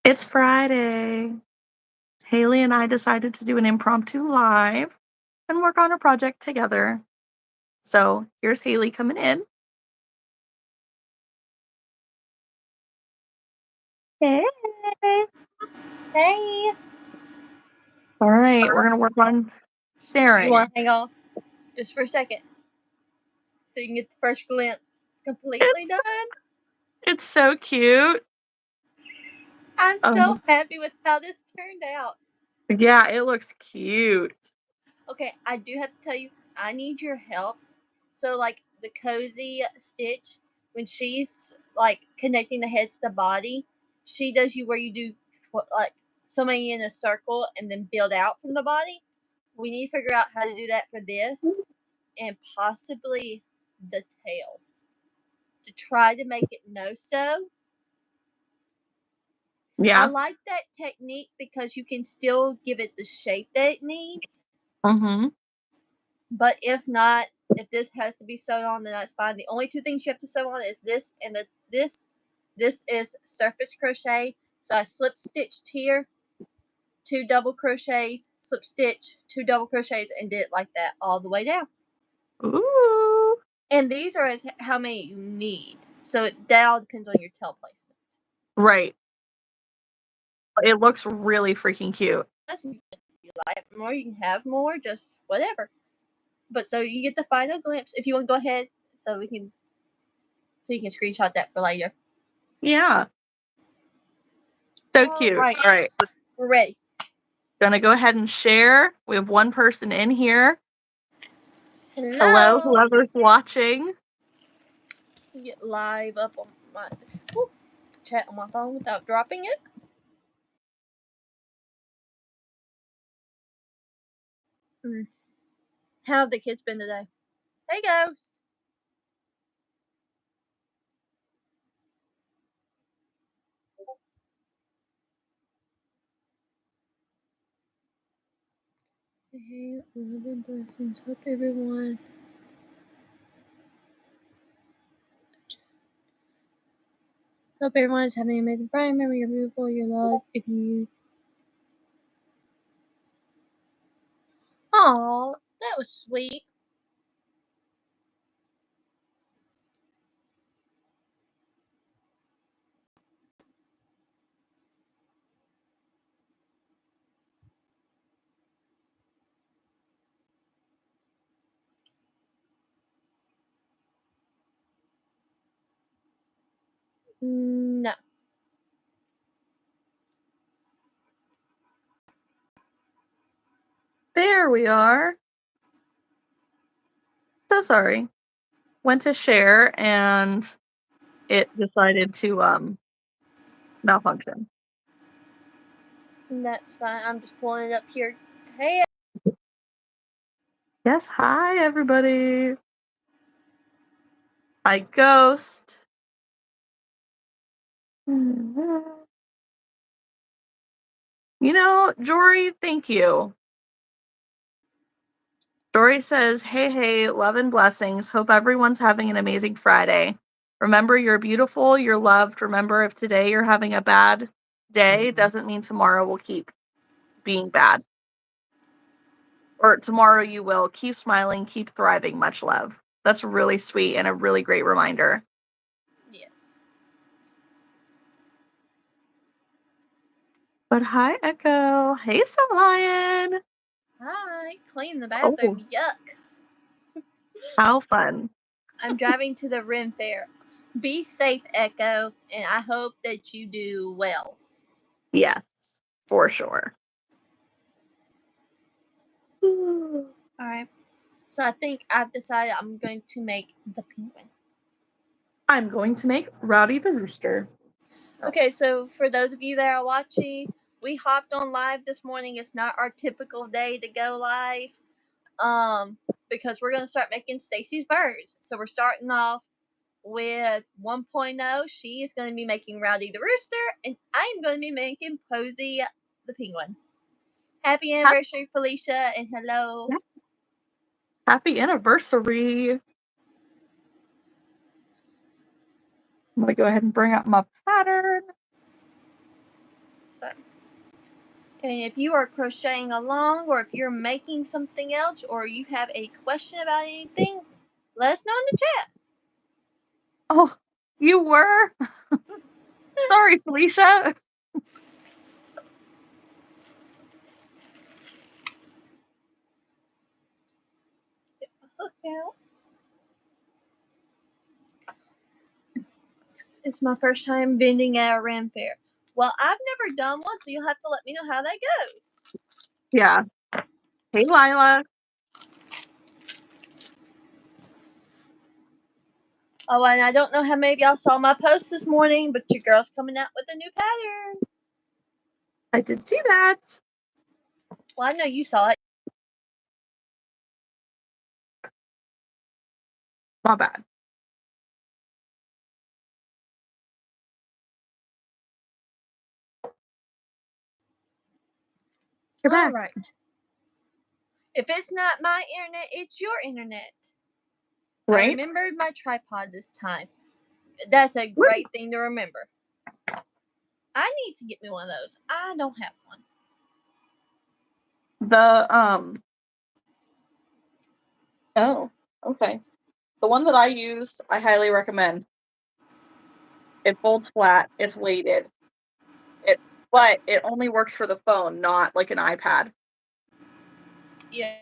It's Friday. Haley and I decided to do an impromptu live and work on a project together. So here's Haley coming in. Hey. Hey. All right, we're going to work on sharing. You want to hang off just for a second so you can get the first glimpse? It's completely done. It's so cute. I'm so happy with how this turned out. Yeah, it looks cute. Okay, I do have to tell you, I need your help. So, like, the cozy stitch, when she's, like, connecting the head to the body, she does you where you do, like, so many in a circle and then build out from the body. We need to figure out how to do that for this and possibly the tail to try to make it no-sew. Yeah. I like that technique because you can still give it the shape that it needs. But if not, if this has to be sewed on, then that's fine. The only two things you have to sew on is this and this. This is surface crochet. So I slip stitched here, 2 double crochets, slip stitch, 2 double crochets, and did it like that all the way down. Ooh. And these are how many you need. So that all depends on your tail placement. Right. It looks really freaking cute. If you like more, you can have more, just whatever. But so you get the final glimpse. If you want to go ahead, so you can screenshot that for later. Yeah. So cute. Right. All right. We're ready. Gonna go ahead and share. We have one person in here. Hello, whoever's watching. Get live up on my chat on my phone without dropping it. How have the kids been today? Hey, Ghost. Hey, love and blessings. Hope everyone. Hope everyone is having an amazing Friday. Remember, you're beautiful. You're loved. If you. Oh, that was sweet. No. There we are. So sorry. Went to share and it decided to malfunction. That's fine. I'm just pulling it up here. Hey. Yes, hi everybody. Hi Ghost. You know, Jory, thank you. Jory says, hey, love and blessings. Hope everyone's having an amazing Friday. Remember, you're beautiful, you're loved. Remember, if today you're having a bad day, doesn't mean tomorrow will keep being bad. Or tomorrow you will. Keep smiling, keep thriving. Much love. That's really sweet and a really great reminder. Yes. But hi, Echo. Hey, Lion. Hi. Clean the bathroom. Yuck. How fun. I'm driving to the Ren Fair. Be safe, Echo, and I hope that you do well. Yes, for sure. Alright. So I think I've decided I'm going to make the penguin. I'm going to make Rowdy the Rooster. Okay, so for those of you that are watching, we hopped on live this morning. It's not our typical day to go live. Because we're going to start making Stacy's birds. So we're starting off with 1.0. She is going to be making Rowdy the Rooster, and I'm going to be making Posy the penguin. Happy anniversary, Felicia, and hello. Happy anniversary. I'm going to go ahead and bring up my pattern. So, and if you are crocheting along, or if you're making something else, or you have a question about anything, let us know in the chat. Oh, you were? Sorry, Felicia. Hook out. It's my first time vending at a Ram Fair. Well, I've never done one, so you'll have to let me know how that goes. Yeah. Hey, Lila. Oh, and I don't know how many of y'all saw my post this morning, but your girl's coming out with a new pattern. I did see that. Well, I know you saw it. My bad. You're All back. right. If it's not my internet, it's your internet. I Right? remembered my tripod this time. That's a great thing to remember. I need to get me one of those. I don't have one. Oh, okay. The one that I use, I highly recommend. It folds flat. It's weighted. But it only works for the phone, not like an iPad. Yeah.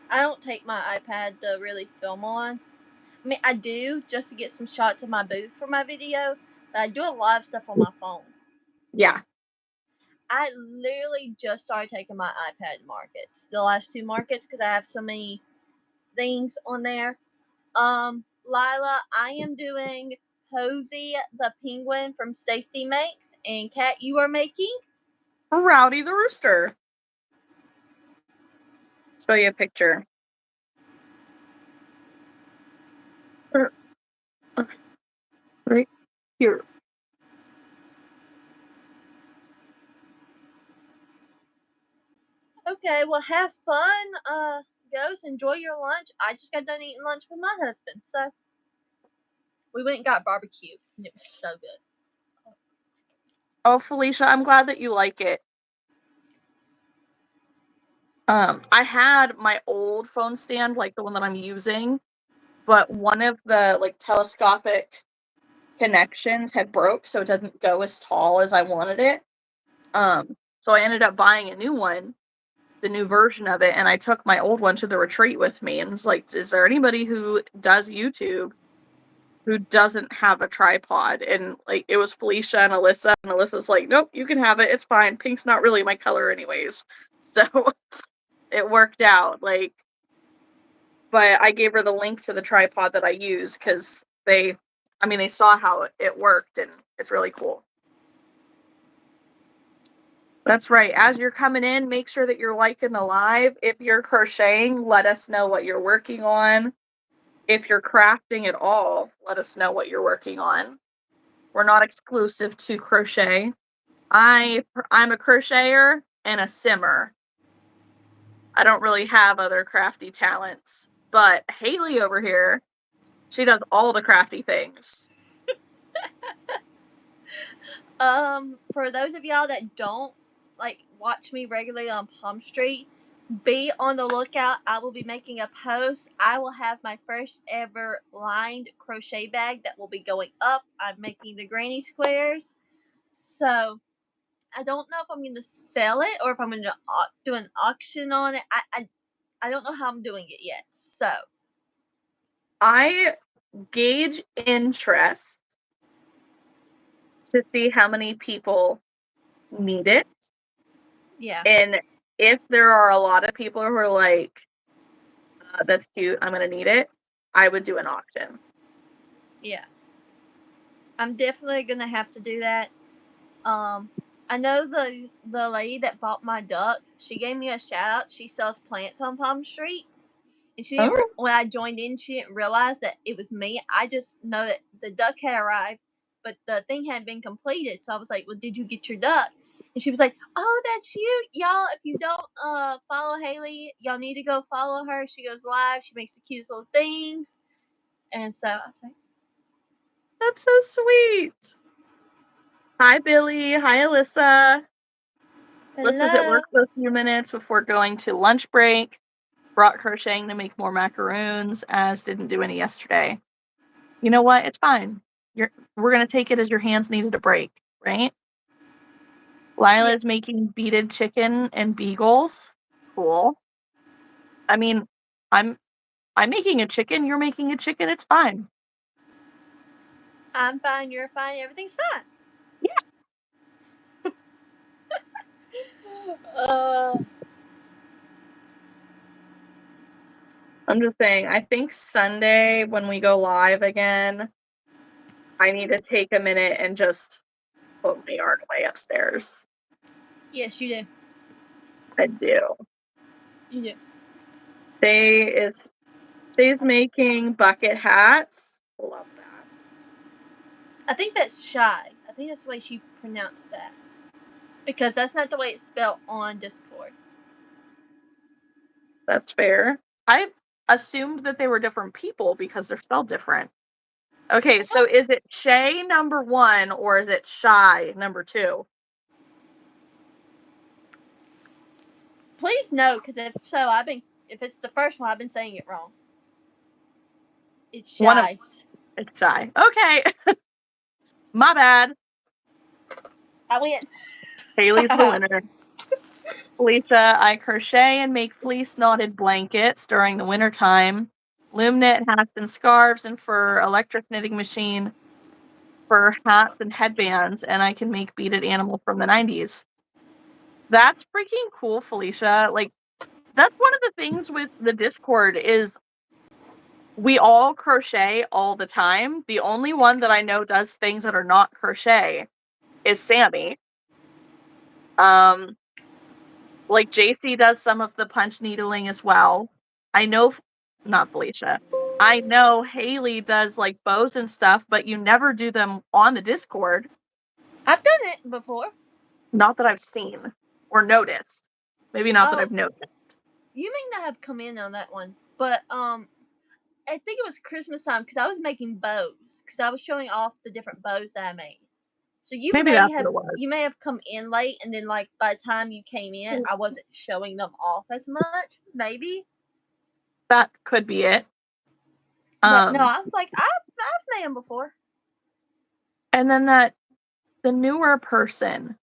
I don't take my iPad to really film on. I mean, I do just to get some shots of my booth for my video, but I do a lot of stuff on my phone. Yeah. I literally just started taking my iPad markets, the last 2 markets, because I have so many things on there. Lila, I am doing Posey the Penguin from Stacy Makes, and Kat, you are making Rowdy the Rooster. Show you a picture. Right here. Okay, well, have fun. Goes, enjoy your lunch. I just got done eating lunch with my husband, so we went and got barbecue, and it was so good. Oh, Felicia, I'm glad that you like it. I had my old phone stand, like the one that I'm using, but one of the like telescopic connections had broke, so it doesn't go as tall as I wanted it. So I ended up buying a new one, the new version of it, and I took my old one to the retreat with me and was like, is there anybody who does YouTube who doesn't have a tripod? And like it was Felicia and Alyssa's like, nope, you can have it, it's fine. Pink's not really my color anyways. So it worked out. Like, but I gave her the link to the tripod that I use because they saw how it worked and it's really cool. That's right. As you're coming in, make sure that you're liking the live. If you're crocheting, let us know what you're working on. If you're crafting at all, let us know what you're working on. We're not exclusive to crochet. I'm a crocheter and a simmer. I don't really have other crafty talents. But Haley over here, she does all the crafty things. For those of y'all that don't like watch me regularly on Palm Street, be on the lookout. I will be making a post. I will have my first ever lined crochet bag that will be going up. I'm making the granny squares. So I don't know if I'm going to sell it or if I'm going to do an auction on it. I don't know how I'm doing it yet. So I gauge interest to see how many people need it. yeah. And if there are a lot of people who are like, that's cute, I'm going to need it, I would do an auction. Yeah. I'm definitely going to have to do that. I know the lady that bought my duck. She gave me a shout out. She sells plants on Palm Street, and she didn't. Oh. When I joined in, she didn't realize that it was me. I just know that the duck had arrived, but the thing hadn't been completed. So I was like, "Well, did you get your duck?" And she was like, "Oh, that's you, y'all. If you don't follow Haley, y'all need to go follow her. She goes live. She makes the cutest little things." And so I was like, That's so sweet. Hi, Billy. Hi, Alyssa. Alyssa's at Hello. work for a few minutes before going to lunch break. Brought crocheting to make more macaroons, as didn't do any yesterday. You know what? It's fine. We're gonna take it as your hands needed a break, right? Yeah. Lila's making beaded chicken and beagles. Cool. I mean, I'm I'm making a chicken, you're making a chicken, it's fine. I'm fine. You're fine. Everything's fine. Yeah. Uh, I'm just saying, I think Sunday when we go live again, I need to take a minute and just put my yarn away upstairs. yes, you do. I do. You do. They's making bucket hats. Love that. I think that's shy. I think that's the way she pronounced that. Because that's not the way it's spelled on Discord. That's fair. I assumed that they were different people because they're spelled different. Okay, so is it Shay number 1 or is it Shy number 2? Please no, because if so, if it's the first one, I've been saying it wrong. It's One of shy. it's Shy. Okay. My bad. I win. Haley's the winner. Felicia, I crochet and make fleece knotted blankets during the winter time. Loom knit hats and scarves and for electric knitting machine for hats and headbands, and I can make beaded animals from the 90s. That's freaking cool, Felicia. Like, that's one of the things with the Discord is we all crochet all the time. The only one that I know does things that are not crochet is Sammy. Like JC does some of the punch needling as well. I know, not Felicia. I know Haley does like bows and stuff, but you never do them on the Discord. I've done it before. Not that I've seen or noticed. Maybe not that Oh, I've noticed. you may not have come in on that one, but I think it was Christmas time because I was making bows because I was showing off the different bows that I made. So Maybe that's what it was. you may have come in late, and then like by the time you came in, I wasn't showing them off as much. Maybe, That could be it. but no, I was like I've made them before. And then the newer person.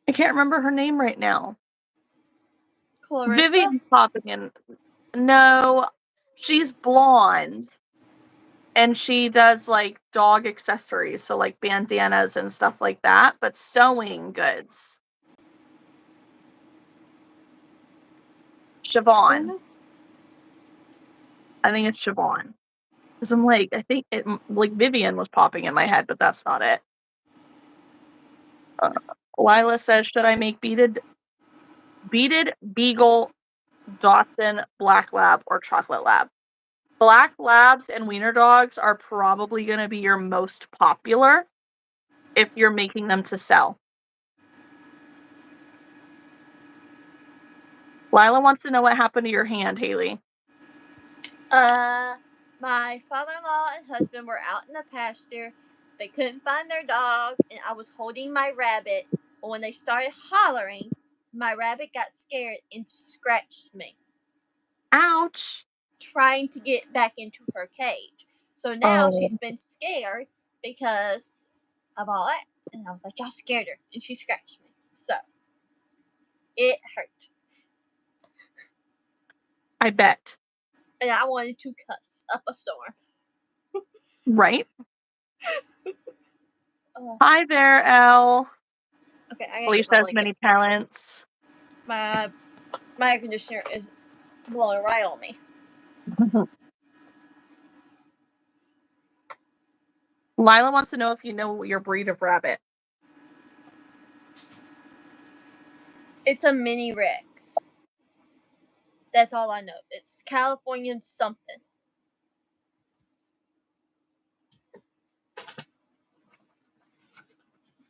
I can't remember her name right now. Clarissa. Vivian's popping in. No, she's blonde. And she does like dog accessories, so like bandanas and stuff like that, but sewing goods. Siobhan. I think it's Siobhan. Because I'm like, I think it like Vivian was popping in my head, but that's not it. Lila says, should I make beaded beagle, Dachshund, black lab, or chocolate lab? Black labs and wiener dogs are probably going to be your most popular if you're making them to sell. Lila wants to know what happened to your hand, Haley. My father-in-law and husband were out in the pasture. They couldn't find their dog, and I was holding my rabbit. But when they started hollering, my rabbit got scared and scratched me, Ouch. trying to get back into her cage. So now Oh, she's been scared because of all that. And I was like, y'all scared her, and she scratched me. So it hurt. I bet. And I wanted to cuss up a storm. Right? Uh, Hi there, Elle. okay, I gotta get Felicia my has blanket. many talents. My air conditioner is blowing right on me. Lila wants to know if you know your breed of rabbit. It's a mini Rex. That's all I know. It's Californian something.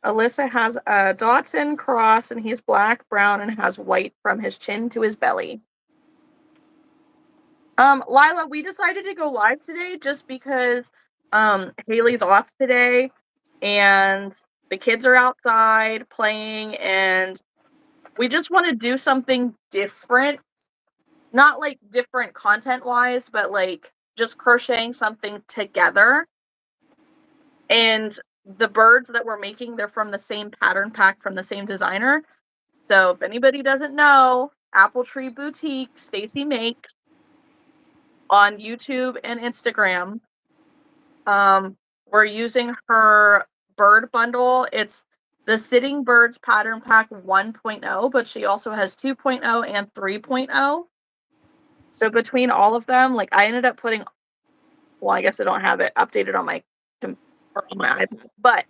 Alyssa has a Dachshund cross, and he's black, brown, and has white from his chin to his belly. Lila, we decided to go live today just because Haley's off today, and the kids are outside playing, and we just want to do something different. Not like different content wise, but like just crocheting something together. And the birds that we're making, they're from the same pattern pack from the same designer. So if anybody doesn't know, Apple Tree Boutique, Stacy makes on YouTube and Instagram. We're using her bird bundle. It's the Sitting Birds Pattern Pack 1.0, but she also has 2.0 and 3.0. So between all of them, like I ended up putting, well, I guess I don't have it updated on my or on my iPad, but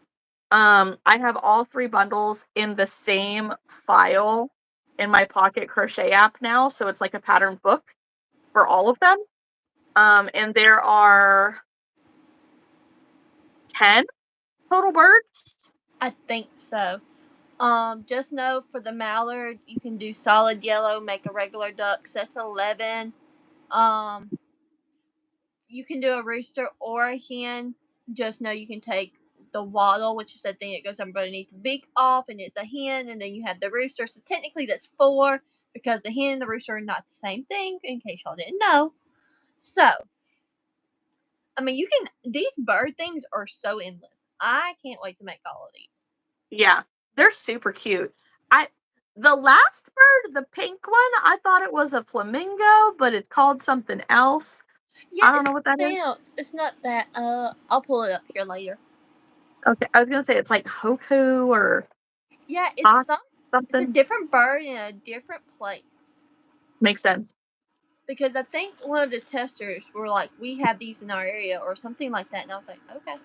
I have all 3 bundles in the same file in my Pocket Crochet app now, so it's like a pattern book for all of them. And there are 10 total birds. I think so. Just know for the mallard, you can do solid yellow, make a regular duck. So that's 11. Um, you can do a rooster or a hen. Just know you can take the wattle, which is the thing that goes underneath the beak, off, and it's a hen, and then you have the rooster. So technically that's 4 because the hen and the rooster are not the same thing, in case y'all didn't know. So, I mean, you can, these bird things are so endless. I can't wait to make all of these. Yeah, they're super cute. I the last bird, the pink one, I thought it was a flamingo, but it's called something else. Yeah, I don't it's know what that is. something else. It's not that. I'll pull it up here later. Okay, I was gonna say it's like Hoku or Yeah, Hawk it's a something. different bird in a different place. Makes sense. Because I think one of the testers were like, "We have these in our area" or something like that, and I was like, "Okay."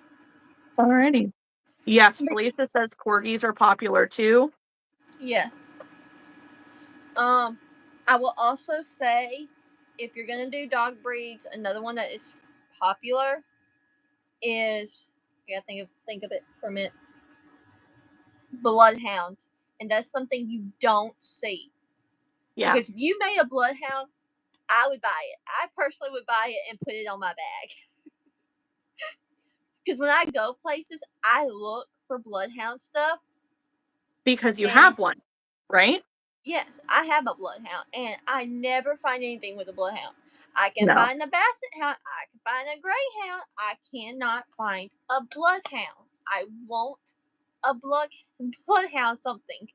Alrighty. Yes, But Felicia says corgis are popular too. yes. I will also say, if you're gonna do dog breeds, another one that is popular is, you gotta think of it for a minute, bloodhounds, and that's something you don't see. Yeah, Because if you made a bloodhound, I would buy it. I personally would buy it and put it on my bag. Because when I go places, I look for bloodhound stuff. because you And have one, right? yes, I have a bloodhound, and I never find anything with a bloodhound. I can No. find a basset hound, I can find a greyhound, I cannot find a bloodhound. I want a bloodhound something.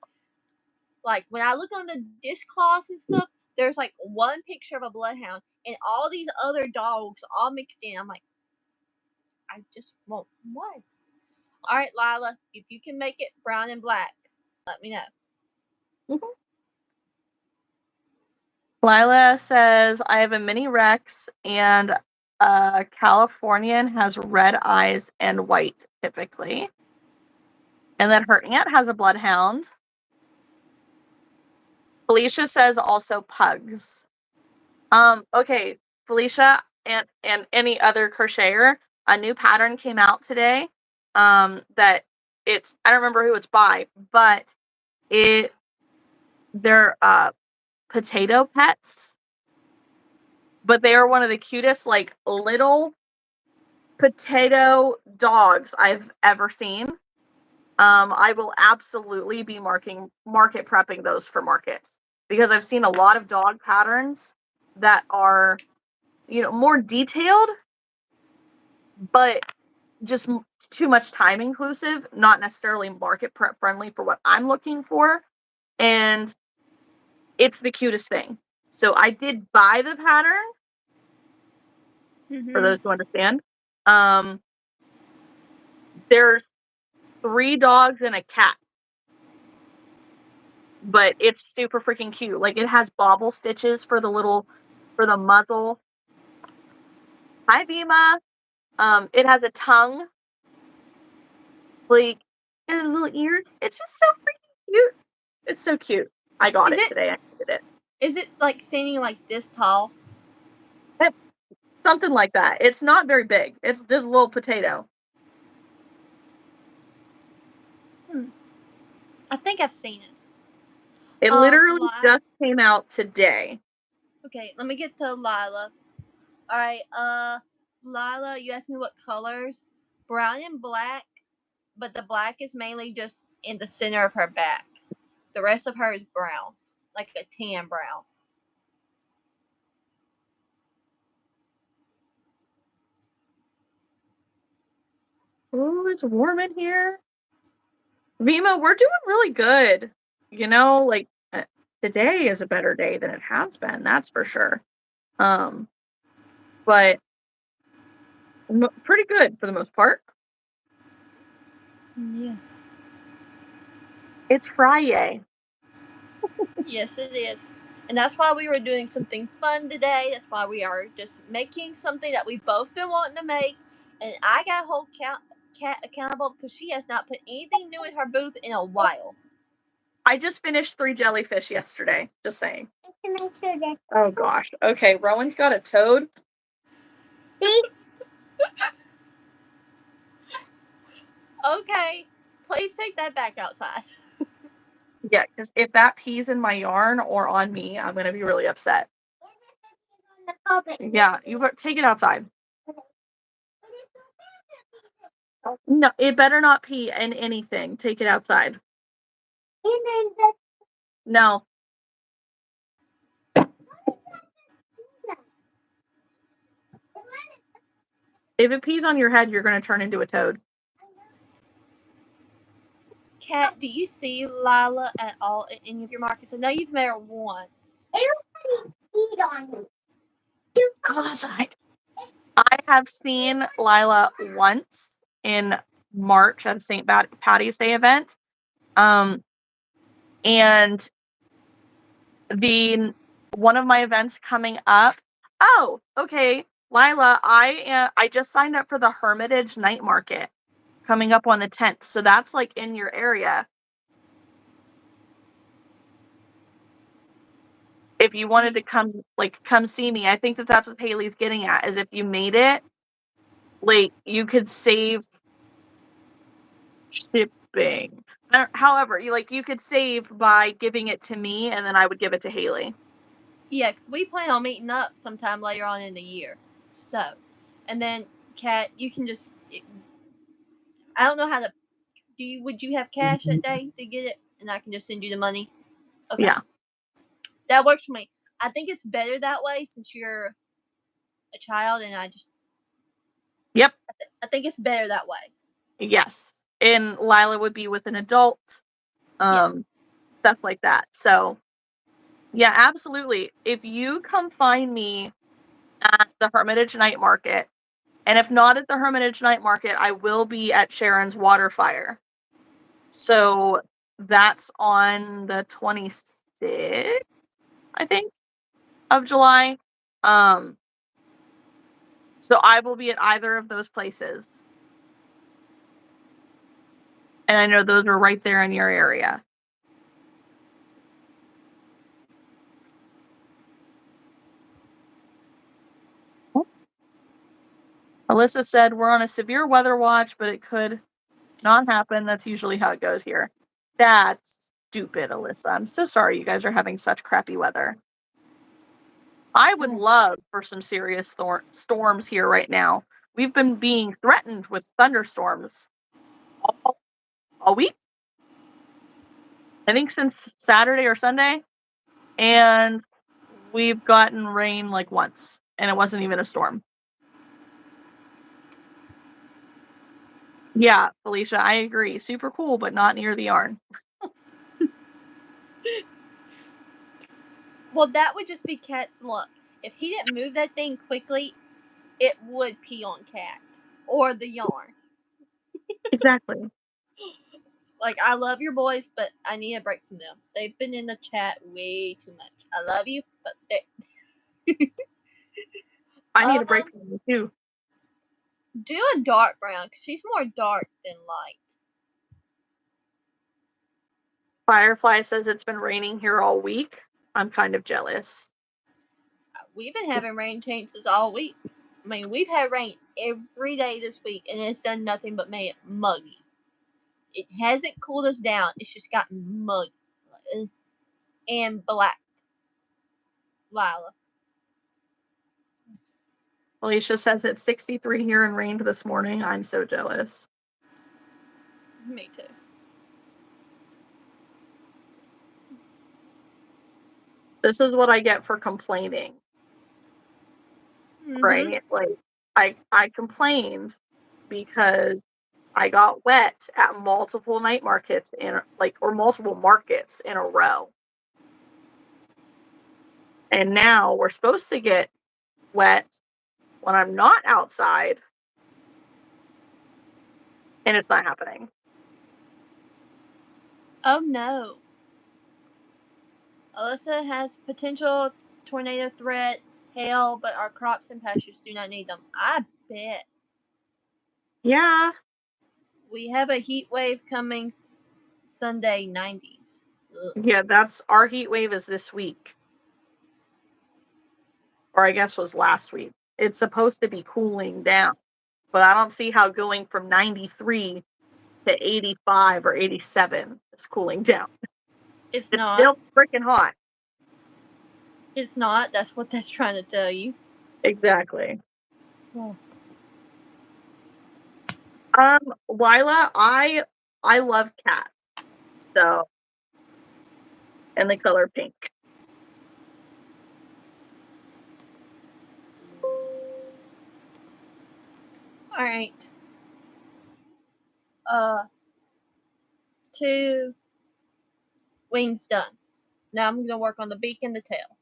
Like when I look on the dishcloths and stuff, there's like one picture of a bloodhound and all these other dogs all mixed in. I'm like, I just want one. All right, Lila, if you can make it brown and black, let me know. Mhm. Lila says I have a mini Rex and a Californian has red eyes and white typically. And then her aunt has a bloodhound. Felicia says also pugs. Okay, Felicia and any other crocheter, a new pattern came out today. That it's I don't remember who it's by, but it they're potato pets, but they are one of the cutest like little potato dogs I've ever seen. I will absolutely be market prepping those for markets because I've seen a lot of dog patterns that are, more detailed, but just too much time inclusive, not necessarily market prep friendly for what I'm looking for. And it's the cutest thing. So I did buy the pattern for Mm-hmm. those who understand. Um, there's 3 dogs and a cat, but it's super freaking cute. Like it has bobble stitches for the muzzle. Hi, Bima. It has a tongue, like, and little ears. It's just so freaking cute. It's so cute. I got Is it it today. I did it. is it like standing like this tall? Yep, something like that. It's not very big. It's just a little potato. Hmm. I think I've seen it. It literally Li- just came out today. okay, let me get to Lila. All right, Lila, you asked me what colors. Brown and black but the black is mainly just in the center of her back. The rest of her is brown, like a tan brown. Oh, it's warm in here. Vima, we're doing really good. You know, like today is a better day than it has been, that's for sure. But pretty good for the most part. Yes. It's Friday. Yes, it is. And that's why we were doing something fun today. That's why we are just making something that we've both been wanting to make. And I got to hold Kat accountable because she has not put anything new in her booth in a while. I just finished 3 jellyfish yesterday. Just saying. Oh gosh. Okay, Rowan's got a toad. Okay, please take that back outside. Yeah, because if that pees in my yarn or on me, I'm gonna be really upset. Yeah, you take it outside. No, it better not pee in anything. Take it outside. No. If it pees on your head, you're gonna turn into a toad. Kat, do you see Lila at all in any of your markets? I know you've met her once. I have seen Lila once in March at a St. Patty's Day event. And one of my events coming up. Oh, okay. Lila, I just signed up for the Hermitage Night Market coming up on the 10th. So that's like in your area. If you wanted to come see me, I think that's what Haley's getting at, is if you made it, like you could save shipping. However, you could save by giving it to me and then I would give it to Haley. Yeah, because we plan on meeting up sometime later on in the year. So, and then Kat, you can just. I don't know how to. Would you have cash that day to get it, and I can just send you the money? Okay. Yeah. That works for me. I think it's better that way since you're a child, and I just. Yep. I think it's better that way. Yes. And Lila would be with an adult. Yes. Stuff like that. So, yeah, absolutely. If you come find me at the Hermitage Night Market, and if not at the Hermitage Night Market, I will be at Sharon's Water Fire. So that's on the 26th, I think, of July. So I will be at either of those places. And I know those are right there in your area. Alyssa said, we're on a severe weather watch, but it could not happen. That's usually how it goes here. That's stupid, Alyssa. I'm so sorry you guys are having such crappy weather. I would love for some serious storms here right now. We've been being threatened with thunderstorms all week. I think since Saturday or Sunday. And we've gotten rain like once. And it wasn't even a storm. Yeah, Felicia, I agree. Super cool, but not near the yarn. Well, that would just be Kat's luck. If he didn't move that thing quickly, it would pee on Kat or the yarn. Exactly. Like, I love your boys, but I need a break from them. They've been in the chat way too much. I love you, but I need a break from you too. do a dark brown because she's more dark than light. Firefly says it's been raining here all week. I'm kind of jealous. We've been having rain chances all week. I mean, we've had rain every day this week, and it's done nothing but made it muggy. It hasn't cooled us down. It's just gotten muggy and black. Lila. Alicia says it's 63 here and rained this morning. I'm so jealous. Me too. This is what I get for complaining, right? Like I complained because I got wet at multiple night markets or multiple markets in a row. And now we're supposed to get wet when I'm not outside, and it's not happening. Oh no. Alyssa has potential tornado threat, hail, but our crops and pastures do not need them. I bet. Yeah. We have a heat wave coming Sunday, 90s. Ugh. Yeah, that's our heat wave is this week. Or I guess was last week. It's supposed to be cooling down. But I don't see how going from 93 to 85 or 87 is cooling down. It's It's not. still freaking hot. It's not. That's what that's trying to tell you. Exactly. Oh. Lila, I love cats. So, and the color pink. Alright. 2 wings done. Now I'm gonna work on the beak and the tail.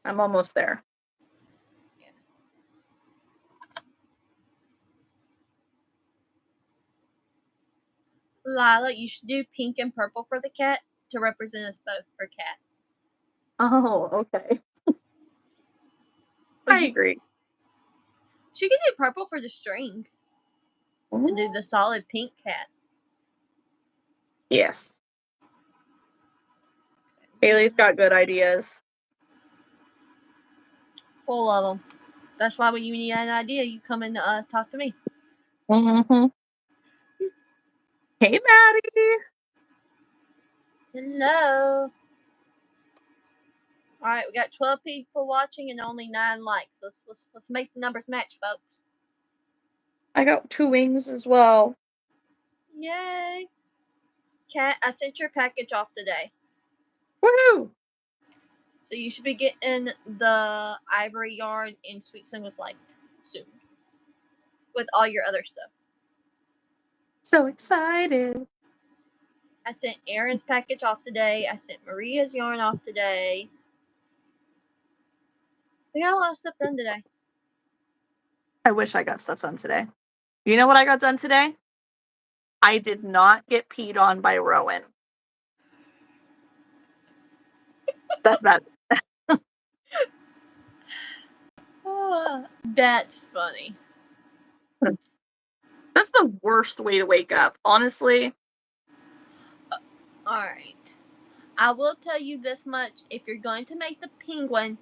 I'm almost there. Yeah. Lila, you should do pink and purple for the cat to represent us both for cat. Oh, okay. But I agree. she can do purple for the string and do the solid pink cat. Yes. Haley's got good ideas. Full of them. That's why when you need an idea, you come and talk to me. Mm-hmm. Hey, Maddie. Hello. All right, we got 12 people watching and only 9 likes. Let's make the numbers match, folks. I got 2 wings as well. Yay! Cat, I sent your package off today. Woohoo! So you should be getting the ivory yarn in Sweet Singles Light soon. With all your other stuff. So excited. I sent Aaron's package off today. I sent Maria's yarn off today. We got a lot of stuff done today. I wish I got stuff done today. You know what I got done today? I did not get peed on by Rowan. That's that. That's funny. That's the worst way to wake up, honestly. Alright. I will tell you this much. If you're going to make the penguin,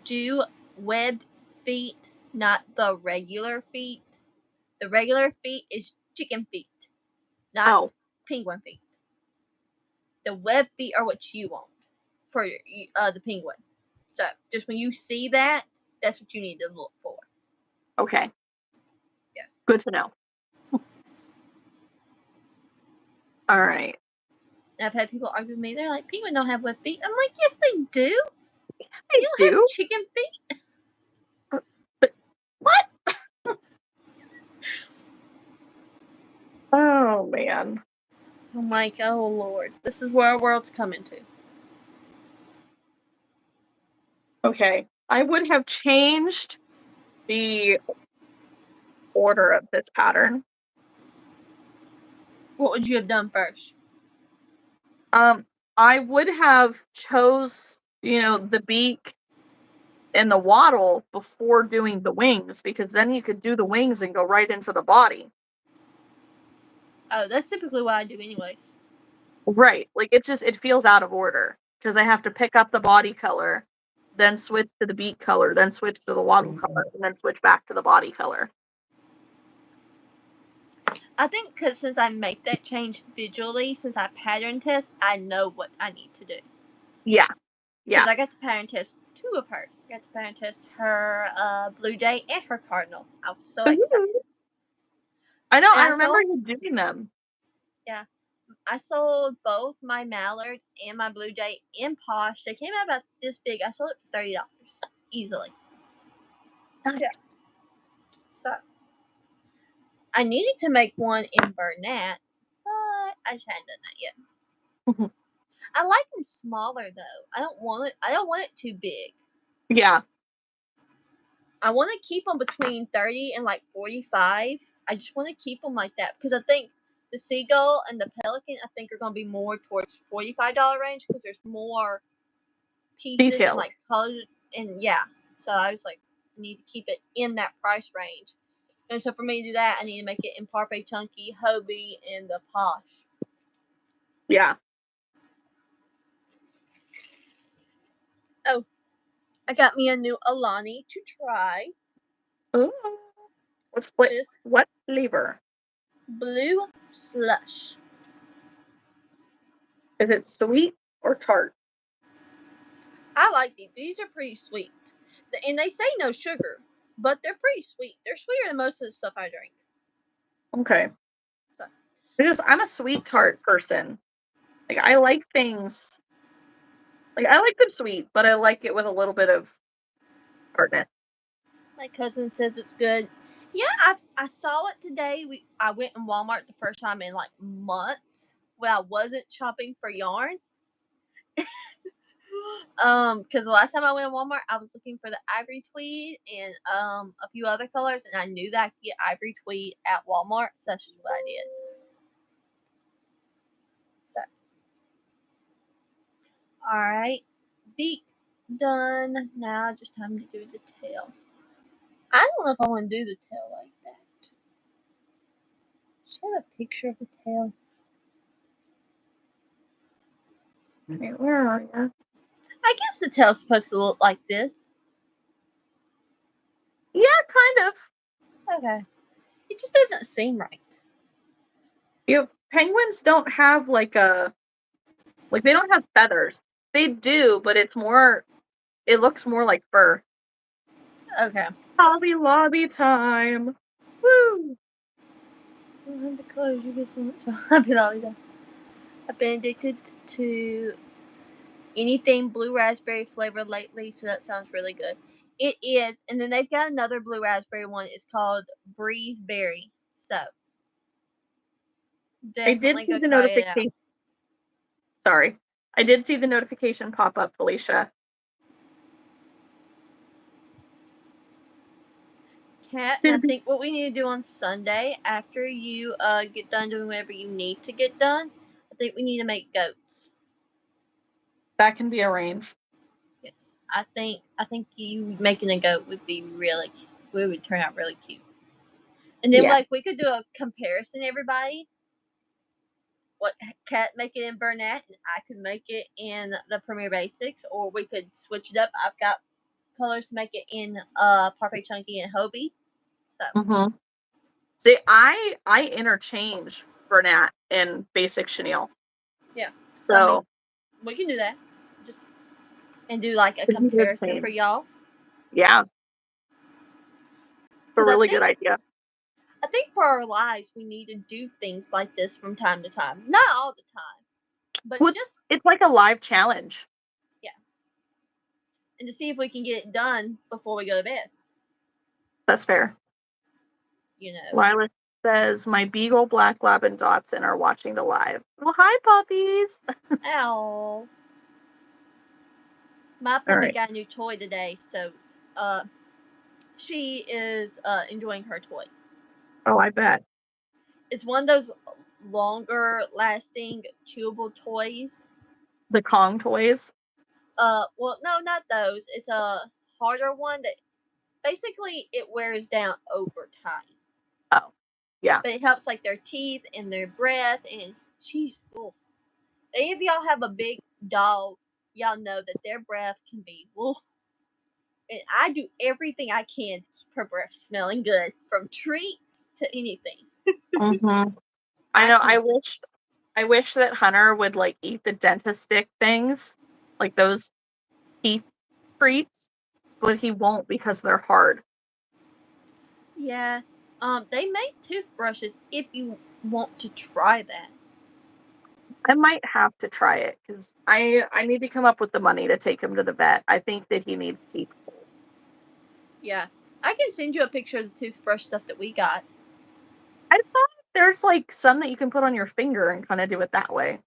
do webbed feet, not the regular feet. The regular feet is chicken feet, not penguin feet. The web feet are what you want for the penguin. So just when you see that, that's what you need to look for. Okay. Yeah. Good to know. All right. And I've had people argue with me. They're like, penguin don't have web feet. I'm like, yes, they do. They You don't do? have chicken feet. But what? Oh, man. I'm like, oh, Lord. This is where our world's coming to. Okay. I would have changed the order of this pattern. What would you have done first? I would have chose, the beak and the waddle before doing the wings, because then you could do the wings and go right into the body. Oh, that's typically what I do anyways. Right. Like, it feels out of order because I have to pick up the body color, then switch to the beak color, then switch to the waddle color, and then switch back to the body color. I think because since I make that change visually, since I pattern test, I know what I need to do. Yeah. Yeah. Because I got to pattern test 2 of hers. I got to pattern test her Blue Jay and her Cardinal. I was so excited. I know, And I I remember sold you doing them. yeah. I sold both my mallard and my blue jay in Posh. They came out about this big. I sold it for $30 easily. Nice. Yeah. So I needed to make one in Burnett, but I just hadn't done that yet. Mhm. I like them smaller though. I don't want it. I don't want it too big. Yeah. I want to keep them between 30 and like 45. I just want to keep them like that because I think the seagull and the pelican I think are going to be more towards $45 range because there's more pieces and Detail. like colors and yeah. So I was like, I need to keep it in that price range. And so for me to do that, I need to make it in Parfait Chunky, Hobie, and the Posh. Yeah. Oh, I got me a new Alani to try. Ooh. This What flavor? blue slush. Is it sweet or tart? I like these. These are pretty sweet. And they say no sugar, but they're pretty sweet. They're sweeter than most of the stuff I drink. Okay. So Because I'm a sweet tart person. Like I like things like I like them sweet, but I like it with a little bit of tartness. my cousin says it's good. Yeah, I saw it today. I went in Walmart the first time in like months when I wasn't shopping for yarn. Because the last time I went to Walmart, I was looking for the ivory tweed and a few other colors, and I knew that I could get ivory tweed at Walmart, so that's just what I did. So, all right, beak done. Now just time to do the tail. I don't know if I want to do the tail like that. Should I have a picture of the tail? Okay, where are you? I guess the tail's supposed to look like this. Yeah, kind of. Okay. It just doesn't seem right. Penguins don't have they don't have feathers. They do, but it looks more like fur. Okay. Hobby Lobby time. Woo! I don't have the colors you guys want to happy holiday. I've been addicted to anything blue raspberry flavored lately, so that sounds really good. It is, and then they've got another blue raspberry one. It's called Breeze Berry. So I did definitely see go the try it out. notification. Sorry. I did see the notification pop up, Felicia. Kat, and I think what we need to do on Sunday after you get done doing whatever you need to get done, I think we need to make goats. That can be arranged. Yes, I think you making a goat would be would turn out really cute. And then Yeah. like we could do a comparison, everybody. What Kat make it in Burnett, and I could make it in the Premier Basics, or we could switch it up. I've got colors to make it in Parfait Chunky and Hobie. So Mm-hmm. See, I interchange Bernat and basic chenille. yeah, so I mean So we can do that. Just and do like a we can do the comparison for same. y'all. Yeah. It's a Because really good idea. I think for our lives we need to do things like this from time to time. Not all the time, but just It's like a live challenge. yeah, and to see if we can get it done before we go to bed. That's fair. You know. Lila says my Beagle, Black Lab, and Dotson are watching the live. Well, hi puppies. Ow. My All puppy right. got a new toy today, so she is enjoying her toy. Oh, I bet. It's one of those longer lasting chewable toys. The Kong toys. Well, no, not those. It's a harder one that basically it wears down over time. Oh, yeah. But it helps like their teeth and their breath and she's cool. Any of y'all have a big dog, y'all know that their breath can be wolf. And I do everything I can to keep her breath smelling good, from treats to anything. Mm-hmm. I I know. can't. I wish that Hunter would like eat the dentist stick things, like those teeth treats, but he won't because they're hard. Yeah. They make toothbrushes if you want to try that. I might have to try it because I need to come up with the money to take him to the vet. I think that he needs teeth pulled. Yeah. I can send you a picture of the toothbrush stuff that we got. I thought there's like some that you can put on your finger and kind of do it that way.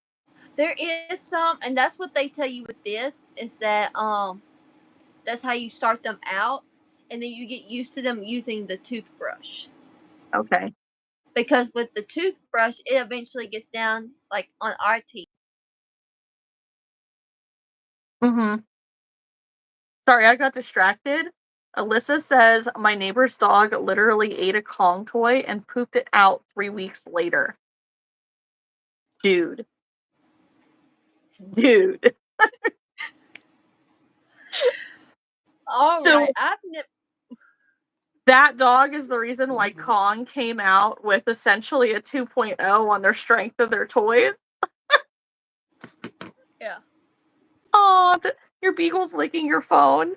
There is some, and that's what they tell you with this, is that that's how you start them out, and then you get used to them using the toothbrush. Okay. Because with the toothbrush, it eventually gets down like on our teeth. Mm-hmm. Sorry, I got distracted. Alyssa says my neighbor's dog literally ate a Kong toy and pooped it out 3 weeks later. Dude. All So right, that dog is the reason why Kong came out with essentially a 2.0 on their strength of their toys. yeah. Aw, your beagle's licking your phone.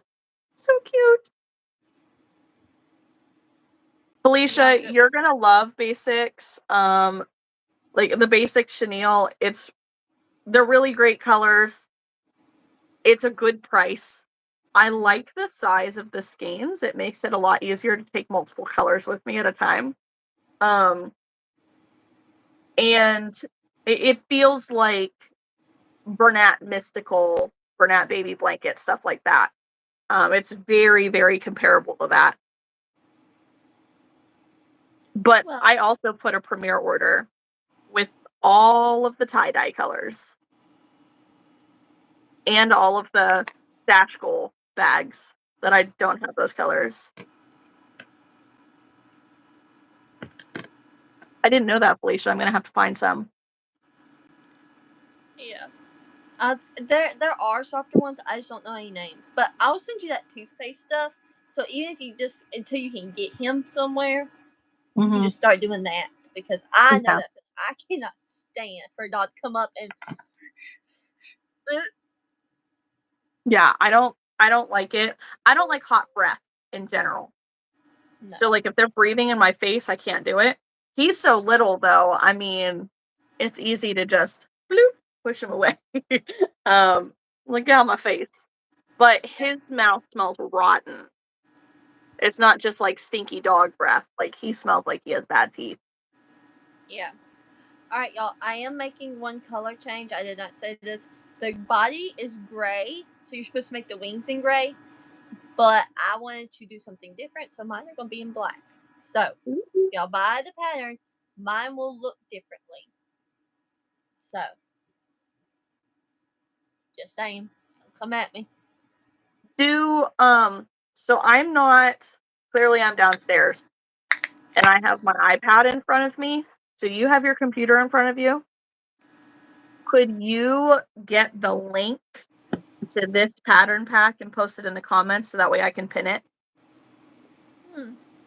So cute. Felicia, Yeah, you're gonna love basics. Like the basic chenille, they're really great colors. It's a good price. I like the size of the skeins. It makes it a lot easier to take multiple colors with me at a time. And it feels like Bernat Mystical, Bernat Baby Blanket, stuff like that. It's very, very comparable to that. But well, I also put a premiere order with all of the tie-dye colors and all of the stash goal bags that I don't have those colors. I didn't know that, Felicia. I'm gonna have to find some. yeah. There are softer ones. I just don't know any names. But I'll send you that toothpaste stuff. So even if you just until you can get him somewhere, you can just start doing that, because I know Yeah. that I cannot stand for a dog to come up and. Yeah, I don't like it. I don't like hot breath in general. No. So like if they're breathing in my face, I can't do it. He's so little though. I mean, it's easy to just bloop, push him away. Like get out my face. But his mouth smells rotten. It's not just like stinky dog breath. Like he smells like he has bad teeth. Yeah. Alright, y'all. I am making one color change. I did not say this. The body is gray, so you're supposed to make the wings in gray. But I wanted to do something different, so mine are going to be in black. So, if y'all buy the pattern, mine will look differently. So, just saying. Don't come at me. So I'm downstairs and I have my iPad in front of me. So you have your computer in front of you. Could you get the link to this pattern pack and post it in the comments so that way I can pin it?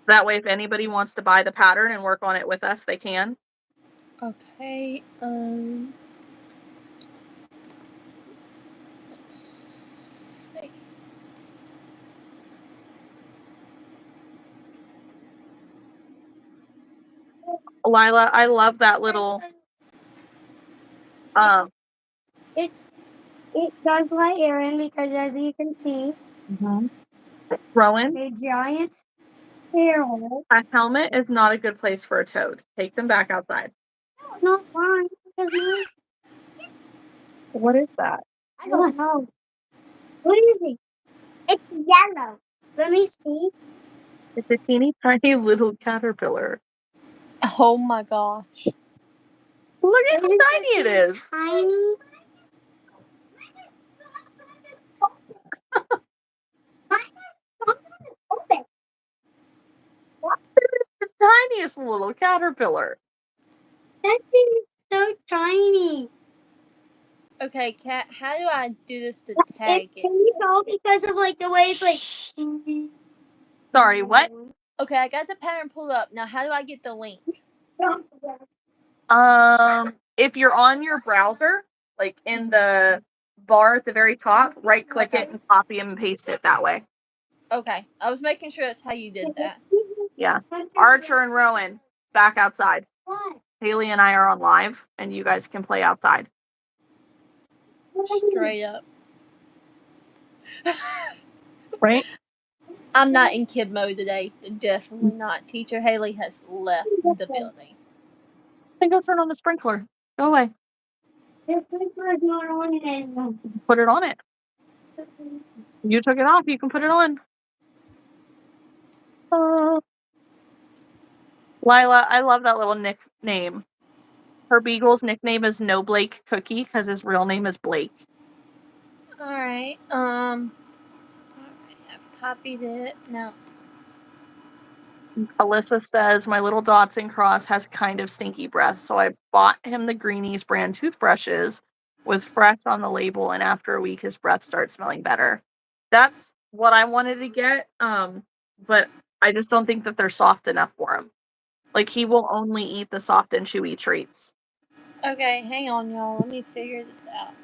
That way if anybody wants to buy the pattern and work on it with us, they can. Okay, let's see. Lila, I love that little It does let air in because, as you can see, Rowan, a giant air hole. a helmet is not a good place for a toad. Take them back outside. Not fine. Because mine, What is that? I don't know. What is it? It's yellow. Let me see. It's a teeny tiny little caterpillar. Oh my gosh. Look at how tiny it is. Tiny. Open. The tiniest little caterpillar. That thing is so tiny. Okay, Kat, how do I do this to tag it? Can you tell because of like the way it's like. Sorry, what? Okay, I got the pattern pulled up. Now, how do I get the link? If you're on your browser, like in the bar at the very top, right click it and copy and paste it that way. Okay, I was making sure that's how you did that. Yeah. Archer and Rowan, back outside. What? Haley and I are on live, and you guys can play outside. Straight up. Right? I'm not in kid mode today. Definitely not. Teacher Haley has left the building. Then go turn on the sprinkler. Go away. The sprinkler's not on it. Put it on it. You took it off. You can put it on. Lila, I love that little nickname. Her beagle's nickname is No Blake Cookie because his real name is Blake. Alright, I've copied it. No. Alyssa says, my little Dotson cross has kind of stinky breath, so I bought him the Greenies brand toothbrushes with fresh on the label, and after a week, his breath starts smelling better. That's what I wanted to get, but I just don't think that they're soft enough for him. Like, he will only eat the soft and chewy treats. Okay, hang on, y'all. Let me figure this out.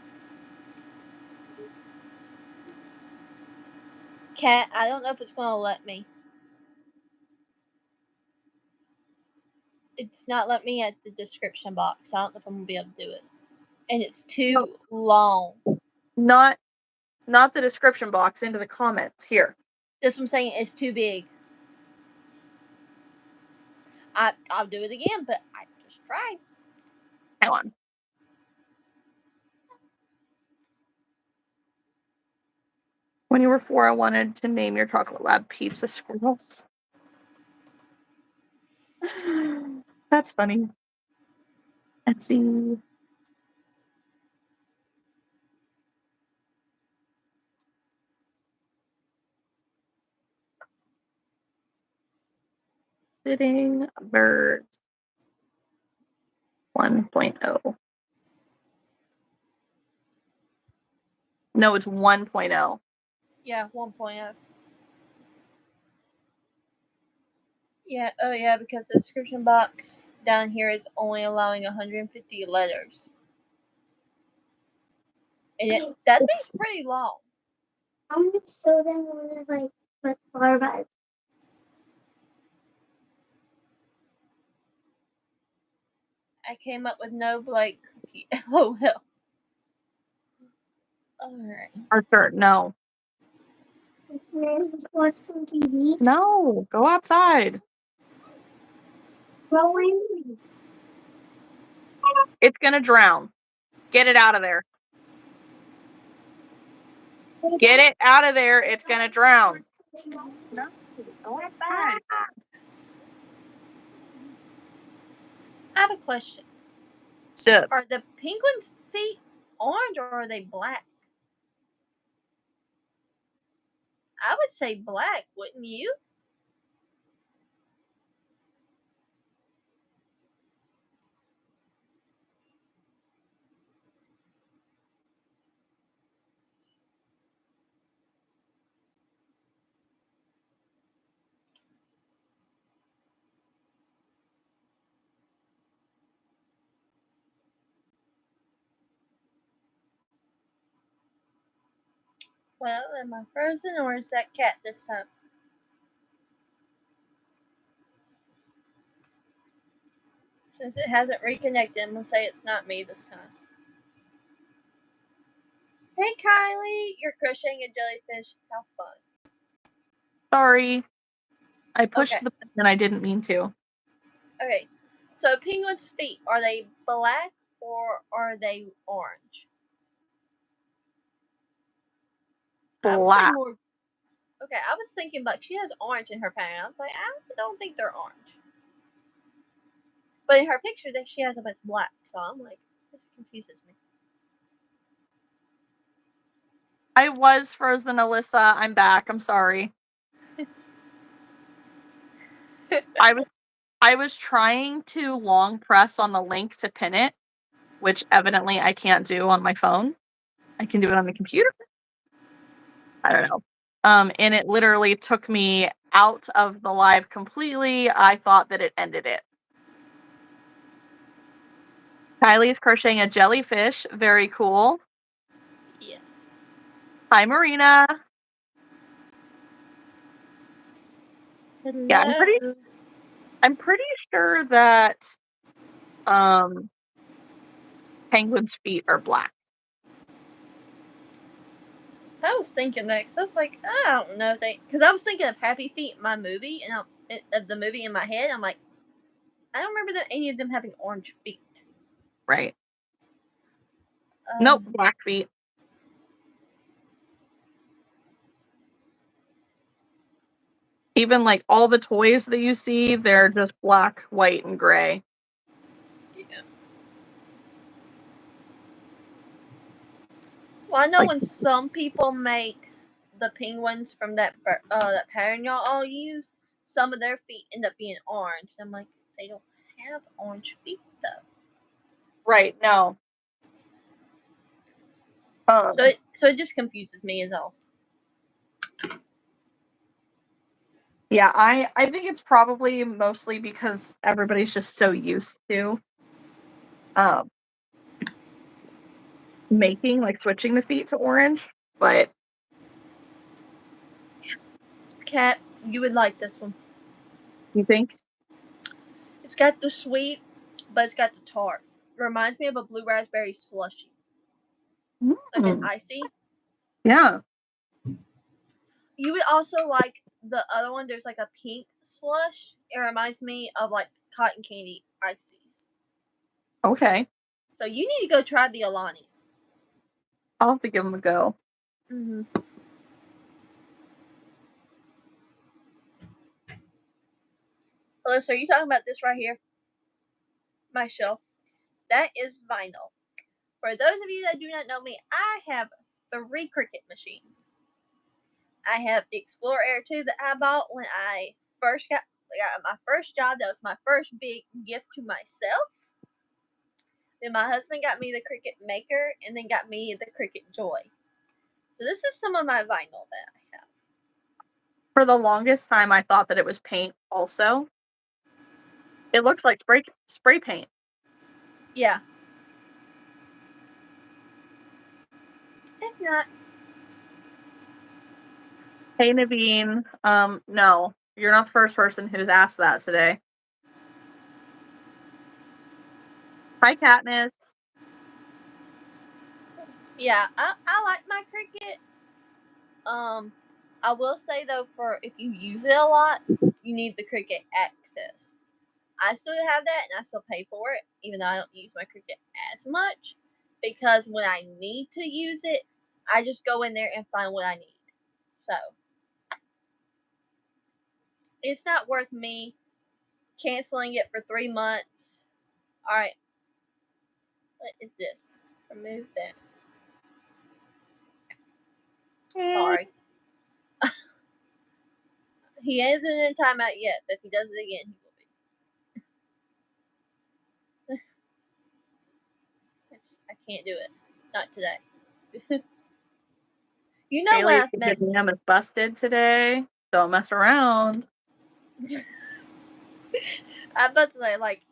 Cat, I don't know if it's gonna let me. It's not letting me at the description box. I don't know if I'm gonna be able to do it. And it's too long. Not the description box, into the comments. Here. This one saying it's too big. I'll do it again, but I just tried. Hang on. When you were 4, I wanted to name your chocolate lab Pizza Squirrels. That's funny. Let's see. Sitting birds 1.0. No, it's 1.0. Yeah, 1.0. Yeah, oh yeah, because the description box down here is only allowing 150 letters. And that thing's pretty long. I'm gonna sew them with larvae. I came up with no Blake cookie. Oh well. Alright. Arthur, no. Let's watch some TV. No, go outside. Growing. It's gonna drown. Get it out of there. Get it out of there. It's gonna drown. No, go outside. I have a question. So, Are the penguin's feet orange or are they black? I would say black, wouldn't you? Well, am I frozen or is that cat this time? Since it hasn't reconnected, I'm gonna say it's not me this time. Hey Kylie, you're crocheting a jellyfish. How fun. sorry. I pushed Okay. the button and I didn't mean to. Okay. So penguin's feet, are they black or are they orange? I would say Black. more. Okay, I was thinking black. She has orange in her pattern. I was like, I don't think they're orange. But in her picture, that she has them as black. So I'm like, this confuses me. I was frozen, Alyssa. I'm back. I'm sorry. I was trying to long press on the link to pin it, which evidently I can't do on my phone. I can do it on the computer. I don't know. And it literally took me out of the live completely. I thought that it ended it. Kylie's crocheting a jellyfish. Very cool. Yes. Hi, Marina. Hello. Yeah, I'm pretty sure that um penguin's feet are black. I was thinking that because I was like, I don't know if because I was thinking of Happy Feet, my movie, and of the movie in my head. I'm like, I don't remember any of them having orange feet. Right. Nope, black feet. Even like all the toys that you see, they're just black, white, and gray. Yeah. Well, I know Like- when some people make the penguins from that pattern y'all all use, some of their feet end up being orange. I'm like, they don't have orange feet though. Right, no. So it just confuses me as all. Yeah, I think it's probably mostly because everybody's just so used to making, like, switching the feet to orange, but Cat, you would like this one. you think? It's got the sweet, but it's got the tart. Reminds me of a blue raspberry slushy. Like an icy. Yeah. You would also like the other one. There's like a pink slush. It reminds me of like cotton candy ices. Okay. So you need to go try the Alani. I'll have to give them a go. Mm-hmm. Alyssa, are you talking about this right here? My shelf. That is vinyl. For those of you that do not know me, I have 3 Cricut machines. I have the Explorer Air 2 that I bought when I first got my first job. That was my first big gift to myself. Then my husband got me the Cricut Maker and then got me the Cricut Joy. So this is some of my vinyl that I have. For the longest time, I thought that it was paint also. It looks like spray paint. Yeah. It's not. Hey, Naveen. No, you're not the first person who's asked that today. Hi, Katniss. Yeah, I like my Cricut. I will say though, for if you use it a lot, you need the Cricut Access. I still have that, and I still pay for it, even though I don't use my Cricut as much. Because when I need to use it, I just go in there and find what I need. So it's not worth me canceling it for 3 months. All right, what is this? Remove that. Sorry. He isn't in timeout yet, but if he does it again, he will be. I can't do it. Not today. You know Haley, when I've met. the dam is busted today. Don't mess around. I'm about to say, like,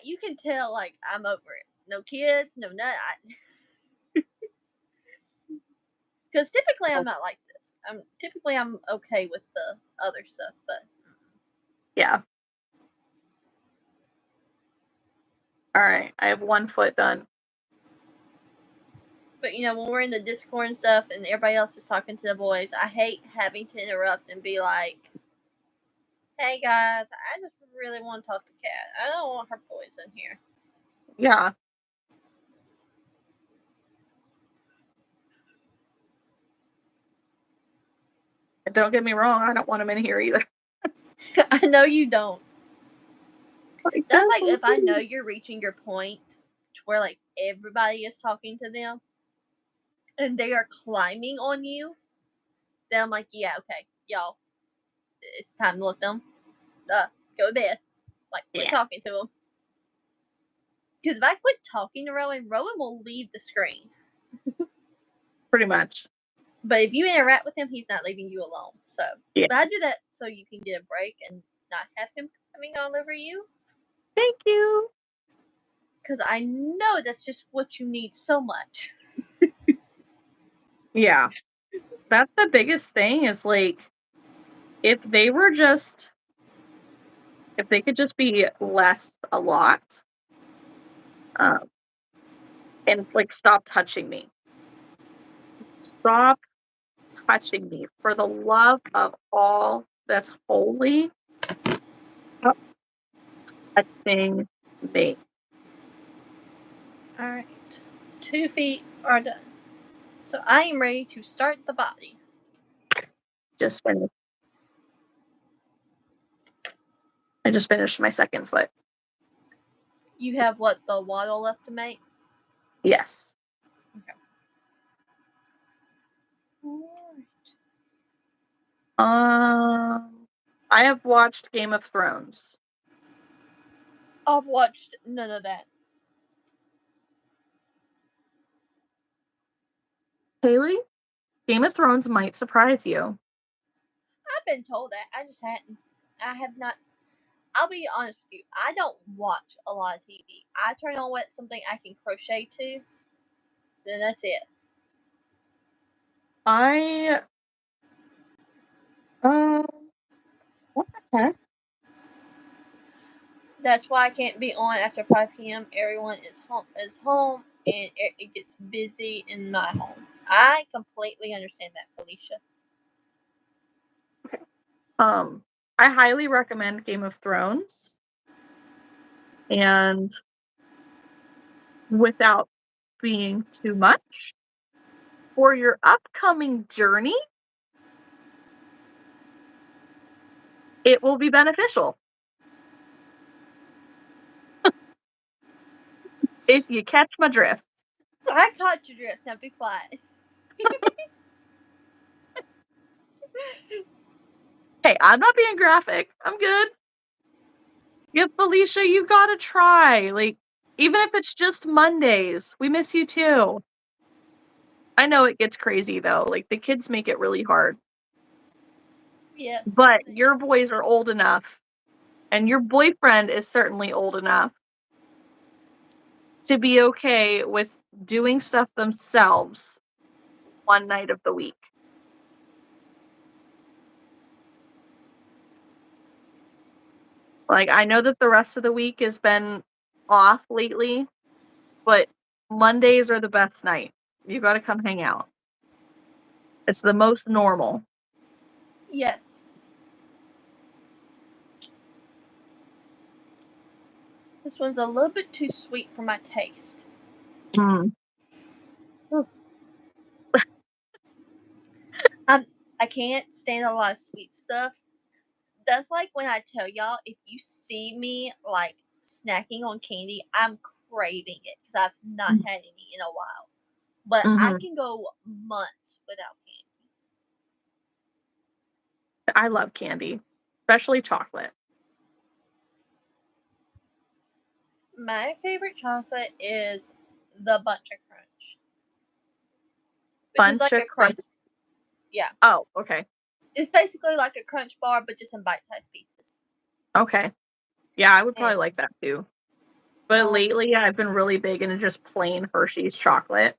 you can tell, like, I'm over it. No kids, no nut. Because typically I'm not like this. I'm okay with the other stuff, but Yeah. All right, I have 1 foot done. But you know, when we're in the Discord and stuff, and everybody else is talking to the boys, I hate having to interrupt and be like, "Hey guys, I just really want to talk to Kat. I don't want her boys in here." Yeah. Don't get me wrong, I don't want him in here either. I know you don't. Like, That's like if I know you're reaching your point to where like everybody is talking to them and they are climbing on you, then I'm like, yeah, okay, y'all, it's time to let them go to bed. Like, quit talking to them. Because if I quit talking to Rowan, Rowan will leave the screen. Pretty much. But if you interact with him, he's not leaving you alone. So, Yeah. but I do that so you can get a break and not have him coming all over you. Thank you. Because I know that's just what you need so much. Yeah. That's the biggest thing is like, if they were just If they could just be less a lot, um, and, like, stop touching me. Stop touching me. For the love of all that's holy, stop touching me. Alright. 2 feet are done. So I am ready to start the body. Just finished. I just finished my second foot. You have what, the waddle left to make? Yes. Okay. I have watched Game of Thrones. I've watched none of that. Haley, Game of Thrones might surprise you. I've been told that. I just hadn't. I have not. I'll be honest with you. I don't watch a lot of TV. I turn on what something I can crochet to. Then that's it. I what the heck? That's why I can't be on after 5 p.m. Everyone is home, and it gets busy in my home. I completely understand that, Felicia. I highly recommend Game of Thrones, and without being too much, for your upcoming journey, it will be beneficial. If you catch my drift. I caught your drift. Now be quiet. Hey, I'm not being graphic. I'm good. Yeah, Felicia, you gotta try. Like, even if it's just Mondays, we miss you too. I know it gets crazy though. Like, the kids make it really hard. Yes. But your boys are old enough, and your boyfriend is certainly old enough to be okay with doing stuff themselves one night of the week. Like, I know that the rest of the week has been off lately, but Mondays are the best night. You gotta come hang out. It's the most normal. Yes. This one's a little bit too sweet for my taste. Mm. I can't stand a lot of sweet stuff. That's like when I tell y'all, if you see me like snacking on candy, I'm craving it because I've not had any in a while. But I Mhm. can go months without candy. I love candy, especially chocolate. My favorite chocolate is the Bunch of Crunch, which is Bunch like of a crunch. crunch. Yeah, Oh, okay. it's basically like a crunch bar, but just in bite-sized pieces. Okay. Yeah, I would And probably like that too. But lately, I've been really big into just plain Hershey's chocolate.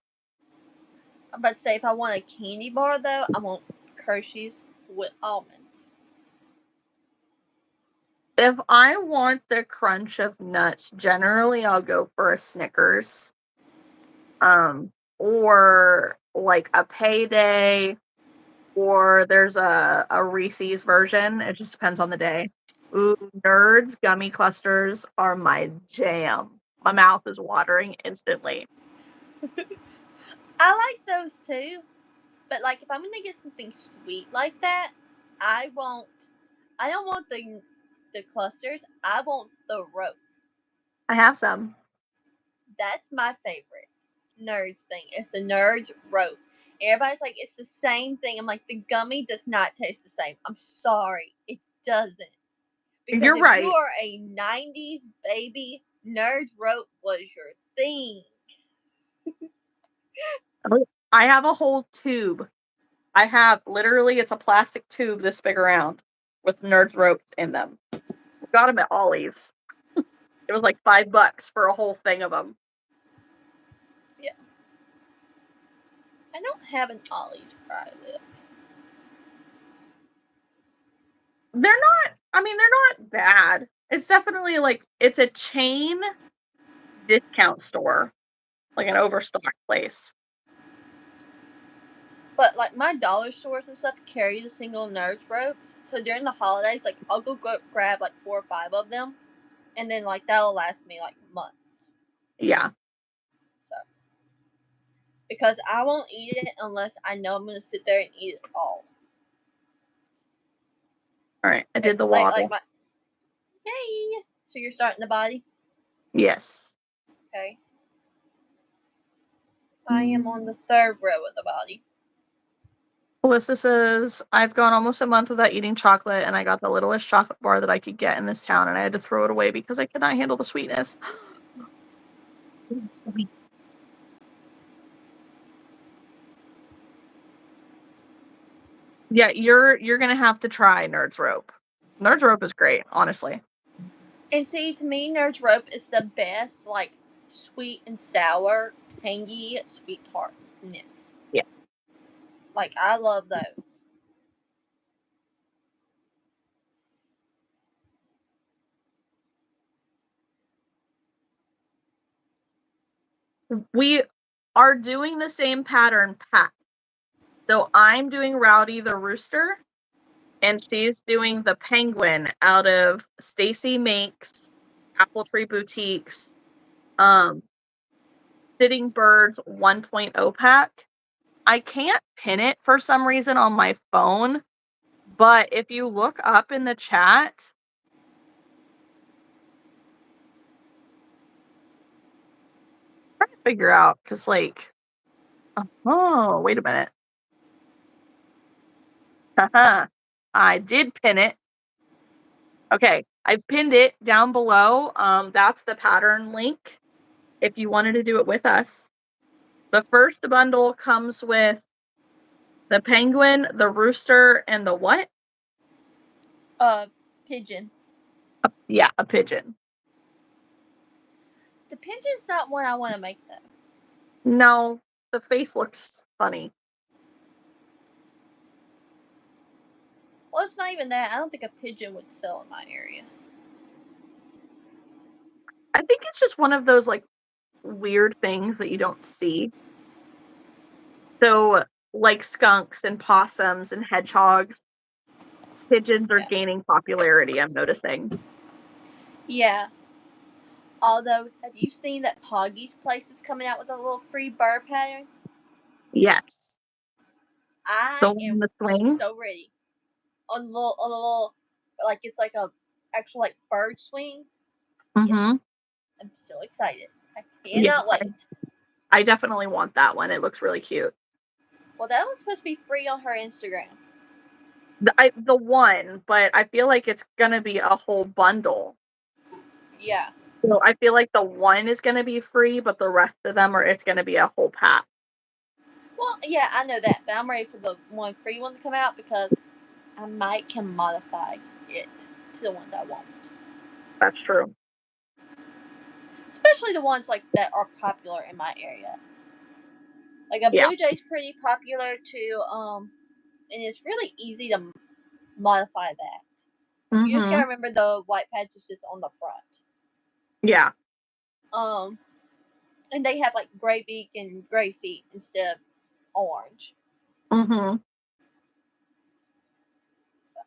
I'm about to say, if I want a candy bar though, I want Hershey's with almonds. If I want the crunch of nuts, generally I'll go for a Snickers. Or like a Payday, or there's a Reese's version. It just depends on the day. Ooh, Nerds gummy clusters are my jam. My mouth is watering instantly. I like those too, but like if I'm gonna get something sweet like that, I won't. I don't want the clusters. I want the rope. I have some. That's my favorite Nerds thing. It's the Nerds rope. Everybody's like, it's the same thing. I'm like, the gummy does not taste the same. I'm sorry, it doesn't. Because You're if you right. are a '90s baby, Nerds rope was your thing. I have a whole tube. I have literally, it's a plastic tube this big around with Nerds ropes in them. Got them at Ollie's. It was like $5 for a whole thing of them. Yeah. I don't have an Ollie's where I live. They're not, I mean, they're not bad. It's definitely like it's a chain discount store, like an overstock place. But like my dollar stores and stuff carry the single nurse ropes. So during the holidays, like I'll go grab like 4 or 5 of them, and then like that'll last me like months. Yeah. So because I won't eat it unless I know I'm gonna sit there and eat it all. All right. I did the Like waddle. my yay. So you're starting the body? Yes. Okay. I am on the 3rd row of the body. Alyssa says, I've gone almost a month without eating chocolate, and I got the littlest chocolate bar that I could get in this town, and I had to throw it away because I could not handle the sweetness. Yeah, you're gonna have to try Nerds Rope. Nerds Rope is great, honestly. And see, to me, Nerd's Rope is the best, like, sweet and sour, tangy, sweet tartness. Yeah. Like, I love those. We are doing the same pattern pack. So I'm doing Rowdy the Rooster, and she's doing the Penguin out of Stacy Makes, Apple Tree Boutiques, Sitting Birds 1.0 pack. I can't pin it for some reason on my phone, but if you look up in the chat, I'm trying to figure out because, like, oh, wait a minute. Haha, I did pin it. Okay, I pinned it down below. That's the pattern link if you wanted to do it with us. The first bundle comes with the penguin, the rooster, and the what? Pigeon. Yeah, a pigeon. The pigeon's not one I want to make, though. No, the face looks funny. Well, it's not even that. I don't think a pigeon would sell in my area. I think it's just one of those, like, weird things that you don't see. So, like skunks and possums and hedgehogs, pigeons are gaining popularity, I'm noticing. Yeah. Although, have you seen that Poggy's place is coming out with a little free bird pattern? Yes. I So am the swing. so ready. On a little, like it's like a actual like bird swing. Mm-hmm. I'm so excited. I Yeah, cannot wait. I definitely want that one. It looks really cute. Well, that one's supposed to be free on her Instagram. The one, but I feel like it's gonna be a whole bundle. Yeah. So I feel like the one is gonna be free, but the rest of them it's gonna be a whole pack. Well, yeah, I know that, but I'm ready for the one free one to come out because I might can modify it to the one that I want. That's true. Especially the ones like that are popular in my area. Like a blue jay's pretty popular too, and it's really easy to modify that. You just gotta remember the white patch is just on the front. Yeah. And they have like gray beak and gray feet instead of orange. Mm-hmm. So.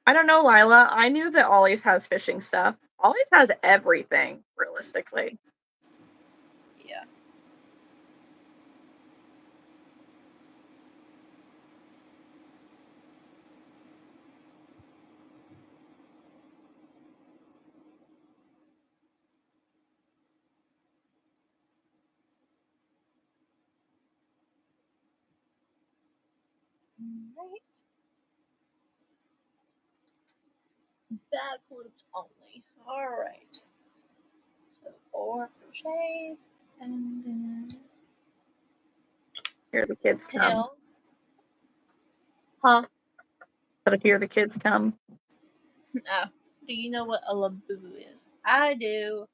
I don't know, Lila. I knew that Ollie's has fishing stuff. Ollie's has everything, realistically. Yeah. Right. Back loops only. Alright. So 4 crochets and then Here the kids come. tail. Huh? But here the kids come. No. Do you know what a labubu is? I do.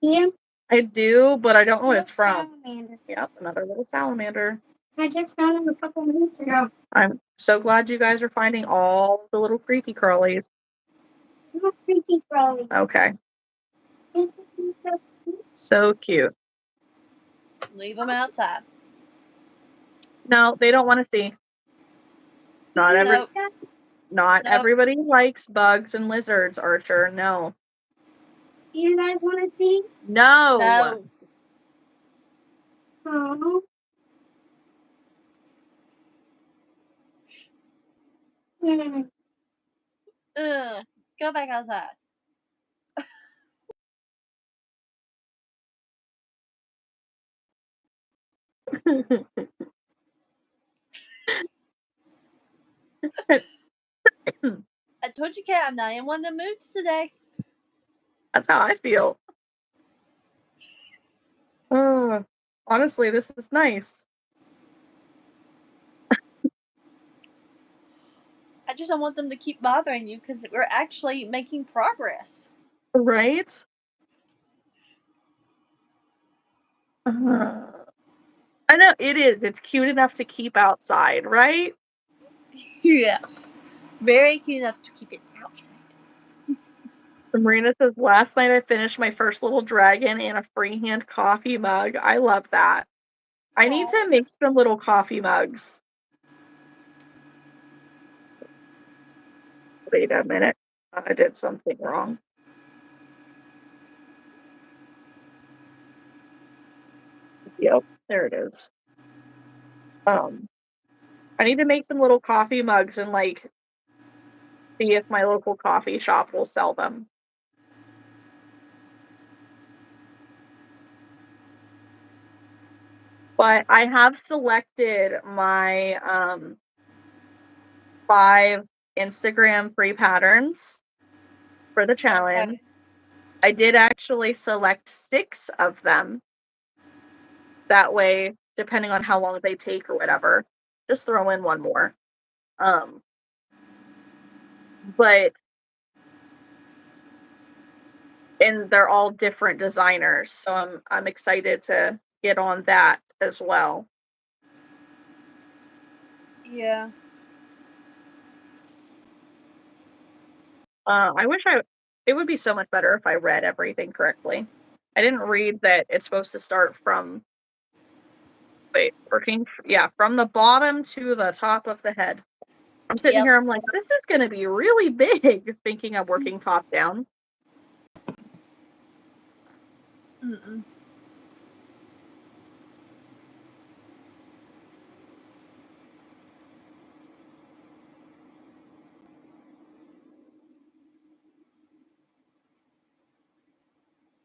Yeah. I do, but I don't know what it's from. Salamander. Yep, another little salamander. I just found him a couple minutes ago. I'm so glad you guys are finding all the little creepy crawlies. Little creepy crawly. Okay. Isn't he so cute? So cute. Leave them outside. No, they don't want to see. Not You every Nope. got not Nope. everybody likes bugs and lizards, Archer. No. you guys want to see? No. No. Oh. Hmm. Go back outside. I told you, Kat, I'm not in one of the moods today. That's how I feel. Honestly, this is nice. I just don't want them to keep bothering you because we're actually making progress. Right? I know it is. It's cute enough to keep outside, right? Yes. Very cute enough to keep it outside. Marina says, last night I finished my first little dragon and a freehand coffee mug. I love that. I need Aw. to make some little coffee mugs. Wait a minute. I did something wrong. Yep, there it is. I need to make some little coffee mugs and like see if my local coffee shop will sell them. But I have selected my 5 Instagram free patterns for the challenge. Okay. I did actually select 6 of them. That way, depending on how long they take or whatever, just throw in one more. But and they're all different designers, so I'm excited to get on that as well. Yeah. I wish it would be so much better if I read everything correctly. I didn't read that it's supposed to start from from the bottom to the top of the head. I'm sitting Yep. here, I'm like, this is gonna be really big, thinking I'm working top down. Mm-mm.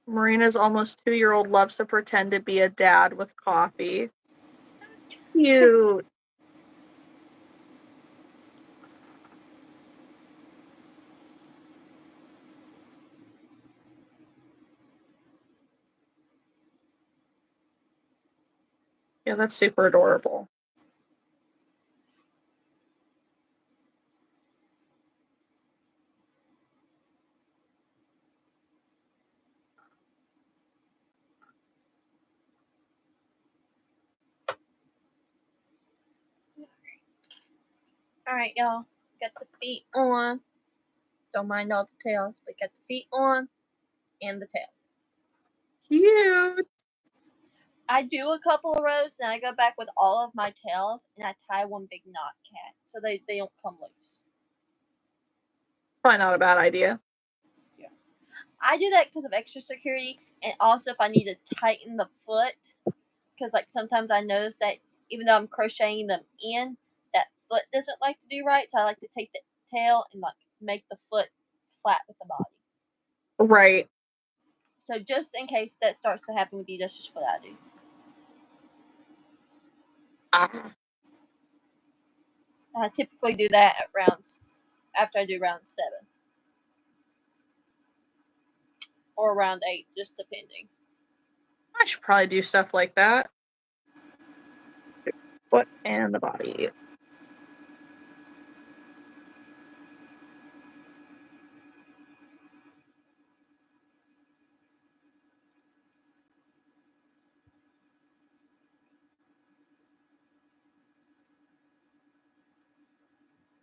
Marina's almost 2-year-old loves to pretend to be a dad with coffee. Cute. Yeah, that's super adorable. Alright, y'all. Got the feet on. Don't mind all the tails, but got the feet on and the tail. Cute. I do a couple of rows, and I go back with all of my tails, and I tie one big knot, Cat, so they don't come loose. Probably not a bad idea. Yeah. I do that because of extra security, and also if I need to tighten the foot, because like sometimes I notice that even though I'm crocheting them in, that foot doesn't like to do right, so I like to take the tail and like make the foot flat with the body. Right. So just in case that starts to happen with you, that's just what I do. Ah. I typically do that at rounds after I do round 7 or round 8, just depending. I should probably do stuff like that. Foot and the body.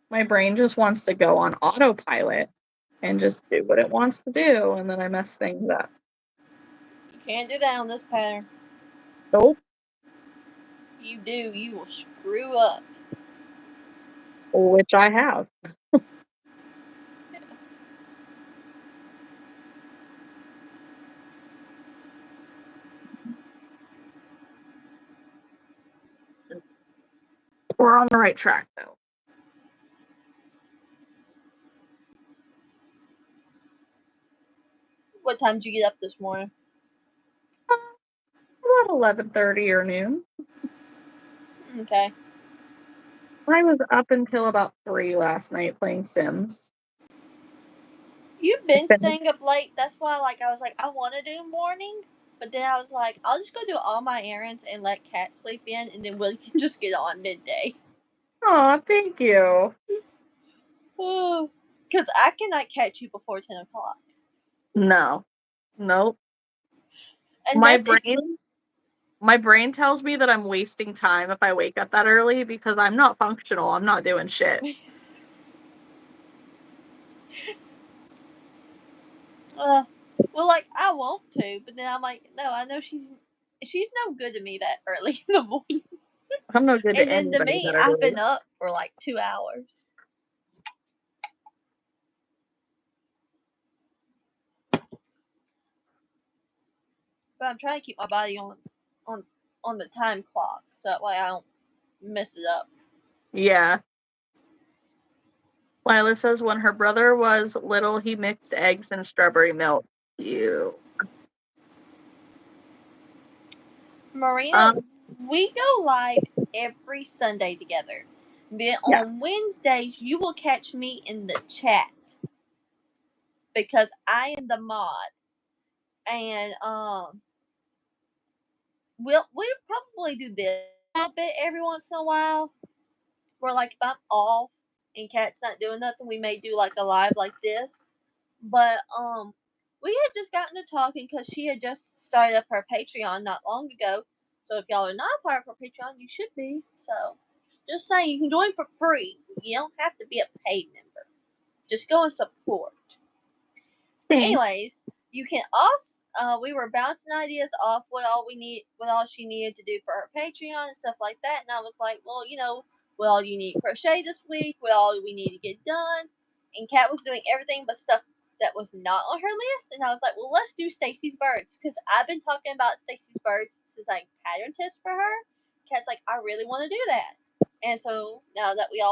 My brain just wants to go on autopilot. and just do what it wants to do, and then I mess things up. You can't do that on this pattern. Nope. You do, you will screw up. Which I have. We're on the right track, though. What time did you get up this morning? About 11:30 or noon. Okay. I was up until about 3 last night playing Sims. You've been staying up late. That's why, like, I was like, I want to do morning, but then I was like, I'll just go do all my errands and let Kat sleep in, and then we can just get on midday. Aw, thank you. Because I cannot catch you before 10 o'clock. No. Nope. Unless My brain tells me that I'm wasting time if I wake up that early because I'm not functional. I'm not doing shit. well, like, I want to, but then I'm like, no, I know she's no good to me that early in the morning. I'm no good to And then to anybody me, that I've early. been up for like 2 hours. But I'm trying to keep my body on the time clock so that way I don't mess it up. Yeah. Lila says when her brother was little, he mixed eggs and strawberry milk. Ew. Marina, we go live every Sunday together. Then on Wednesdays, you will catch me in the chat because I am the mod, and we'll probably do this a little bit every once in a while. Where like if I'm off and Kat's not doing nothing, we may do like a live like this. But we had just gotten to talking because she had just started up her Patreon not long ago. So if y'all are not a part of her Patreon, you should be. So just saying, you can join for free. You don't have to be a paid member. Just go and support. Anyways, you can also we were bouncing ideas off what all she needed to do for her Patreon and stuff like that. And I was like, well, what all you need to crochet this week, what all we need to get done. And Kat was doing everything but stuff that was not on her list. And I was like, well, let's do Stacy's birds because I've been talking about Stacy's birds since I pattern test for her. Kat's like, I really want to do that. And so now that we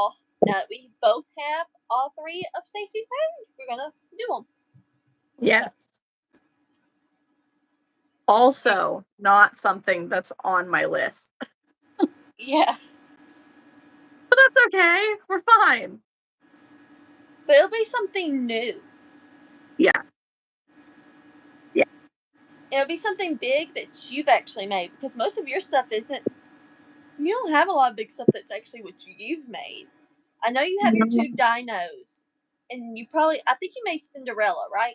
both have all three of Stacy's patterns, we're gonna do them. Yes. Also, not something that's on my list. Yeah. But that's okay. We're fine. But it'll be something new. Yeah. Yeah. It'll be something big that you've actually made because most of your stuff isn't. You don't have a lot of big stuff that's actually what you've made. I know you have your 2 dinos, and I think you made Cinderella, right?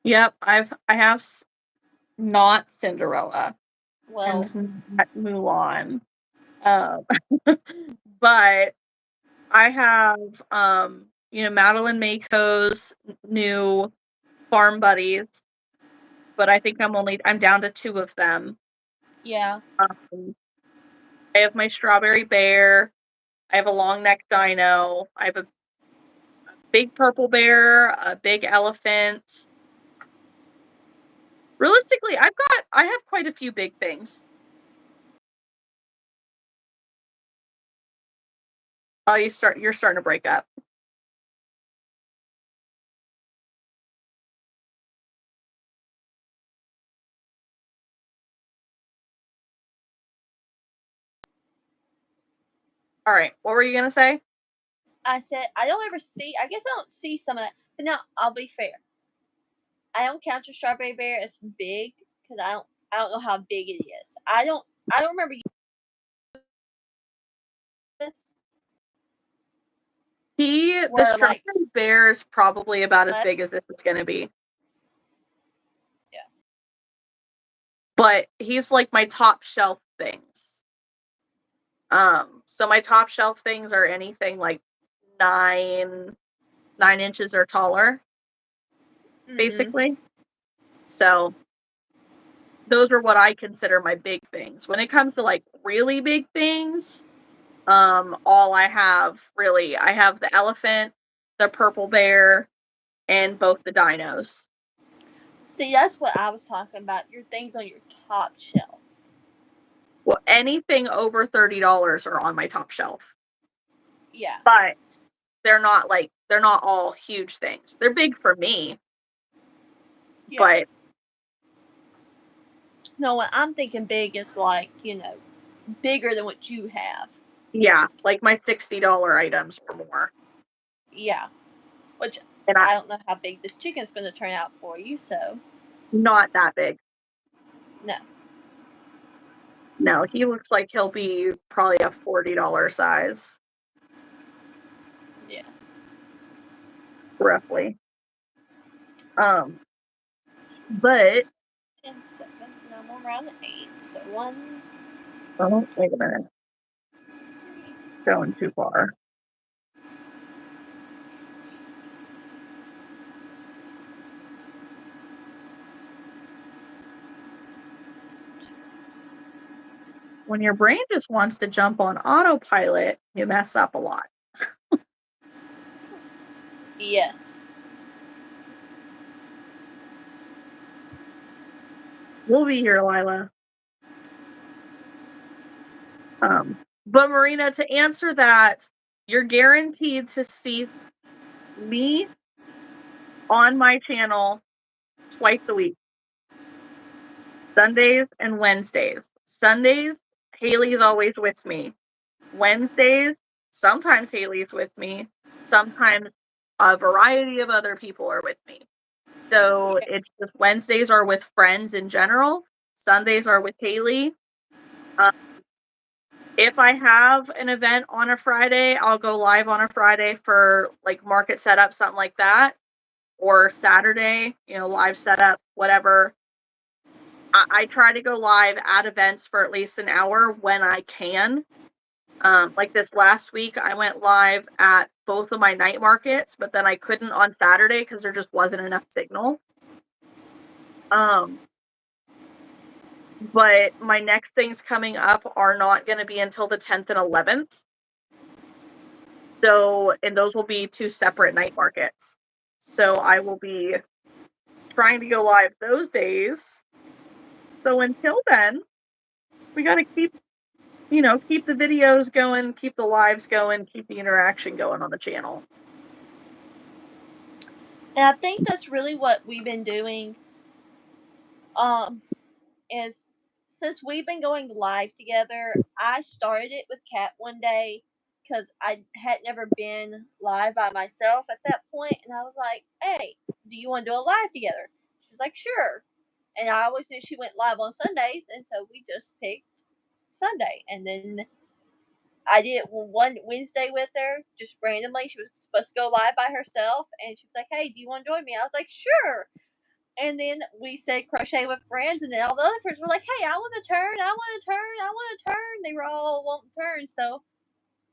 Yep. I have not Cinderella. Well, and not Mulan. But I have Madeline Mako's new farm buddies, but I think I'm down to 2 of them. yeah. I have my strawberry bear. I have a long neck dino. I have a big purple bear, a big elephant. Realistically, I have quite a few big things. Oh, you're starting to break up. All right, what were you gonna say? I said I don't ever see. I guess I don't see some of that. But now I'll be fair. I don't count your strawberry bear as big because I don't know how big it is. I don't remember this. The strawberry bear is probably about as big as it's gonna be. Yeah. But he's like my top shelf things. So my top shelf things are anything like 9 inches or taller. basically. So those are what I consider my big things. When it comes to like really big things, all I have really, I have the elephant, the purple bear, and both the dinos. See, that's what I was talking about. Your things on your top shelf. Well, anything over $30 are on my top shelf. Yeah. But they're not all huge things. They're big for me. Yeah. But no, what I'm thinking big is like, bigger than what you have. yeah, like my $60 items or more. Yeah. Which And I don't know how big this chicken's going to turn out for you, so. Not that big. No. No, he looks like he'll be probably a $40 size. Yeah. Roughly. But 10 seconds, and I'm around 8. So 1. oh, wait a minute. Going too far. When your brain just wants to jump on autopilot, you mess up a lot. Yes. We'll be here, Lila. But Marina, to answer that, you're guaranteed to see me on my channel twice a week. Sundays and Wednesdays. Sundays, Haley's always with me. Wednesdays, sometimes Haley's with me. Sometimes a variety of other people are with me. So it's just Wednesdays are with friends in general. Sundays are with Haley. If I have an event on a Friday, I'll go live on a Friday for like market setup, something like that. Or Saturday, live setup, whatever. I try to go live at events for at least an hour when I can. Like this last week, I went live at both of my night markets, but then I couldn't on Saturday because there just wasn't enough signal. But my next things coming up are not going to be until the 10th and 11th. So, and those will be 2 separate night markets. So I will be trying to go live those days. So until then, we got to keep the videos going, keep the lives going, keep the interaction going on the channel. And I think that's really what we've been doing. Is since we've been going live together, I started it with Kat one day because I had never been live by myself at that point, and I was like, "Hey, do you want to do a live together?" She's like, "Sure." And I always knew she went live on Sundays, and so we just picked Sunday. And then I did one Wednesday with her, just randomly. She was supposed to go live by herself, and she was like, "Hey, do you want to join me?" I was like, "Sure." And then we said crochet with friends, and then all the other friends were like, "Hey, I want to turn, I want to turn, I want to turn." They were all wanting to turn, so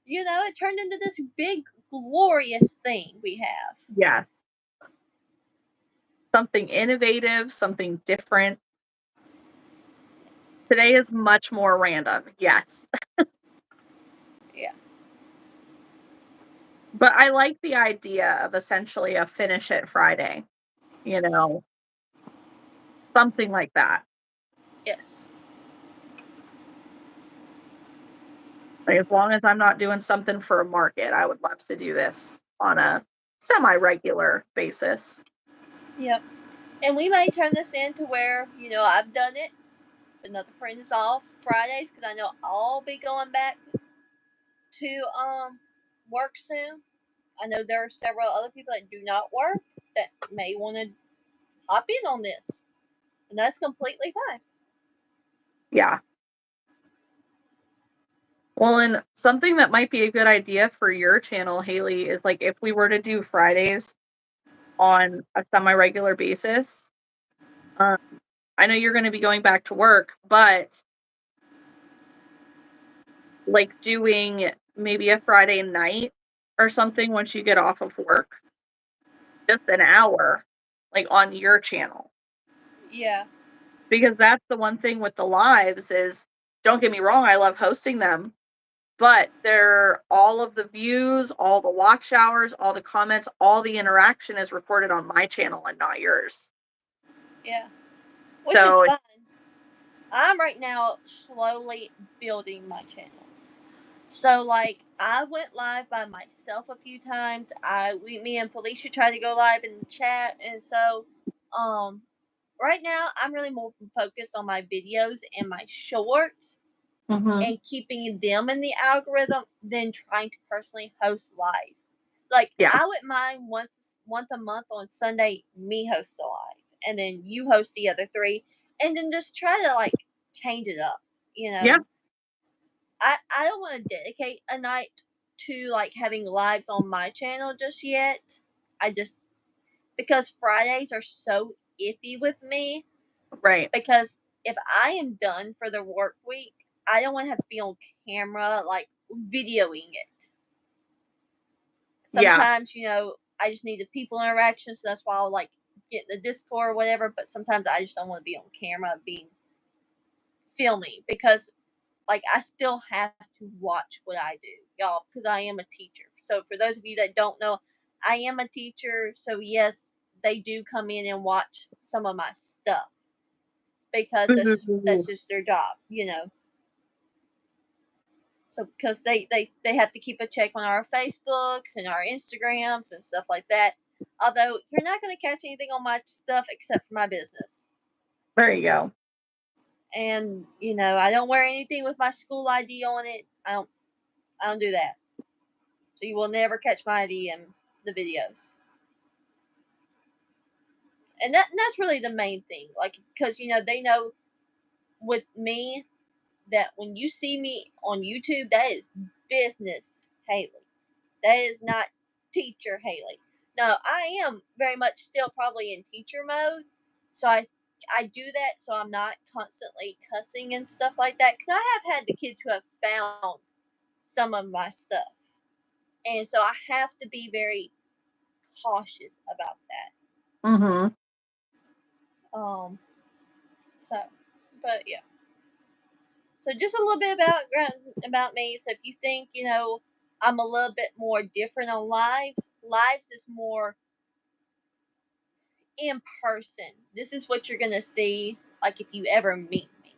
it turned into this big, glorious thing we have. Yeah. Something innovative, something different. Today is much more random. Yes. Yeah. But I like the idea of essentially a finish it Friday. Something like that. Yes. Like, as long as I'm not doing something for a market, I would love to do this on a semi-regular basis. Yep. And we may turn this into where, I've done it. Another friend is off Fridays because I know I'll be going back to work soon. I know there are several other people that do not work that may want to hop in on this. And that's completely fine. Yeah. Well, and something that might be a good idea for your channel, Haley, is like if we were to do Fridays on a semi-regular basis. I know you're going to be going back to work, but like doing maybe a Friday night or something once you get off of work, just an hour like on your channel. Yeah. Because that's the one thing with the lives is, don't get me wrong, I love hosting them, but they're all of the views, all the watch hours, all the comments, all the interaction is recorded on my channel and not yours. Yeah. Which is So fine. I'm right now slowly building my channel. So like I went live by myself a few times. Me and Felicia tried to go live and chat, and so right now I'm really more focused on my videos and my shorts and keeping them in the algorithm than trying to personally host lives. Like yeah, I wouldn't mind once a month on Sunday me host a live and then you host the other three and then just try to like change it up, you know. yeah, I don't want to dedicate a night to like having lives on my channel just yet. I just because Fridays are so iffy with me right, because if I am done for the work week, I don't want to have to be on camera like videoing it. yeah, Sometimes, I just need the people interaction, so that's why I'll like get in the Discord or whatever, but sometimes I just don't want to be on camera being filming because like I still have to watch what I do, y'all, because I am a teacher. So for those of you that don't know, I am a teacher. So yes, they do come in and watch some of my stuff because that's just their job. So because they have to keep a check on our Facebooks and our Instagrams and stuff like that. Although you're not going to catch anything on my stuff except for my business. there you go. And I don't wear anything with my school ID on it. I don't do that. So you will never catch my ID in the videos. And that's really the main thing. Like, because, they know with me that when you see me on YouTube, that is business Haley. That is not teacher Haley. No, I am very much still probably in teacher mode. So I do that so I'm not constantly cussing and stuff like that. Because I have had the kids who have found some of my stuff. And so I have to be very cautious about that. Mm-hmm. So, but yeah. So just a little bit about me. So if you think I'm a little bit more different on lives is more in person. This is what you're gonna see. Like if you ever meet me,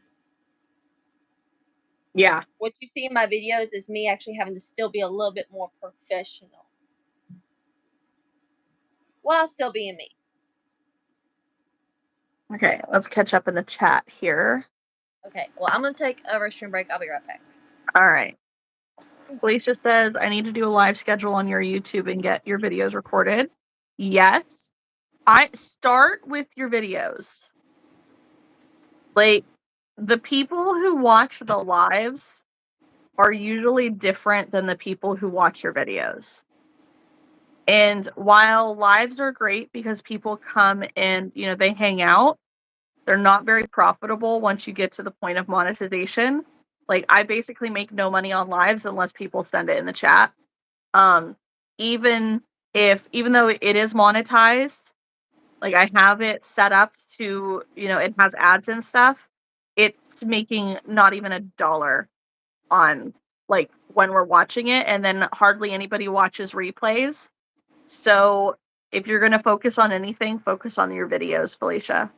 Yeah. what you see in my videos is me actually having to still be a little bit more professional while still being me. Okay, let's catch up in the chat here. Okay. Well, I'm gonna take a restroom break. I'll be right back. All right. Felicia says, I need to do a live schedule on your YouTube and get your videos recorded. Yes. I start with your videos. Like, the people who watch the lives are usually different than the people who watch your videos. And while lives are great because people come and, they hang out, they're not very profitable once you get to the point of monetization. Like, I basically make no money on lives unless people send it in the chat. Um, even though it is monetized, like I have it set up to, it has ads and stuff, it's making not even $1 on like when we're watching it, and then hardly anybody watches replays. So if you're gonna focus on anything, focus on your videos, Felicia.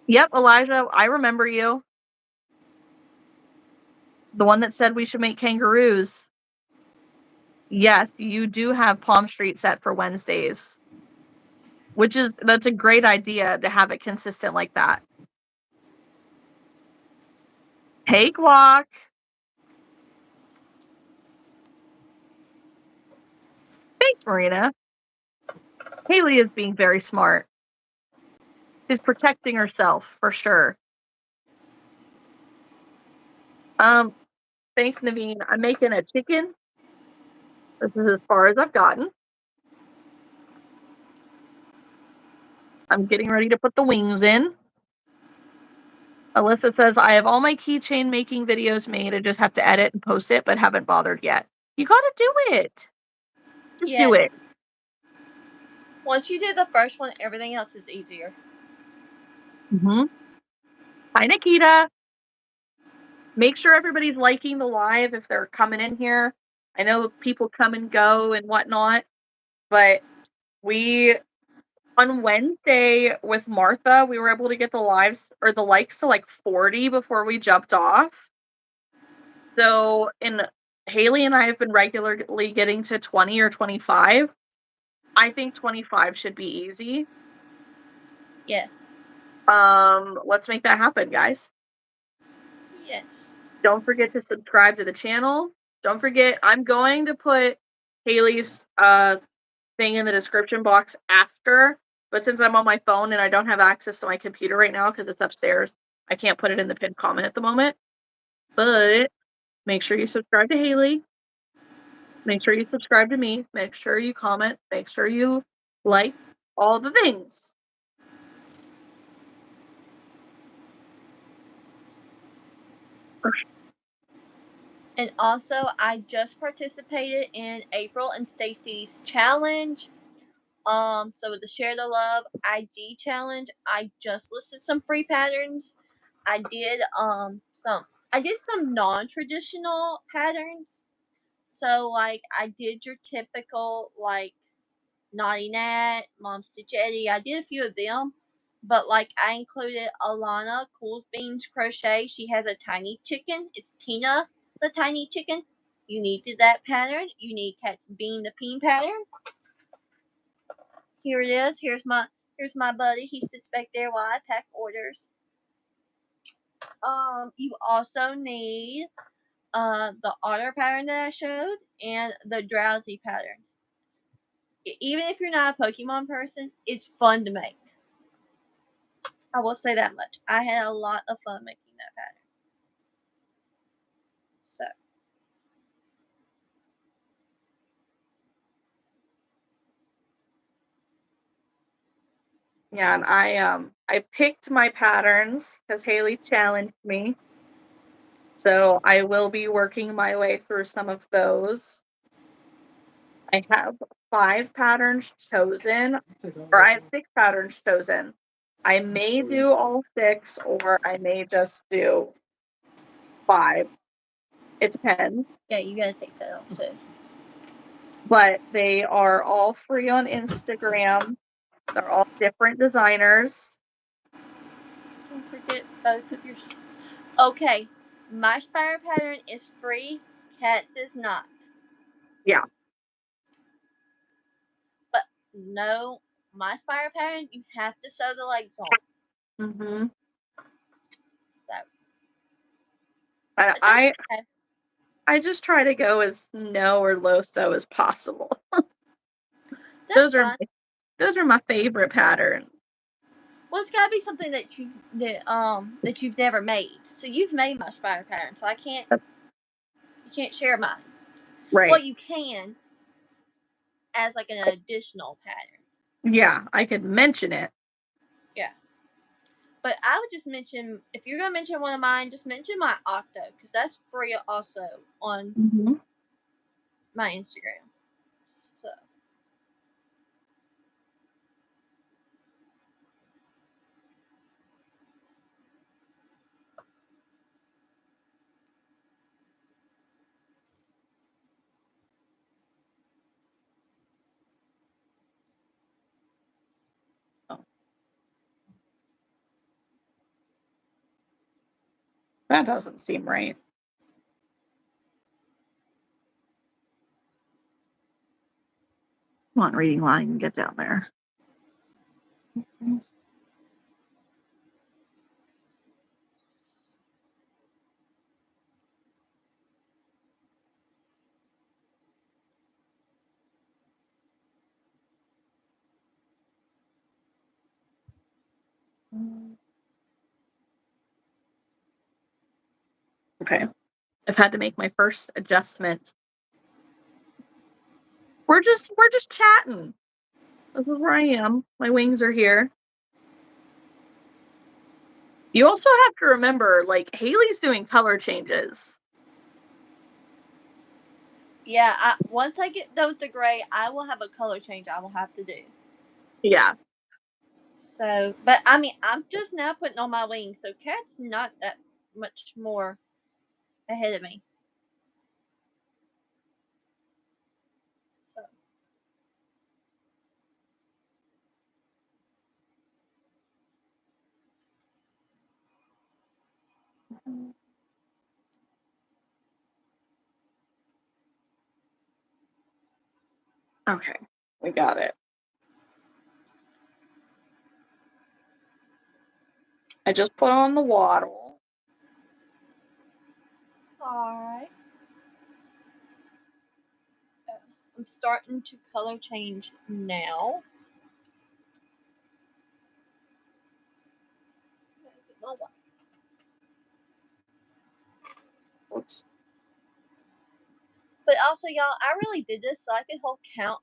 Yep, Elijah, I remember you. The one that said we should make kangaroos. Yes, you do have Palm Street set for Wednesdays. That's a great idea to have it consistent like that. Hey, Guac. Thanks, Marina. Haley is being very smart. She's protecting herself for sure. Thanks, Naveen. I'm making a chicken. This is as far as I've gotten. I'm getting ready to put the wings in. Alyssa says, I have all my keychain making videos made. I just have to edit and post it, but haven't bothered yet. You gotta do it. Just do it. Yes. Once you do the first one, everything else is easier. Hi, Nikita. Make sure everybody's liking the live if they're coming in here. I know people come and go and whatnot, but on Wednesday with Martha, we were able to get the lives or the likes to like 40 before we jumped off. So, Haley and I have been regularly getting to 20 or 25. I think 25 should be easy. Yes. Let's make that happen, guys. Yes. Don't forget to subscribe to the channel. Don't forget, I'm going to put Haley's thing in the description box after, but since I'm on my phone and I don't have access to my computer right now because it's upstairs, I can't put it in the pinned comment at the moment. But make sure you subscribe to Haley. Make sure you subscribe to me. Make sure you comment. Make sure you like all the things. And also, I just participated in April and Stacy's challenge. So with the Share the Love IG challenge, I just listed some free patterns. I did some non-traditional patterns. So like I did your typical like Naughty Nat, Mom Stitch Eddie. I did a few of them. But like I included Alana Cool Beans Crochet. She has a tiny chicken. It's Tina the tiny chicken. You needed that pattern. You need Cat's Bean the Peen pattern. Here it is. Here's my buddy. He sits back there while I pack orders. You also need the otter pattern that I showed and the drowsy pattern. Even if you're not a Pokemon person, it's fun to make. I will say that much. I had a lot of fun making that pattern. So. Yeah, and I picked my patterns because Haley challenged me. So I will be working my way through some of those. I have 5 patterns chosen, or I have 6 patterns chosen. I may do all 6, or I may just do 5. It depends. Yeah, you gotta take that off too. But they are all free on Instagram. They're all different designers. Don't forget both of your. Okay, my spiral pattern is free. Cat's is not. Yeah. But no, my spiral pattern you have to sew the legs on. Mm-hmm. So. And I just try to go as no or low sew as possible. That's fine. Those are my favorite patterns. Well, it's gotta be something that you've never made. So you've made my spiral pattern, so you can't share mine. Right. Well, you can as like an additional pattern. Yeah, I could mention it. Yeah. But I would just mention, if you're going to mention one of mine, just mention my Octo, because that's free also on my Instagram. So. That doesn't seem right. Come on, reading line, get down there. Okay. I've had to make my first adjustment. We're just chatting. This is where I am. My wings are here. You also have to remember, like, Haley's doing color changes. Yeah, once I get done with the gray, I will have a color change I will have to do. Yeah. So, but I mean, I'm just now putting on my wings, so Cat's not that much more ahead of me. So, Okay, we got it. I just put on the waddle. alright. I'm starting to color change now. Oops. But also, y'all, I really did this so I could hold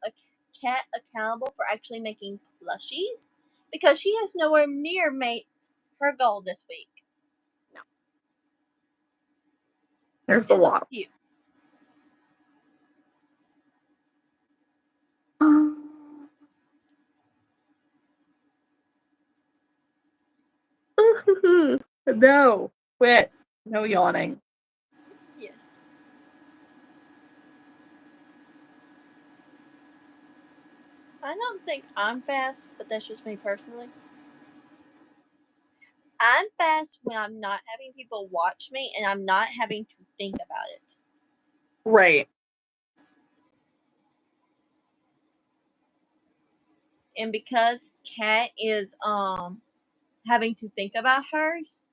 a Cat accountable for actually making plushies because she has nowhere near made her goal this week. No. There's the waddle. Cute. No, quit. No yawning. Yes. I don't think I'm fast, but that's just me personally. I'm fast when I'm not having people watch me and I'm not having to think about it. Right. And because Kat is having to think about hers,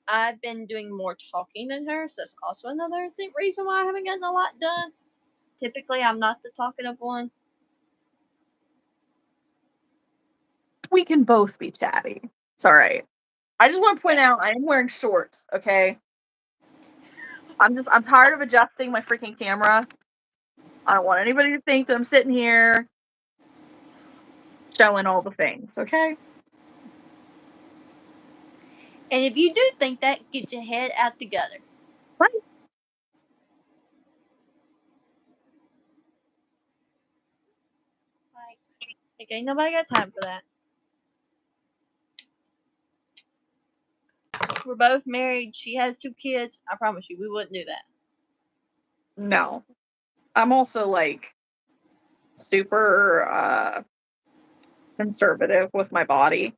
I've been doing more talking than her, so that's also another reason why I haven't gotten a lot done. Typically, I'm not the talkative one. We can both be chatty. It's all right. I just want to point out I am wearing shorts, okay? I'm tired of adjusting my freaking camera. I don't want anybody to think that I'm sitting here showing all the things, okay? And if you do think that, get your head out the gutter. Right. Like ain't nobody got time for that. We're both married. She has 2 kids. I promise you, we wouldn't do that. No. I'm also like super conservative with my body.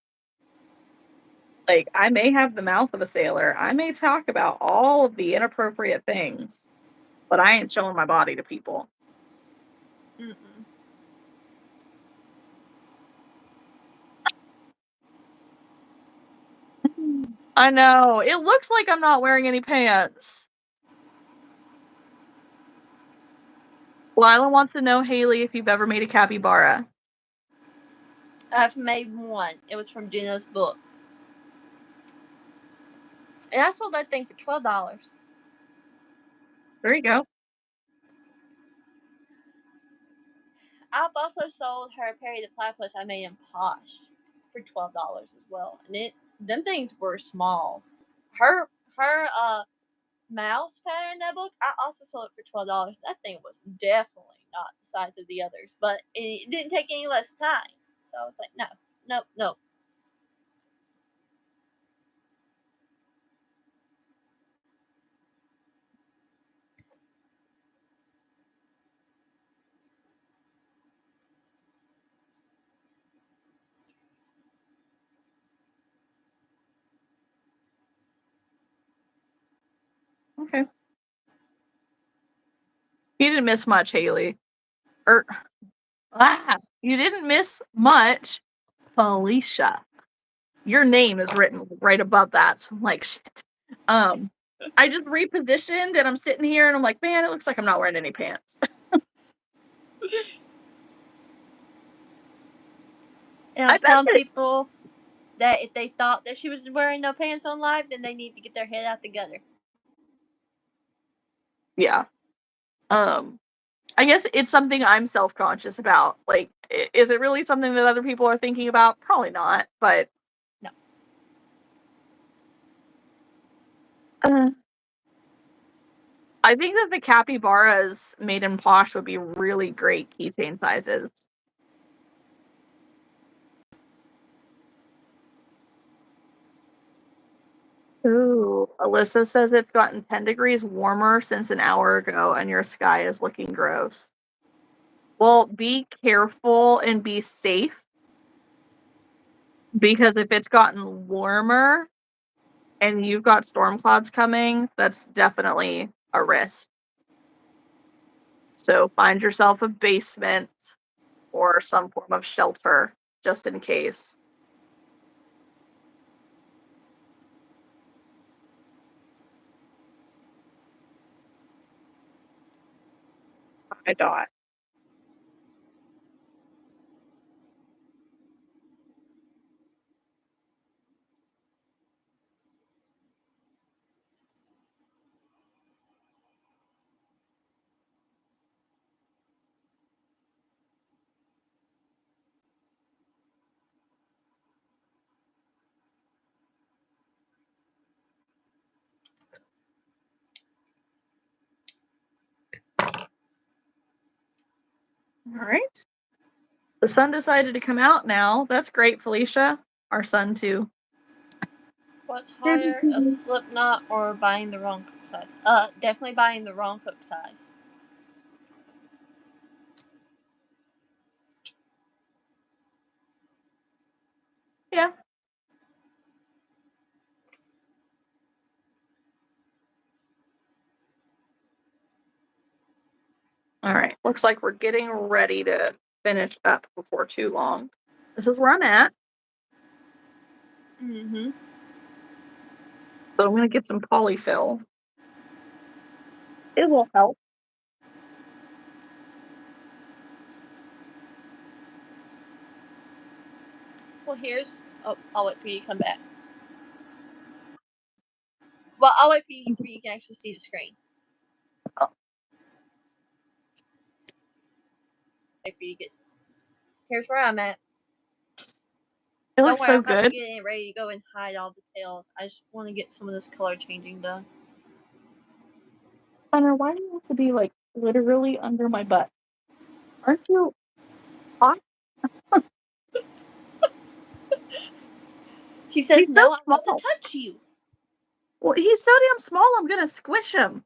Like, I may have the mouth of a sailor. I may talk about all of the inappropriate things, but I ain't showing my body to people. Mm-mm. I know. It looks like I'm not wearing any pants. Lila wants to know, Haley, if you've ever made a capybara. I've made one. It was from Gina's book. And I sold that thing for $12. There you go. I've also sold her Perry the Platypus I made in Posh for $12 as well. And them things were small. Her mouse pattern in that book, I also sold it for $12. That thing was definitely not the size of the others, but it didn't take any less time. So I was like, no. Okay. You didn't miss much, Haley. You didn't miss much, Felicia. Your name is written right above that, so I'm like, shit. I just repositioned and I'm sitting here and I'm like, man, it looks like I'm not wearing any pants. And I was telling people that if they thought that she was wearing no pants on live, then they need to get their head out the gutter. Yeah. I guess it's something I'm self-conscious about. Like, is it really something that other people are thinking about? Probably not, but no. I think that the capybaras made in Posh would be really great keychain sizes. Ooh, Alyssa says it's gotten 10 degrees warmer since an hour ago and your sky is looking gross. Well, be careful and be safe because if it's gotten warmer and you've got storm clouds coming, that's definitely a risk. So find yourself a basement or some form of shelter just in case. I Dot. All right. The sun decided to come out now. That's great, Felicia. Our sun too. What's harder, a slip knot or buying the wrong cook size? Definitely buying the wrong cook size. Yeah. All right. Looks like we're getting ready to finish up before too long. This is where I'm at. Mm-hmm. So I'm going to get some polyfill. It will help. Well, here's. Oh, I'll wait for you to come back. Well, I'll wait for you can actually see the screen. Oh. Wait for you to get. Here's where I'm at. It Don't looks worry, so I'm about to good. get ready to go and hide all the tails. I just want to get some of this color changing done. Hunter, why do you have to be like literally under my butt? Aren't you hot? He says, He's so "No, I want to small. touch you." Well, he's so damn small, I'm going to squish him.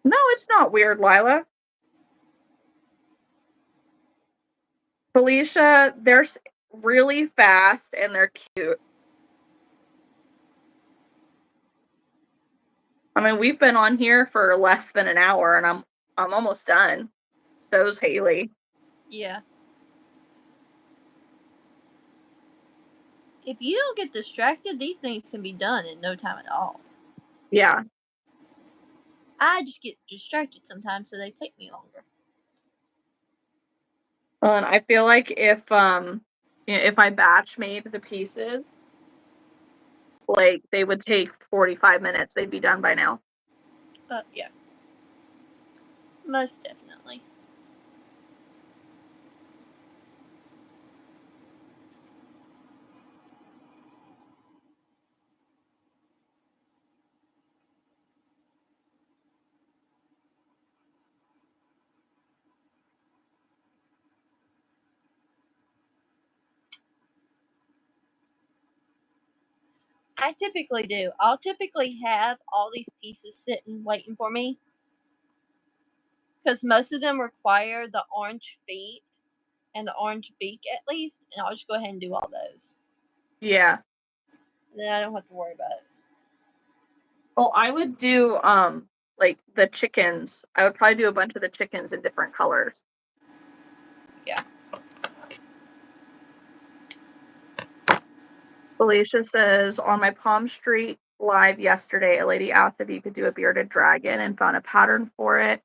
No, it's not weird, Lila. Felicia, they're really fast and they're cute. I mean, we've been on here for less than an hour and I'm almost done. So's Haley. Yeah. If you don't get distracted, these things can be done in no time at all. Yeah. I just get distracted sometimes, so they take me longer. Well, and I feel like if I batch made the pieces, like they would take 45 minutes. They'd be done by now. Yeah. Most definitely. I typically do. I'll typically have all these pieces sitting waiting for me because most of them require the orange feet and the orange beak at least, and I'll just go ahead and do all those. Yeah. And then I don't have to worry about it. Well, I would do like the chickens. I would probably do a bunch of the chickens in different colors. Yeah. Felicia says, on my Palm Street live yesterday, a lady asked if you could do a bearded dragon and found a pattern for it.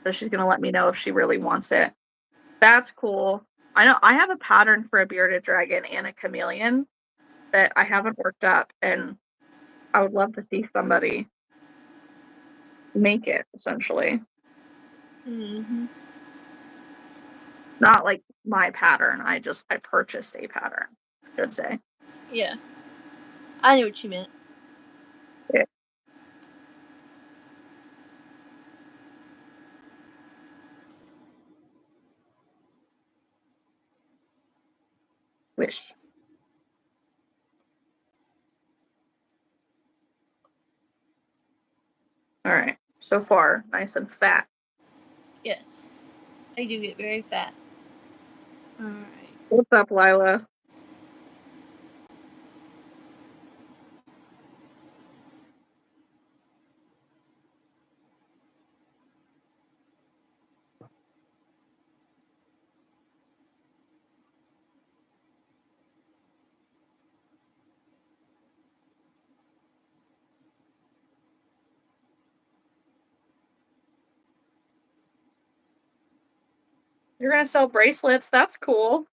So she's going to let me know if she really wants it. That's cool. I know I have a pattern for a bearded dragon and a chameleon that I haven't worked up, and I would love to see somebody make it, essentially. Mm-hmm. Not like my pattern. I purchased a pattern, I should say. Yeah. I knew what you meant. Yeah. Wish. All right. So far, nice and fat. Yes. I do get very fat. Alright. What's up, Lila? You're gonna sell bracelets. That's cool.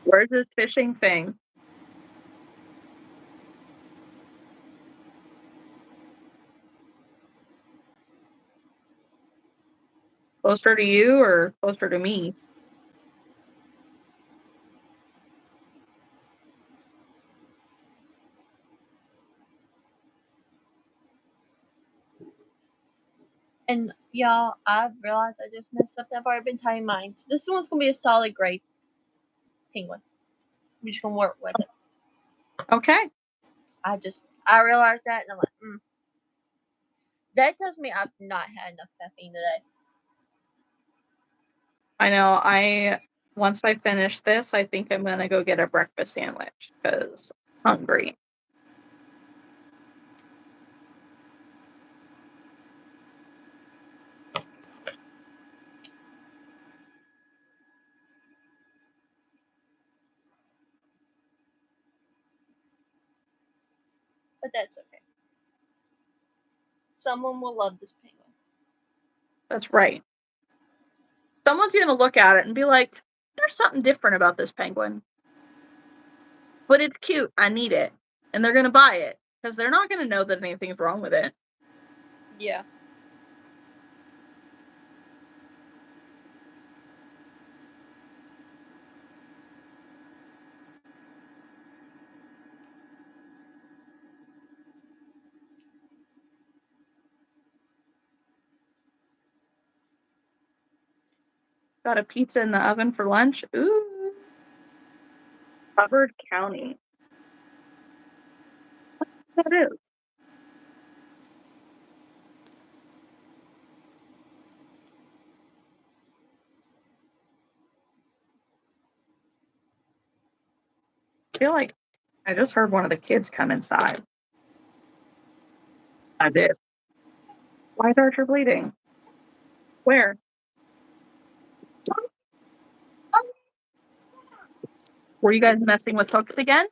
Where's this fishing thing? Closer to you or closer to me? And y'all, I've realized I just messed up. I've already been tying mine. So this one's gonna be a solid gray penguin. I'm just gonna work with it. Okay. I realized that and I'm like, That tells me I've not had enough caffeine today. I know. Once I finish this, I think I'm gonna go get a breakfast sandwich because I'm hungry. But that's okay. Someone will love this penguin. That's right. Someone's gonna look at it and be like, "There's something different about this penguin, but it's cute. I need it," and they're gonna buy it because they're not gonna know that anything's wrong with it. Yeah. Got a pizza in the oven for lunch. Ooh, Hubbard County. That is. I feel like I just heard one of the kids come inside. I did. Why is Archer bleeding? Where? Were you guys messing with hooks again?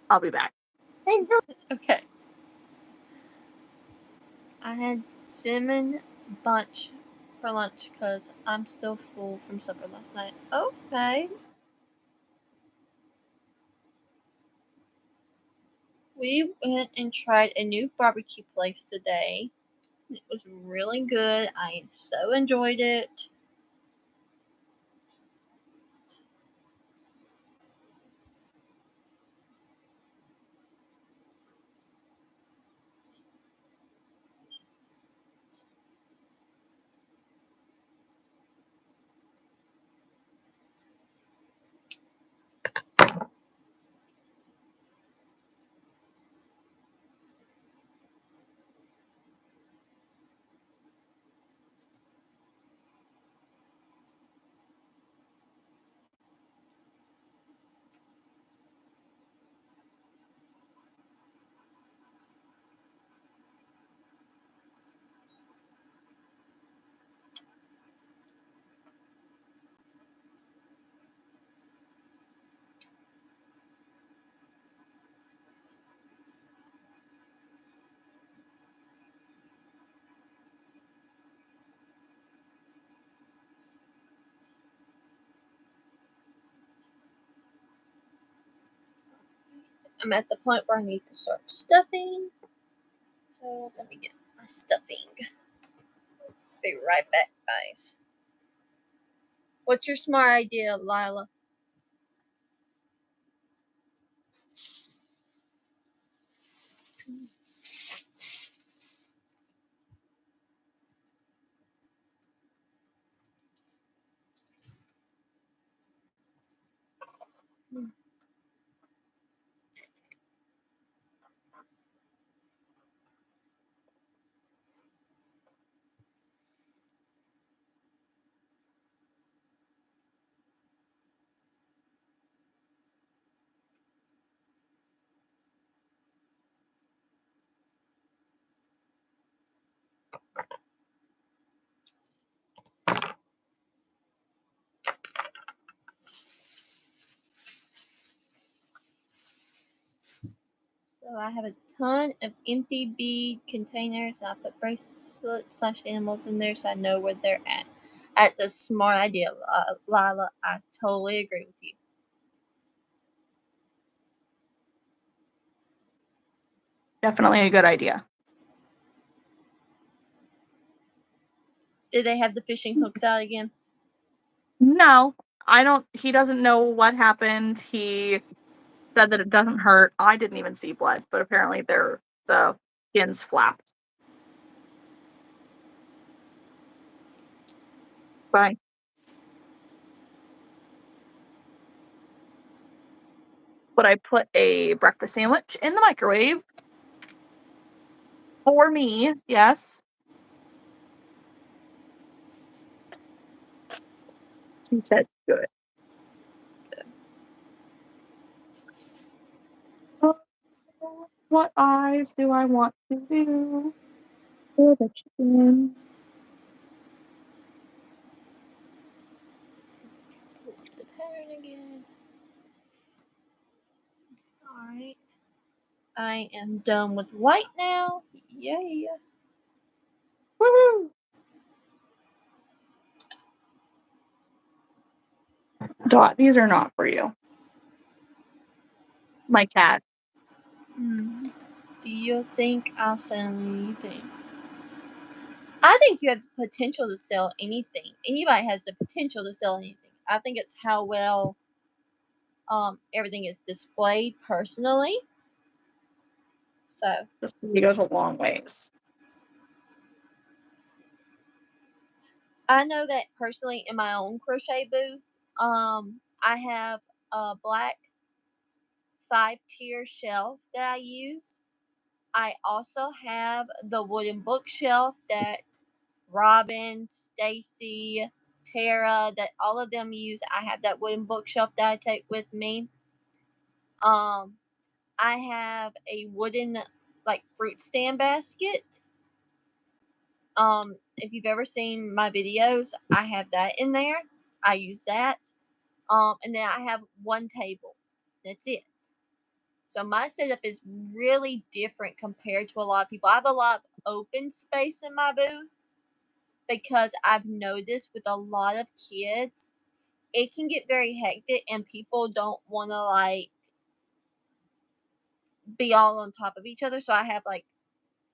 I'll be back. Okay. I had cinnamon bunch for lunch because I'm still full from supper last night. Okay. We went and tried a new barbecue place today. It was really good. I so enjoyed it. I'm at the point where I need to start stuffing. So let me get my stuffing. Be right back, guys. What's your smart idea, Lila? So I have a ton of empty bead containers. I put bracelets / animals in there so I know where they're at. That's a smart idea, Lila. I totally agree with you. Definitely a good idea. Did they have the fishing hooks out again? No, I don't. He doesn't know what happened. He said that it doesn't hurt. I didn't even see blood, but apparently the skin's flapped. Fine. But I put a breakfast sandwich in the microwave for me. Yes. He said good. Oh, what eyes do I want to do for the chicken? Pull up the pattern again. Alright. I am done with white now. Yay. Woohoo! Dot, these are not for you. My cat. Do you think I'll sell anything? I think you have the potential to sell anything. Anybody has the potential to sell anything. I think it's how well everything is displayed personally. So He goes a long ways. I know that personally in my own crochet booth, I have a black 5-tier shelf that I use. I also have the wooden bookshelf that Robin, Stacy, Tara, that all of them use. I have that wooden bookshelf that I take with me. I have a wooden like fruit stand basket. If you've ever seen my videos, I have that in there. I use that. And then I have one table. That's it. So my setup is really different compared to a lot of people. I have a lot of open space in my booth because I've noticed with a lot of kids, it can get very hectic and people don't want to like be all on top of each other. So I have like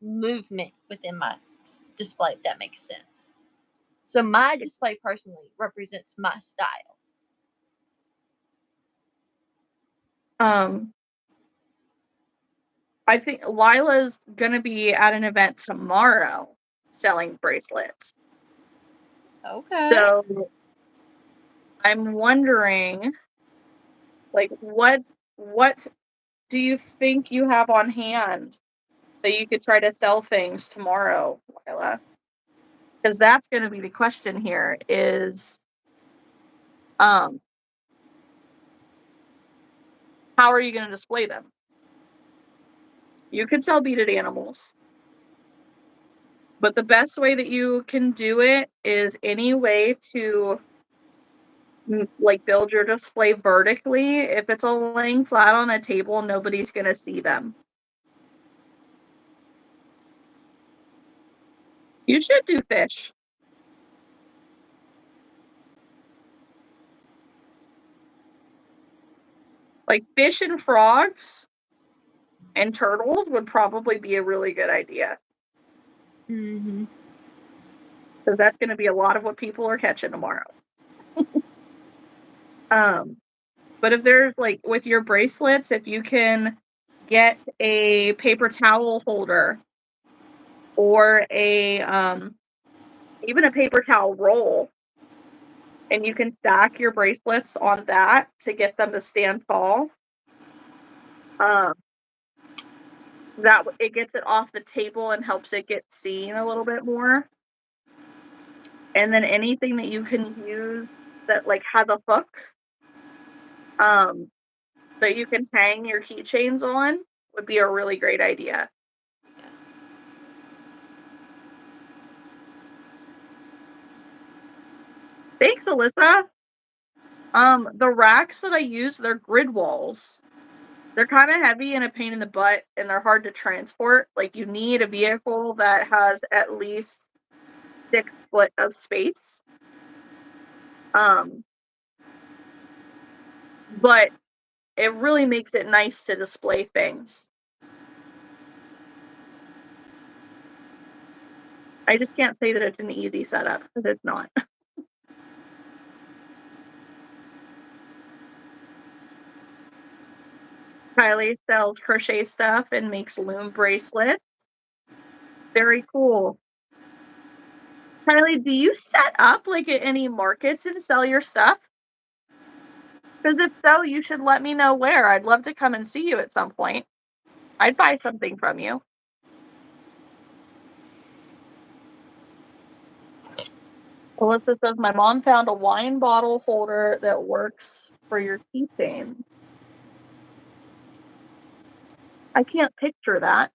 movement within my display, if that makes sense. So my display personally represents my style. I think Lila's gonna be at an event tomorrow selling bracelets. Okay. So I'm wondering, like, what do you think you have on hand that you could try to sell things tomorrow, Lila? Because that's gonna be the question here is, um, how are you gonna display them? You could sell beaded animals. But the best way that you can do it is any way to like build your display vertically. If it's all laying flat on a table, nobody's gonna see them. You should do fish. Like fish and frogs and turtles would probably be a really good idea. Mm-hmm. Because that's gonna be a lot of what people are catching tomorrow. But if there's like with your bracelets, if you can get a paper towel holder or a even a paper towel roll, and you can stack your bracelets on that to get them to stand tall. Um, that it gets it off the table and helps it get seen a little bit more. And then anything that you can use that like has a hook, um, that you can hang your keychains on would be a really great idea. Thanks, Alyssa. The racks that I use, they're grid walls. They're kind of heavy and a pain in the butt, and they're hard to transport. Like, you need a vehicle that has at least 6 foot of space. But it really makes it nice to display things. I just can't say that it's an easy setup, because it's not. Kylie sells crochet stuff and makes loom bracelets. Very cool. Kylie, do you set up, like, at any markets and sell your stuff? Because if so, you should let me know where. I'd love to come and see you at some point. I'd buy something from you. Alyssa says, "My mom found a wine bottle holder that works for your keychain." I can't picture that.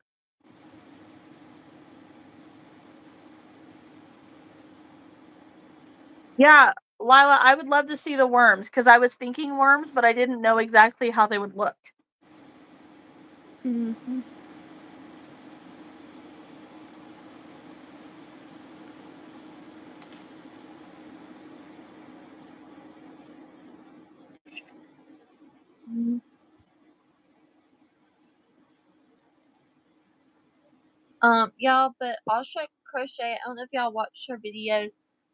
Yeah, Lila, I would love to see the worms, because I was thinking worms, but I didn't know exactly how they would look. Mhm. Mm. Y'all, but also Crochet, I don't know if y'all watch her videos.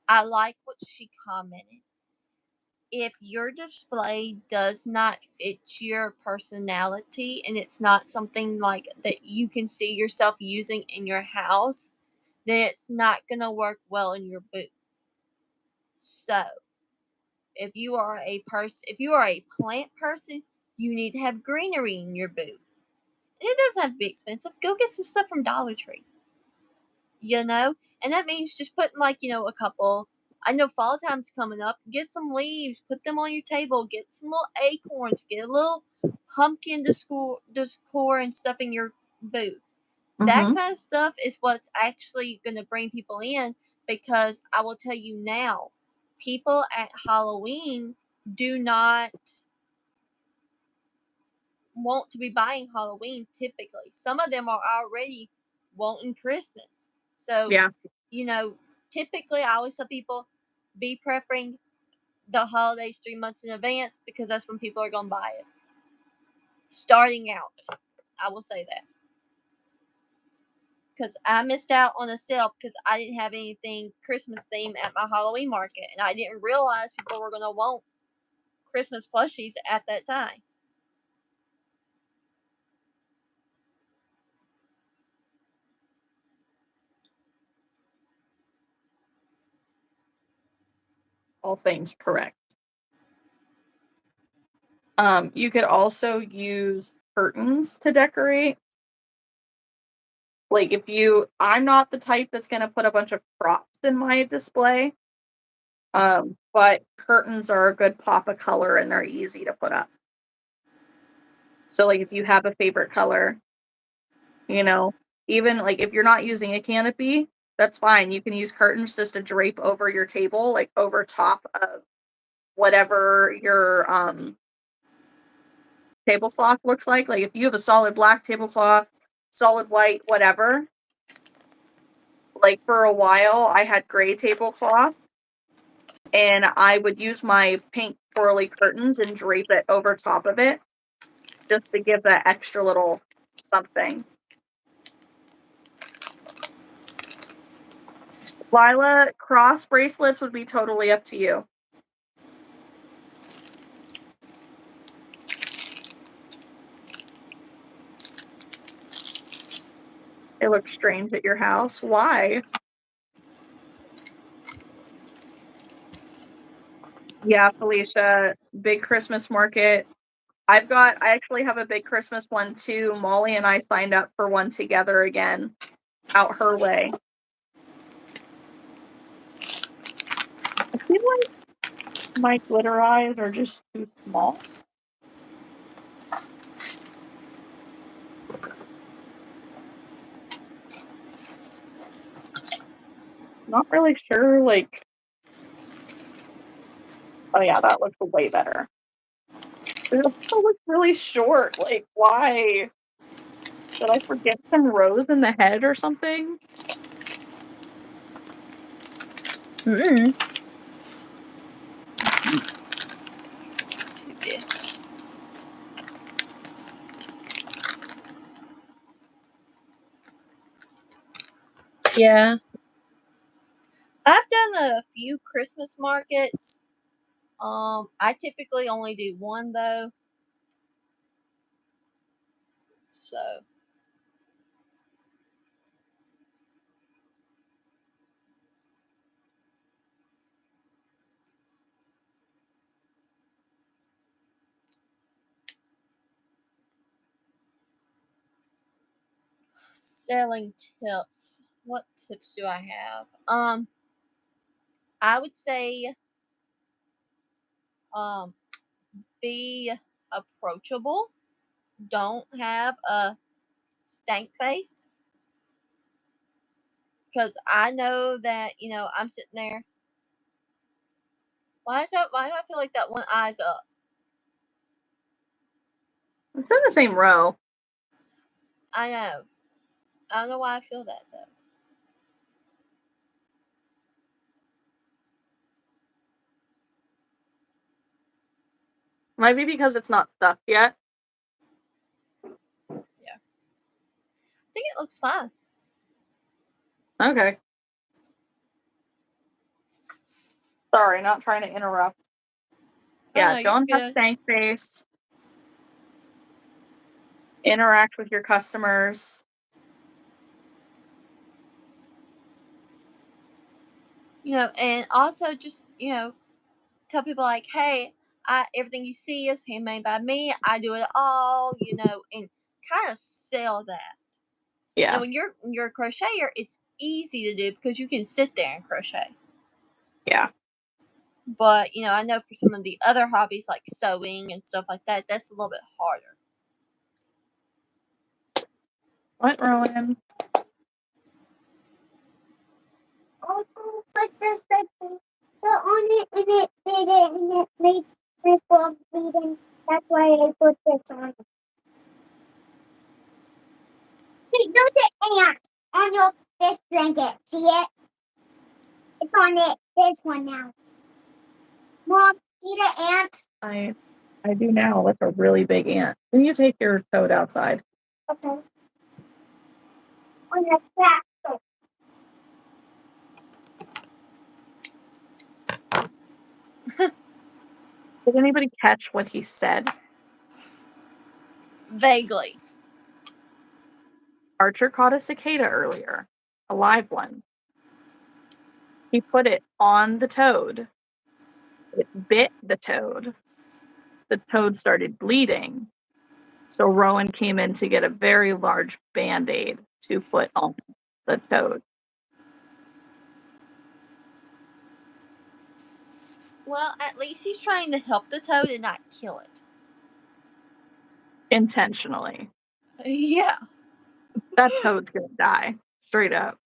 I like what she commented. If your display does not fit your personality and it's not something like that you can see yourself using in your house, then it's not gonna work well in your booth. So, if you are a plant person, you need to have greenery in your booth. And it doesn't have to be expensive. Go get some stuff from Dollar Tree. You know? And that means just putting like, a couple. I know fall time's coming up. Get some leaves, put them on your table, get some little acorns, get a little pumpkin decor and stuff in your booth. That Mhm. kind of stuff is what's actually going to bring people in, because I will tell you now, people at Halloween do not want to be buying Halloween typically. Some of them are already wanting Christmas. So, Yeah. you know, typically I always tell people, be prepping the holidays 3 months in advance, because that's when people are going to buy it. Starting out, I will say that. Because I missed out on a sale because I didn't have anything Christmas theme at my Halloween market, and I didn't realize people were going to want Christmas plushies at that time. All things correct. You could also use curtains to decorate. Like, I'm not the type that's gonna put a bunch of props in my display. But curtains are a good pop of color and they're easy to put up. So, like, if you have a favorite color, you know, even like if you're not using a canopy, that's fine. You can use curtains just to drape over your table, like over top of whatever your tablecloth looks like. Like, if you have a solid black tablecloth, solid white, whatever. Like, for a while, I had gray tablecloth, and I would use my pink twirly curtains and drape it over top of it just to give that extra little something. Lila, cross bracelets would be totally up to you. It looks strange at your house. Why? Yeah, Felicia, big Christmas market. I actually have a big Christmas one too. Molly and I signed up for one together again out her way. I feel like my glitter eyes are just too small. Not really sure, like, oh yeah, that looks way better. It also looks really short. Like, why? Did I forget some rows in the head or something? Mm-mm. Yeah. I've done a few Christmas markets. I typically only do one though. So selling tips. What tips do I have? I would say um be approachable. Don't have a stank face. Because I know that, I'm sitting there. Why do I feel like that one eye's up? It's in the same row. I know. I don't know why I feel that though. Might be because it's not stuffed yet. Yeah. I think it looks fine. Okay. Sorry, not trying to interrupt. Yeah, No, you're don't have good. stank face. Interact with your customers. And also just, tell people like, hey, everything you see is handmade by me. I do it all, and kind of sell that. Yeah. When you're a crocheter, it's easy to do because you can sit there and crochet. Yeah. But I know for some of the other hobbies like sewing and stuff like that, that's a little bit harder. What, Rowan? Also, put this like put on it and it did it and it made my frog bleeding. That's why I put this on it. Hey, there's an ant on this blanket. See it? It's on it. This one now. Mom, see the ant? I do now. That's a really big ant. Can you take your toad outside? Okay. On the tractor. Did anybody catch what he said? Vaguely. Archer caught a cicada earlier, a live one. He put it on the toad. It bit the toad. The toad started bleeding. So Rowan came in to get a very large Band-Aid to put on the toad. Well, at least he's trying to help the toad and not kill it. Intentionally. Yeah. That toad's gonna die. Straight up.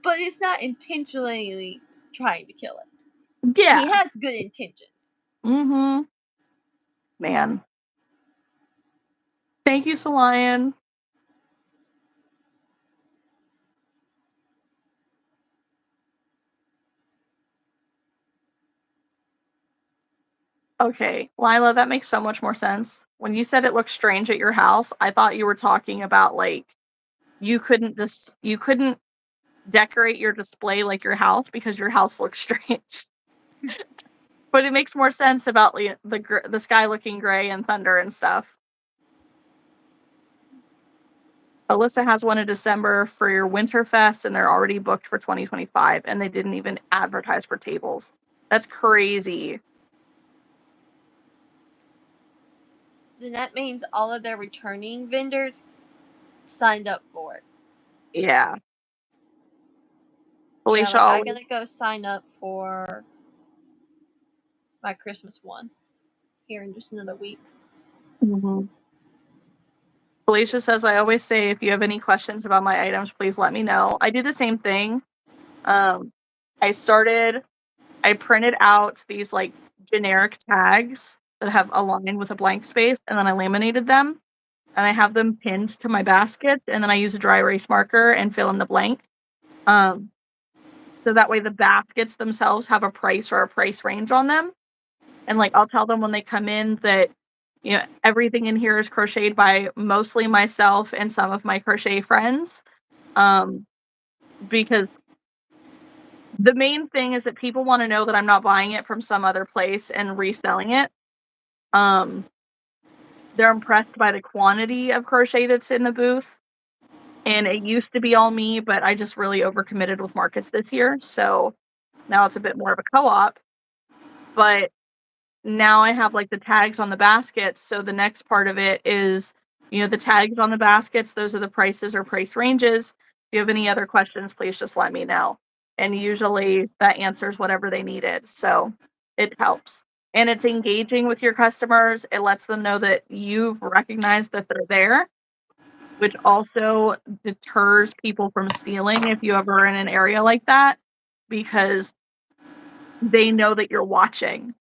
But it's not intentionally trying to kill it. Yeah. He has good intentions. Mm-hmm. Man. Thank you, Solion. Okay, Lila, that makes so much more sense. When you said it looked strange at your house, I thought you were talking about like you couldn't decorate your display like your house because your house looks strange. But it makes more sense about the sky looking gray and thunder and stuff. Alyssa has one in December for your Winterfest, and they're already booked for 2025, and they didn't even advertise for tables. That's crazy. Then that means all of their returning vendors signed up for it. Yeah. Felicia, I gotta go sign up for my Christmas one here in just another week. Mm-hmm. Felicia says, I always say, if you have any questions about my items, please let me know. I do the same thing. I printed out these like generic tags that have a line with a blank space, and then I laminated them, and I have them pinned to my basket, and then I use a dry erase marker and fill in the blank. Um, so that way the baskets themselves have a price or a price range on them. And, like, I'll tell them when they come in that, everything in here is crocheted by mostly myself and some of my crochet friends, um, because the main thing is that people wanna know that I'm not buying it from some other place and reselling it. Um, they're impressed by the quantity of crochet that's in the booth, and it used to be all me, but I just really overcommitted with markets this year, so now it's a bit more of a co-op, but now I have, like, the tags on the baskets, so the next part of it is, the tags on the baskets, those are the prices or price ranges. If you have any other questions, please just let me know. And usually that answers whatever they needed, so it helps. And it's engaging with your customers. It lets them know that you've recognized that they're there, which also deters people from stealing if you ever are in an area like that, because they know that you're watching.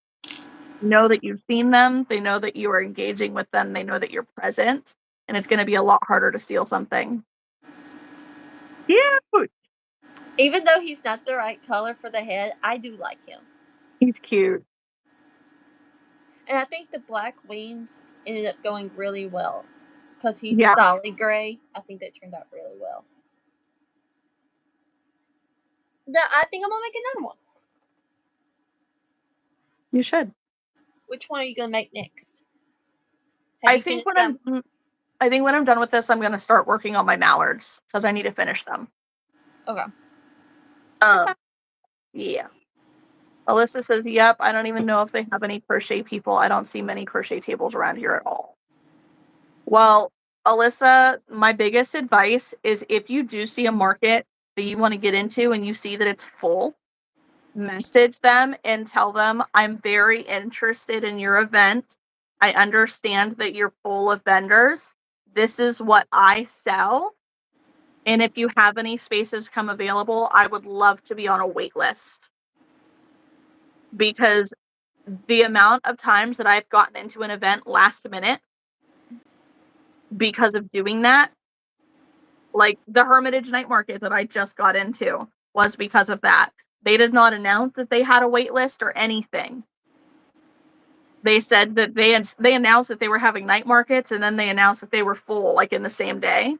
Know that you've seen them, they know that you are engaging with them, they know that you're present, and it's gonna be a lot harder to steal something. Cute! Even though he's not the right color for the head, I do like him. He's cute. And I think the black wings ended up going really well because he's Yeah, solid gray. I think that turned out really well. No, I think I'm gonna make another one. you should. Which one are you gonna make next? Have I you think finished when them? I think when I'm done with this, I'm gonna start working on my mallards because I need to finish them. Okay. That's Um, fine. yeah. Alyssa says, "Yep, I don't even know if they have any crochet people. I don't see many crochet tables around here at all." Well, Alyssa, my biggest advice is if you do see a market that you want to get into and you see that it's full, message them and tell them, "I'm very interested in your event. I understand that you're full of vendors. This is what I sell. And if you have any spaces come available, I would love to be on a wait list." Because the amount of times that I've gotten into an event last minute because of doing that, like the Hermitage Night Market that I just got into, was because of that. They did not announce that they had a wait list or anything. They said that they announced that they were having night markets, and then they announced that they were full, like, in the same day.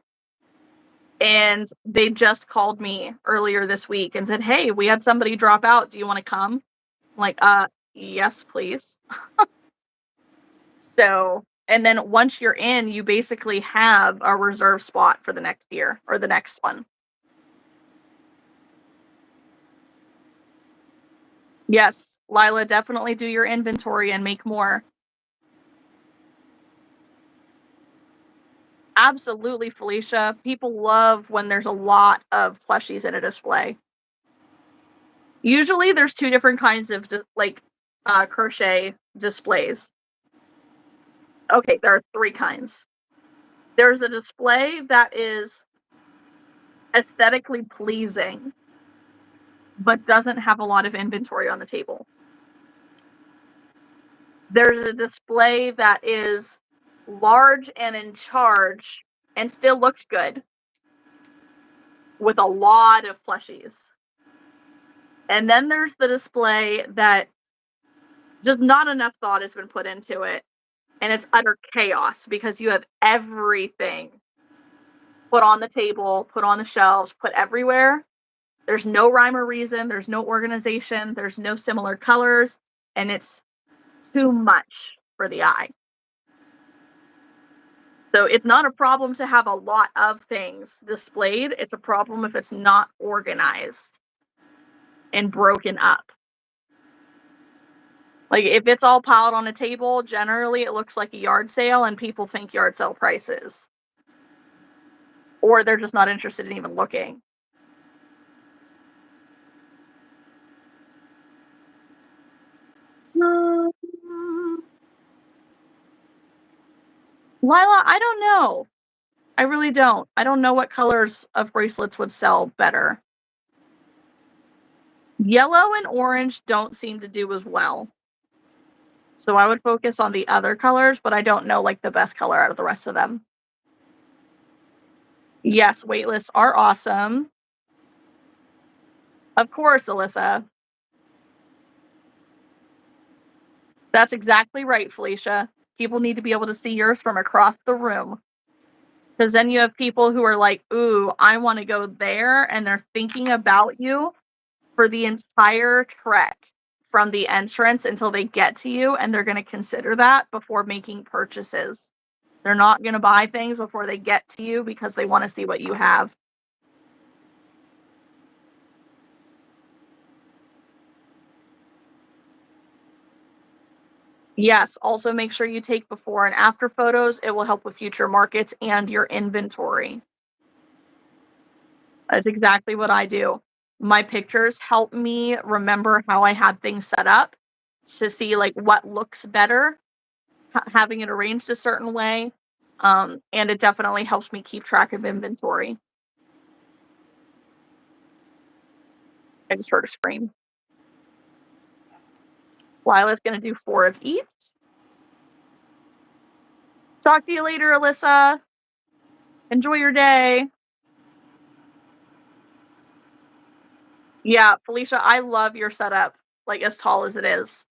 And they just called me earlier this week and said, "Hey, we had somebody drop out. Do you wanna come?" I'm like, yes, please." So, and then once you're in, you basically have a reserved spot for the next year or the next one. Yes, Lila, definitely do your inventory and make more. Absolutely, Felicia. People love when there's a lot of plushies in a display. Usually there's two different kinds of crochet displays. Okay, there are three kinds. There's a display that is aesthetically pleasing, but doesn't have a lot of inventory on the table. There's a display that is large and in charge and still looks good with a lot of plushies. And then there's the display that just not enough thought has been put into it, and it's utter chaos because you have everything put on the table, put on the shelves, put everywhere. There's no rhyme or reason, there's no organization, there's no similar colors, and it's too much for the eye. So it's not a problem to have a lot of things displayed, it's a problem if it's not organized and broken up. Like, if it's all piled on a table, generally it looks like a yard sale and people think yard sale prices. Or they're just not interested in even looking. Mm, Lila, I don't know. I really don't. I don't know what colors of bracelets would sell better. Yellow and orange don't seem to do as well. So I would focus on the other colors, but I don't know like the best color out of the rest of them. Yes, waitlists are awesome. Of course, Alyssa. That's exactly right, Felicia. People need to be able to see yours from across the room. Because then you have people who are like, ooh, I want to go there. And they're thinking about you for the entire trek from the entrance until they get to you. And they're going to consider that before making purchases. They're not going to buy things before they get to you because they want to see what you have. Yes, also make sure you take before and after photos. It will help with future markets and your inventory. That's exactly what I do. My pictures help me remember how I had things set up to see like what looks better, having it arranged a certain way. And it definitely helps me keep track of inventory. I just heard a scream. Lila's going to do 4 of each. Talk to you later, Alyssa. Enjoy your day. Yeah, Felicia, I love your setup, like as tall as it is.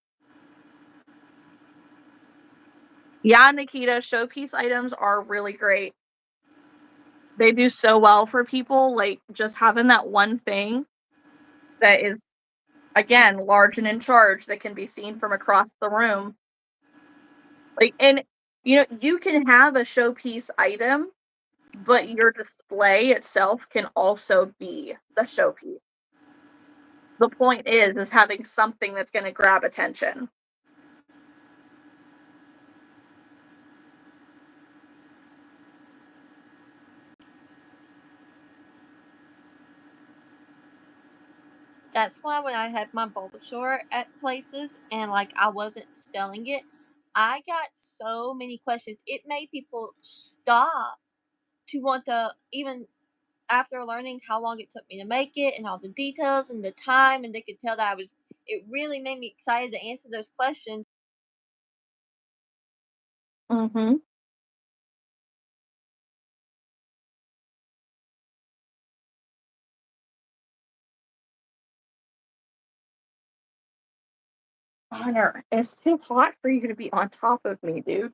Yeah, Nikita, showpiece items are really great. They do so well for people, like just having that one thing that is, again, large and in charge that can be seen from across the room. Like, and you can have a showpiece item, but your display itself can also be the showpiece. The point is having something that's going to grab attention. That's why when I had my Bulbasaur at places and like I wasn't selling it, I got so many questions. It made people stop to want to, even after learning how long it took me to make it and all the details and the time, and they could tell that I was. It really made me excited to answer those questions. Hmm. Honor, it's too hot for you to be on top of me, dude.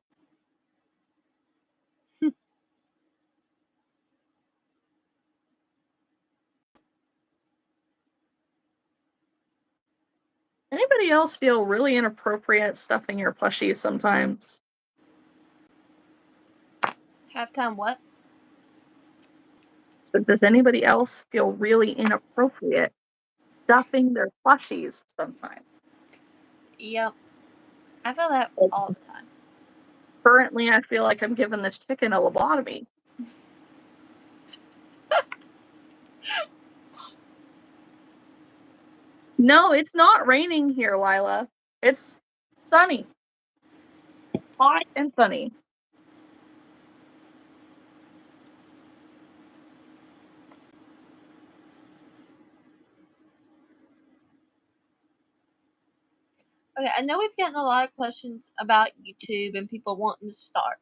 Anybody else feel really inappropriate stuffing your plushies sometimes? Halftime, what? So does anybody else feel really inappropriate stuffing their plushies sometimes? Yep, I feel that Like, all the time. currently, I feel like I'm giving this chicken a lobotomy. No, it's not raining here, Lila. It's sunny, hot and sunny. Okay, I know we've gotten a lot of questions about YouTube and people wanting to start.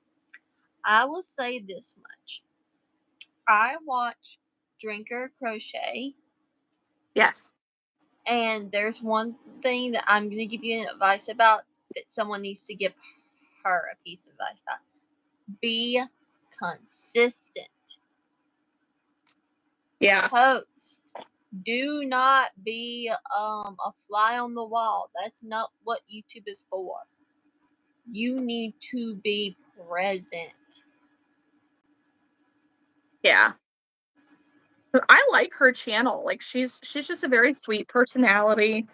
I will say this much. I watch Drinker Crochet, Yes. and there's one thing that I'm going to give you an advice about that someone needs to give her a piece of advice about. Be consistent. Yeah. Post. Do not be a fly on the wall. That's not what YouTube is for. You need to be present. Yeah. I like her channel. Like she's just a very sweet personality,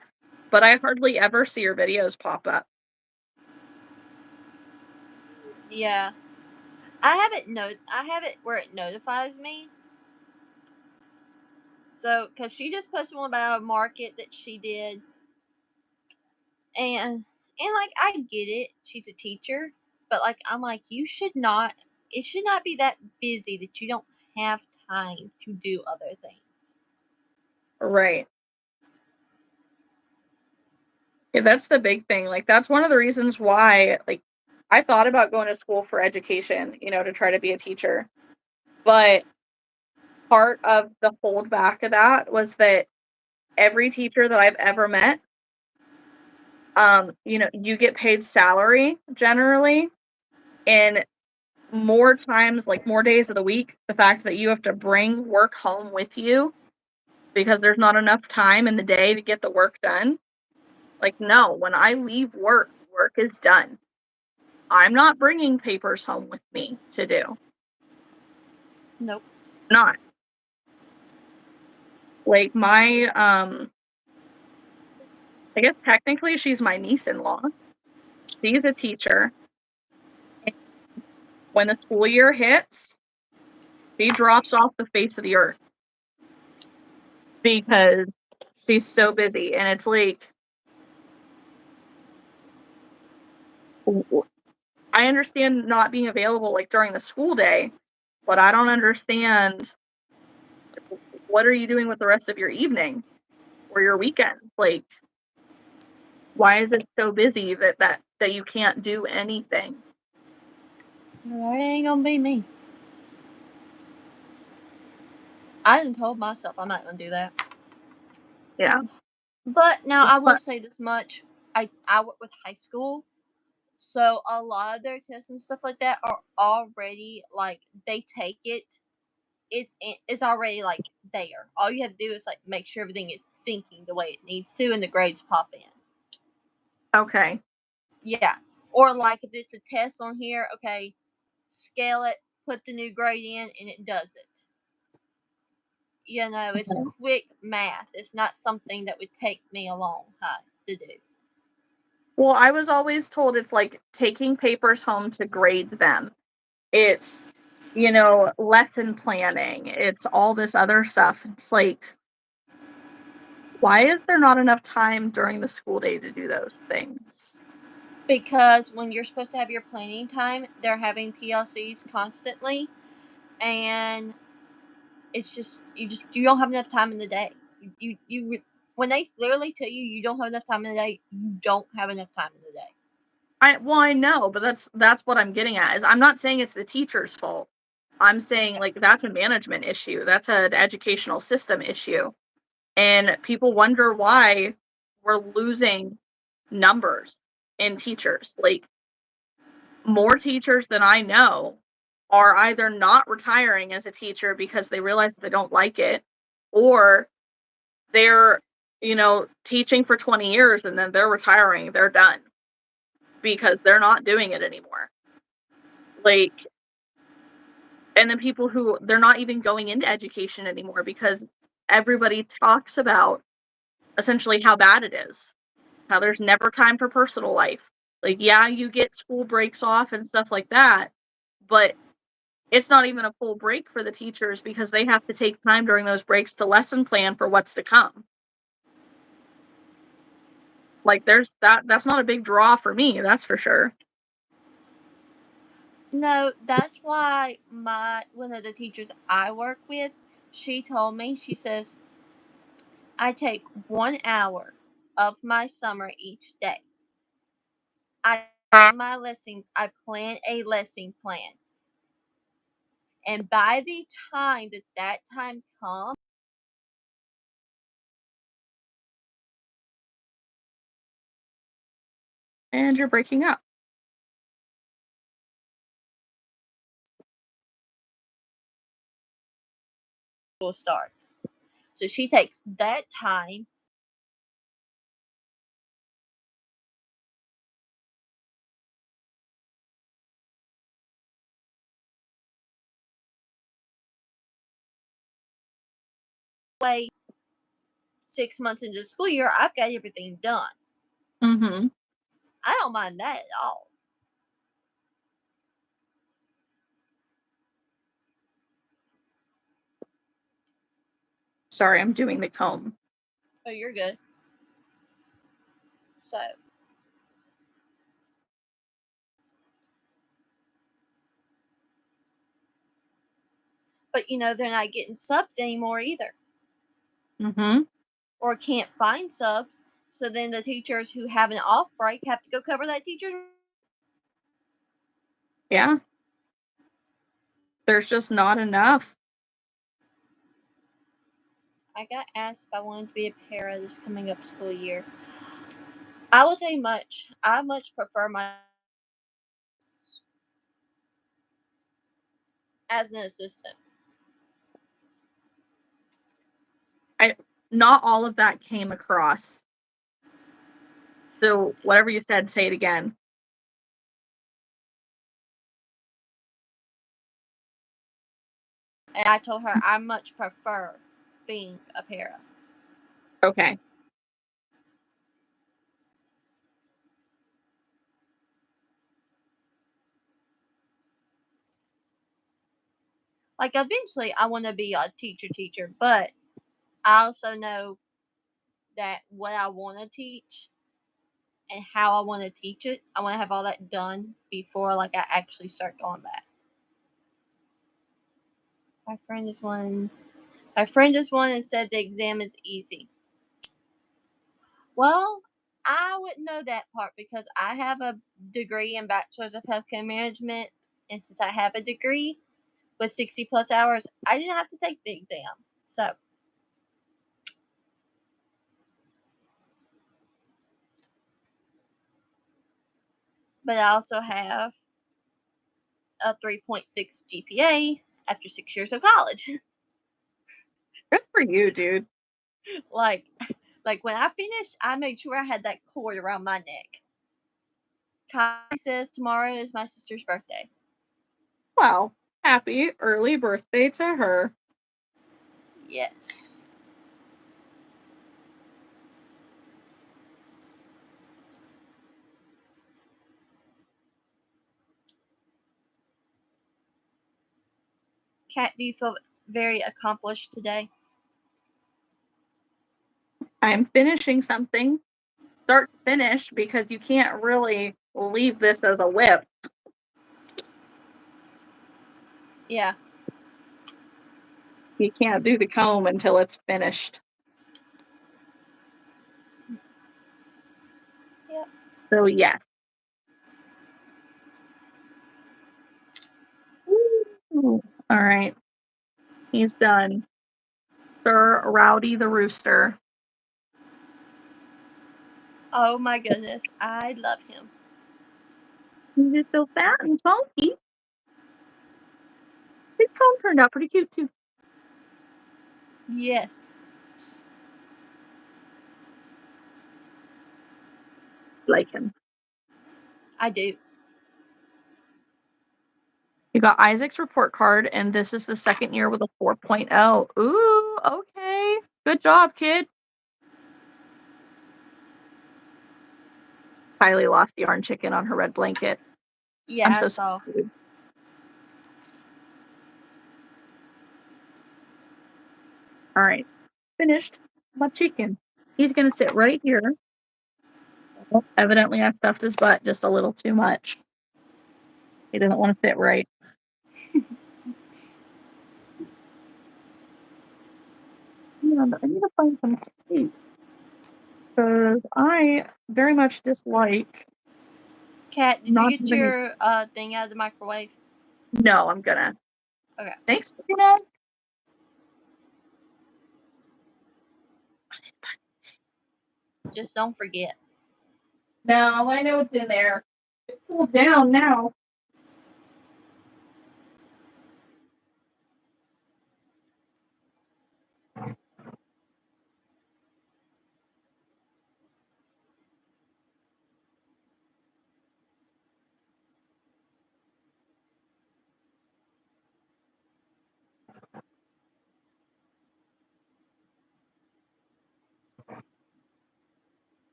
but I hardly ever see her videos pop up. Yeah. I have it where it notifies me. So, cuz she just posted one about a market that she did, and like I get it. She's a teacher, but like I'm like you should not it should not be that busy that you don't have time to do other things. Right. Yeah, that's the big thing. Like, that's one of the reasons why, like, I thought about going to school for education, to try to be a teacher. But part of the holdback of that was that every teacher that I've ever met, you get paid salary generally, and more times, like more days of the week, the fact that you have to bring work home with you because there's not enough time in the day to get the work done. Like, no, when I leave work, work is done. I'm not bringing papers home with me to do. Nope. Not. Like I guess technically she's my niece-in-law. She's a teacher. And when the school year hits, she drops off the face of the earth because she's so busy. And it's like, I understand not being available like during the school day, but I don't understand what are you doing with the rest of your evening or your weekend? Like, why is it so busy that you can't do anything? Well, that ain't gonna be me. I done told myself I'm not gonna do that. Yeah. But now I will But say this much: I work with high school, so a lot of their tests and stuff like that are already like they take it. It's already like there. All you have to do is like make sure everything is syncing the way it needs to, and the grades pop in. okay. Yeah. Or like if it's a test on here, okay, scale it, put the new grade in, and it does it. It's Okay. quick math. It's not something that would take me a long time to do. Well, I was always told it's like taking papers home to grade them. It's, lesson planning. It's all this other stuff. It's like, why is there not enough time during the school day to do those things? Because when you're supposed to have your planning time, they're having PLCs constantly, and you don't have enough time in the day. When they literally tell you you don't have enough time in the day, you don't have enough time in the day. I know, but that's what I'm getting at. Is I'm not saying it's the teacher's fault. I'm saying like that's a management issue. That's an educational system issue. And people wonder why we're losing numbers in teachers. Like, more teachers than I know are either not retiring as a teacher because they realize they don't like it, or they're, teaching for 20 years and then they're retiring, they're done because they're not doing it anymore. Like, and then people who they're not even going into education anymore because everybody talks about essentially how bad it is, how there's never time for personal life. Like, yeah, you get school breaks off and stuff like that, but it's not even a full break for the teachers because they have to take time during those breaks to lesson plan for what's to come. Like, that's not a big draw for me, that's for sure. No, that's why my one of the teachers I work with, she told me, she says, I take 1 hour of my summer each day. I plan a lesson plan. And by the time that time comes, And you're breaking up. school starts. So she takes that time away 6 months into the school year, I've got everything done. Mhm. I don't mind that at all. Sorry, I'm doing the comb. Oh, you're good. So, but they're not getting subs anymore either, Mhm. or can't find subs. So then the teachers who have an off break have to go cover that teacher's. Yeah. There's just not enough. I got asked if I wanted to be a para this coming up school year. I will tell you much. I much prefer my as an assistant. Not all of that came across. So whatever you said, say it again. And I told her I much prefer being a para. Okay. Like eventually I want to be a teacher, but I also know that what I want to teach and how I want to teach it, I want to have all that done before like I actually start going back. My friend just won and said the exam is easy. Well, I wouldn't know that part because I have a degree in Bachelor's of Healthcare Management, and since I have a degree with 60 plus hours, I didn't have to take the exam. So, but I also have a 3.6 GPA after 6 years of college. Good for you, dude. like, like when I finished, I made sure I had that cord around my neck. Ty says tomorrow is my sister's birthday. Well, happy early birthday to her. Yes. Kat, do you feel very accomplished today? I'm finishing something start to finish because you can't really leave this as a whip. Yeah. You can't do the comb until it's finished. Yep. So, yes. Ooh, all right. He's done. Sir Rowdy the Rooster. Oh my goodness, I love him. He's just so fat and funky. His comb turned out pretty cute, too. Yes. Like him. I do. You got Isaac's report card, and this is the second year with a 4.0. Ooh, okay. Good job, kid. Kylie lost the yarn chicken on her red blanket. Yeah, I'm I so saw. sorry. All right. Finished my chicken. He's going to sit right here. Well, evidently, I stuffed his butt just a little too much. He doesn't want to sit right. Yeah, I need to find some tape because I very much dislike Kat, did not you get having a. your thing out of the microwave? No, I'm gonna. Okay. Thanks, Tina. Just don't forget. No, I know it's in there. It's cooled down now.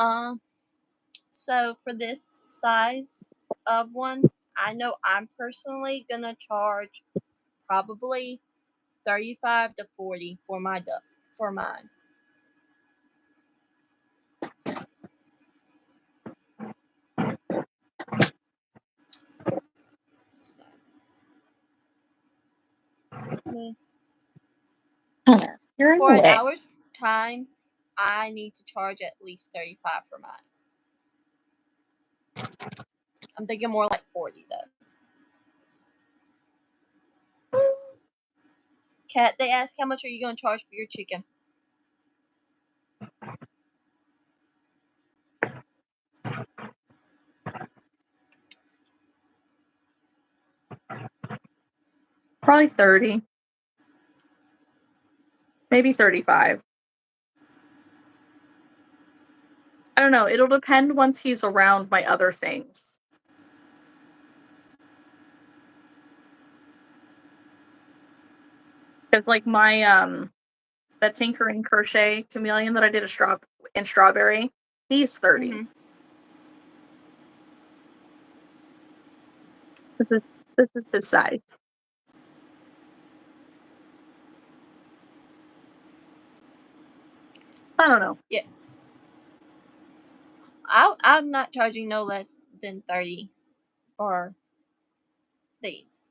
Um, so for this size of one, I know I'm personally gonna charge probably 35 to 40 for mine. For an way. hour's time, I need to charge at least $35 for mine. I'm thinking more like $40 though. Kat, they ask how much are you going to charge for your chicken? Probably 30. Maybe 35. I don't know. It'll depend once he's around my other things. Because like my that tinkering crochet chameleon that I did in strawberry, he's 30. Mm-hmm. This is his size. I don't know. Yeah. I'm not charging no less than 30 for these.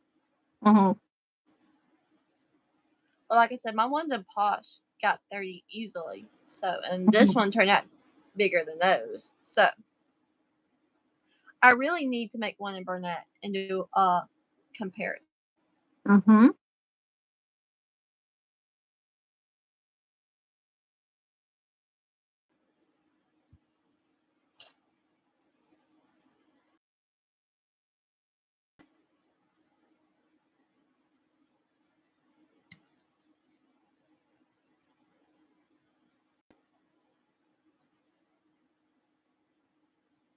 Mm-hmm. But like I said, my ones in Posh got 30 easily. So, and this one turned out bigger than those. So, I really need to make one in Burnett and do a comparison. Mm-hmm.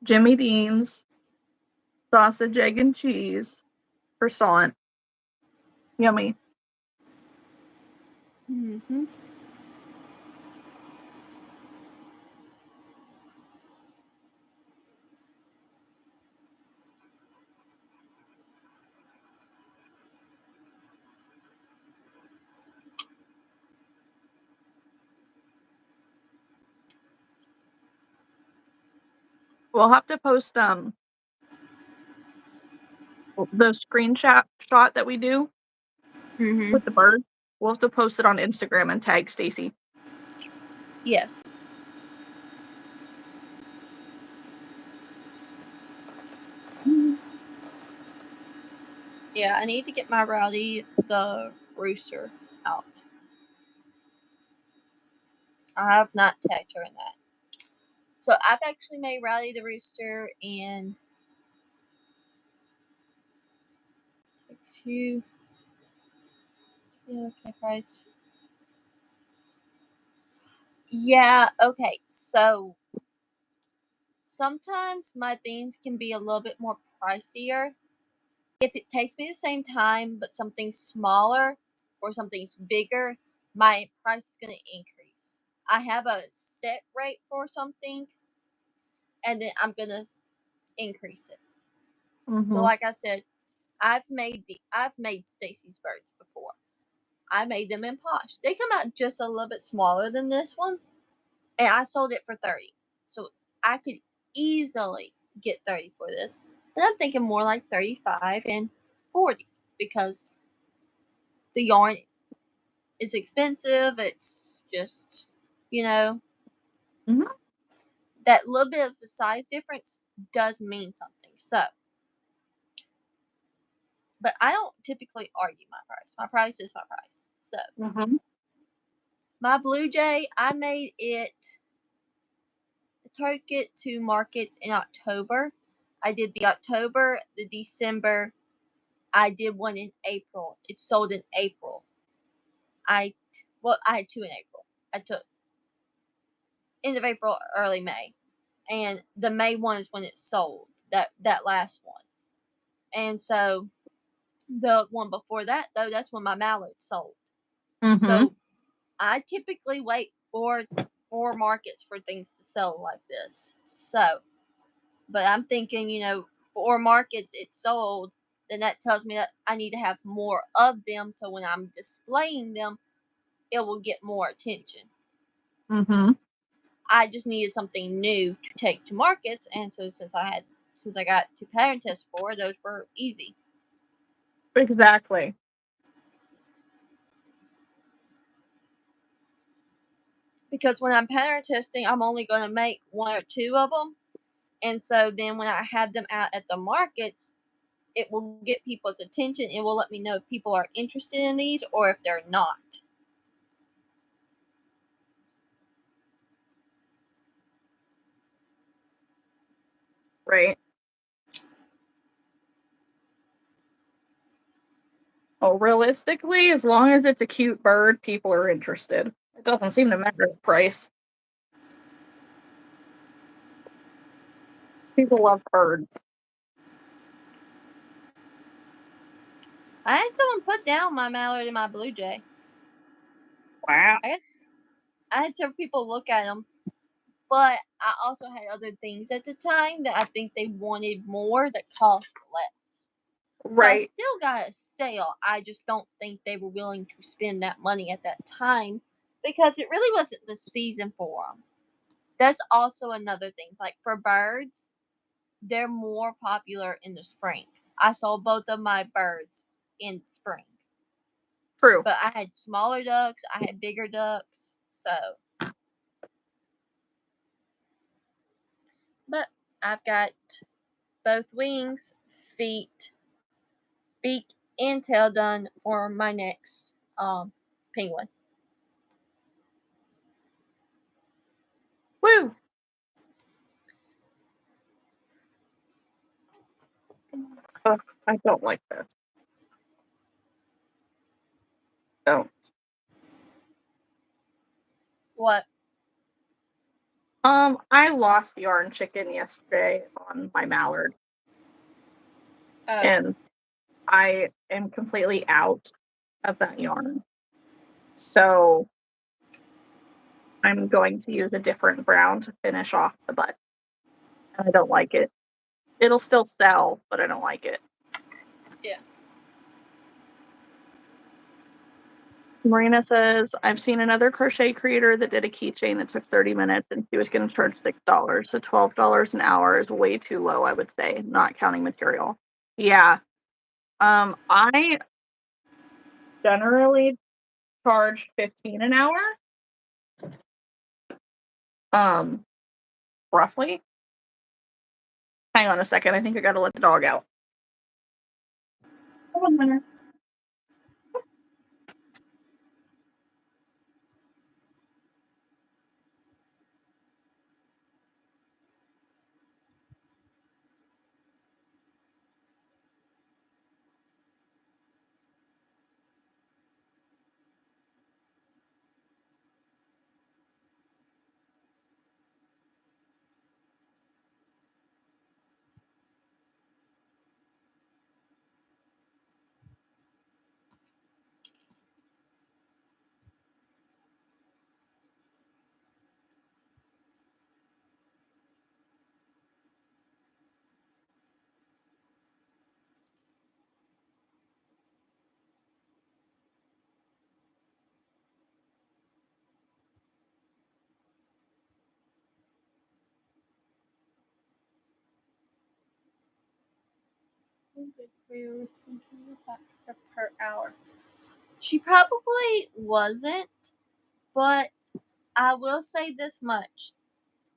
Jimmy Dean's, sausage, egg, and cheese, croissant. Yummy. Mm-hmm. We'll have to post the screenshot shot that we do Mm-hmm. with the bird. We'll have to post it on Instagram and tag Stacy. Yes. Yeah, I need to get my Rowdy the Rooster out. I have not tagged her in that. So I've actually made Rowdy the Rooster and takes you. Yeah, okay, price. Yeah, okay. So sometimes my things can be a little bit more pricier. If it takes me the same time, but something's smaller or something's bigger, my price is going to increase. I have a set rate for something, and then I'm going to increase it. Mm-hmm. So, like I said, I've made Stacy's birds before. I made them in Posh. They come out just a little bit smaller than this one, and I sold it for 30. So I could easily get 30 for this. But I'm thinking more like 35 and 40 because the yarn is expensive. It's just, you know, Mm-hmm. that little bit of a size difference does mean something. So, but I don't typically argue my price. My price is my price. So, Mm-hmm. my Blue Jay, I made it, took it to markets in October. I did the October, the December. I did one in April. It sold in April. I had two in April. I took end of April, early May, and the May one is when it sold. That last one, and so the one before that though, that's when my mallard sold. Mm-hmm. So I typically wait for markets for things to sell like this. So, but I'm thinking, 4 markets it sold, then that tells me that I need to have more of them. So when I'm displaying them, it will get more attention. Mm-hmm. I just needed something new to take to markets, and so since I got 2 pattern tests for, those were easy. Exactly. because when I'm pattern testing, I'm only going to make 1 or 2 of them. And so then when I have them out at the markets, it will get people's attention. It will let me know if people are interested in these or if they're not. Right. Oh, realistically, as long as it's a cute bird, people are interested. It doesn't seem to matter the price. People love birds. I had someone put down my mallard and my blue jay. Wow. I had several people look at them, but I also had other things at the time that I think they wanted more that cost less. So I Right. still got a sale. I just don't think they were willing to spend that money at that time because it really wasn't the season for them. That's also another thing. Like for birds, they're more popular in the spring. I saw both of my birds in spring. True. But I had smaller ducks, I had bigger ducks, so. But I've got both wings, feet, beak, and tail done for my next penguin. Woo! Oh, I don't like this. Don't. What? I lost yarn chicken yesterday on my mallard, Oh, and I am completely out of that yarn. So I'm going to use a different brown to finish off the butt. And I don't like it. It'll still sell, but I don't like it. yeah. Marina says, I've seen another crochet creator that did a keychain that took 30 minutes and she was going to charge $6. So $12 an hour is way too low, I would say, not counting material. Yeah. I generally charge 15 an hour. Roughly. Hang on a second. I think I gotta let the dog out. Hold on a minute. Per hour. She probably wasn't, but I will say this much.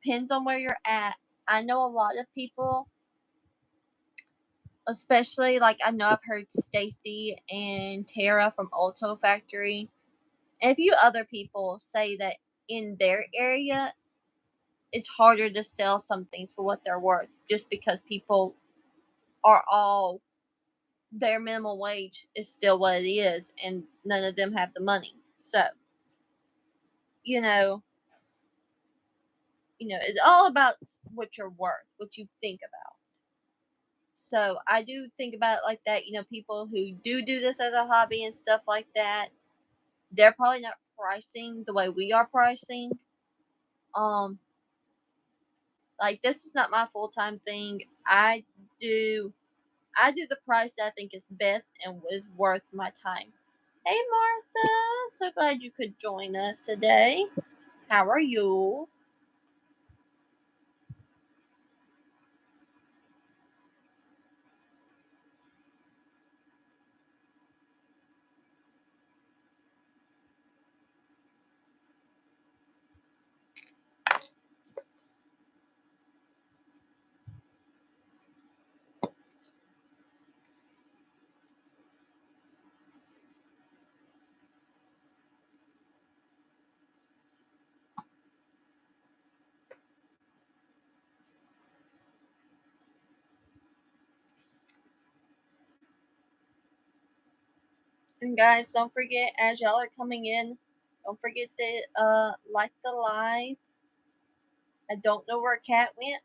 Depends on where you're at. I know a lot of people, especially like I know I've heard Stacy and Tara from Ulto Factory and a few other people say that in their area it's harder to sell some things for what they're worth just because people are all their minimum wage is still what it is and none of them have the money. So, you know, it's all about what you're worth, what you think about. So I do think about it like that. People who do this as a hobby and stuff like that, they're probably not pricing the way we are pricing. Um, like this is not my full time thing. Do I do the price that I think is best and was worth my time. Hey Martha, so glad you could join us today. How are you? And guys, don't forget, as y'all are coming in, don't forget to like the live. I don't know where Cat went.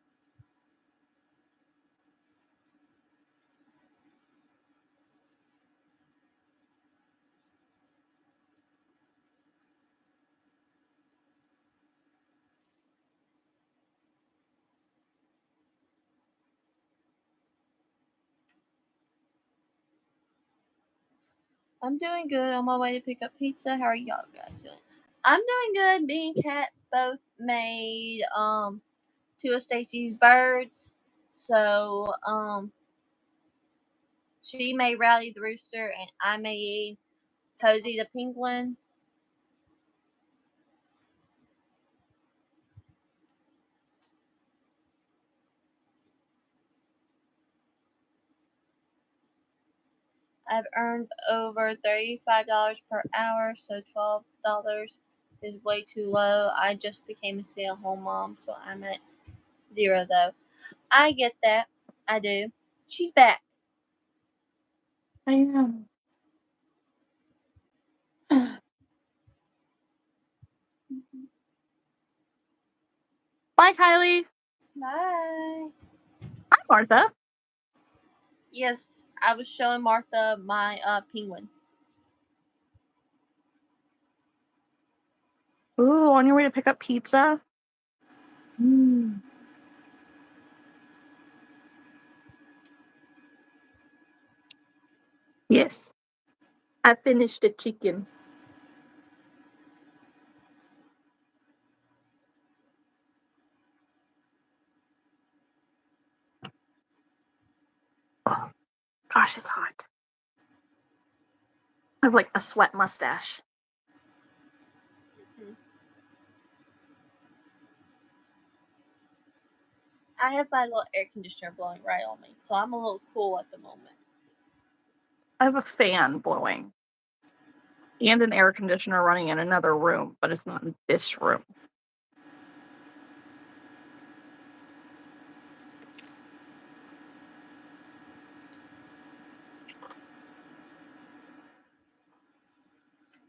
I'm doing good. On my way to pick up pizza. How are y'all guys doing? I'm doing good. Me and Kat both made two of Stacy's birds. So she made Rowdy the Rooster and I made Posy the Penguin. I've earned over $35 per hour, so $12 is way too low. I just became a stay-at-home mom, so I'm at zero though. I get that. I do. She's back. I am. Bye, Kylie. Bye. Hi, Martha. Yes, I was showing Martha my penguin. Ooh, on your way to pick up pizza? Yes. I finished the chicken. Oh, gosh, it's hot. I have like a sweat mustache. I have my little air conditioner blowing right on me, so I'm a little cool at the moment. I have a fan blowing and an air conditioner running in another room, but it's not in this room.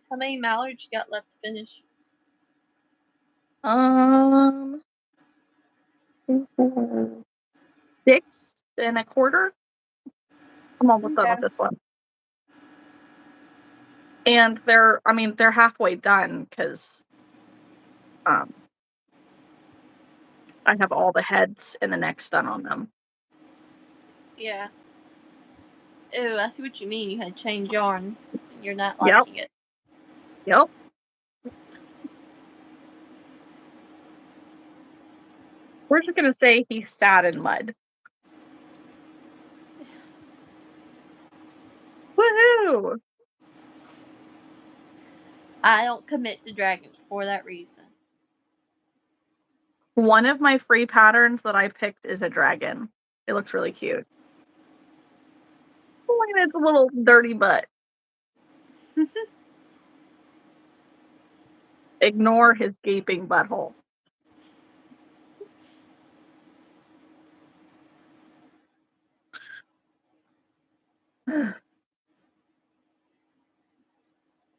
How many mallards you got left to finish? 6 1/4. I'm almost done with Okay. this one. And they're halfway done because I have all the heads and the necks done on them. Yeah. Ooh, I see what you mean. You had to change yarn. And you're not Yep. liking it. Yep. We're just gonna say he sat in mud. Woohoo! I don't commit to dragons for that reason. One of my free patterns that I picked is a dragon. It looks really cute. Look at its little dirty butt. Ignore his gaping butthole.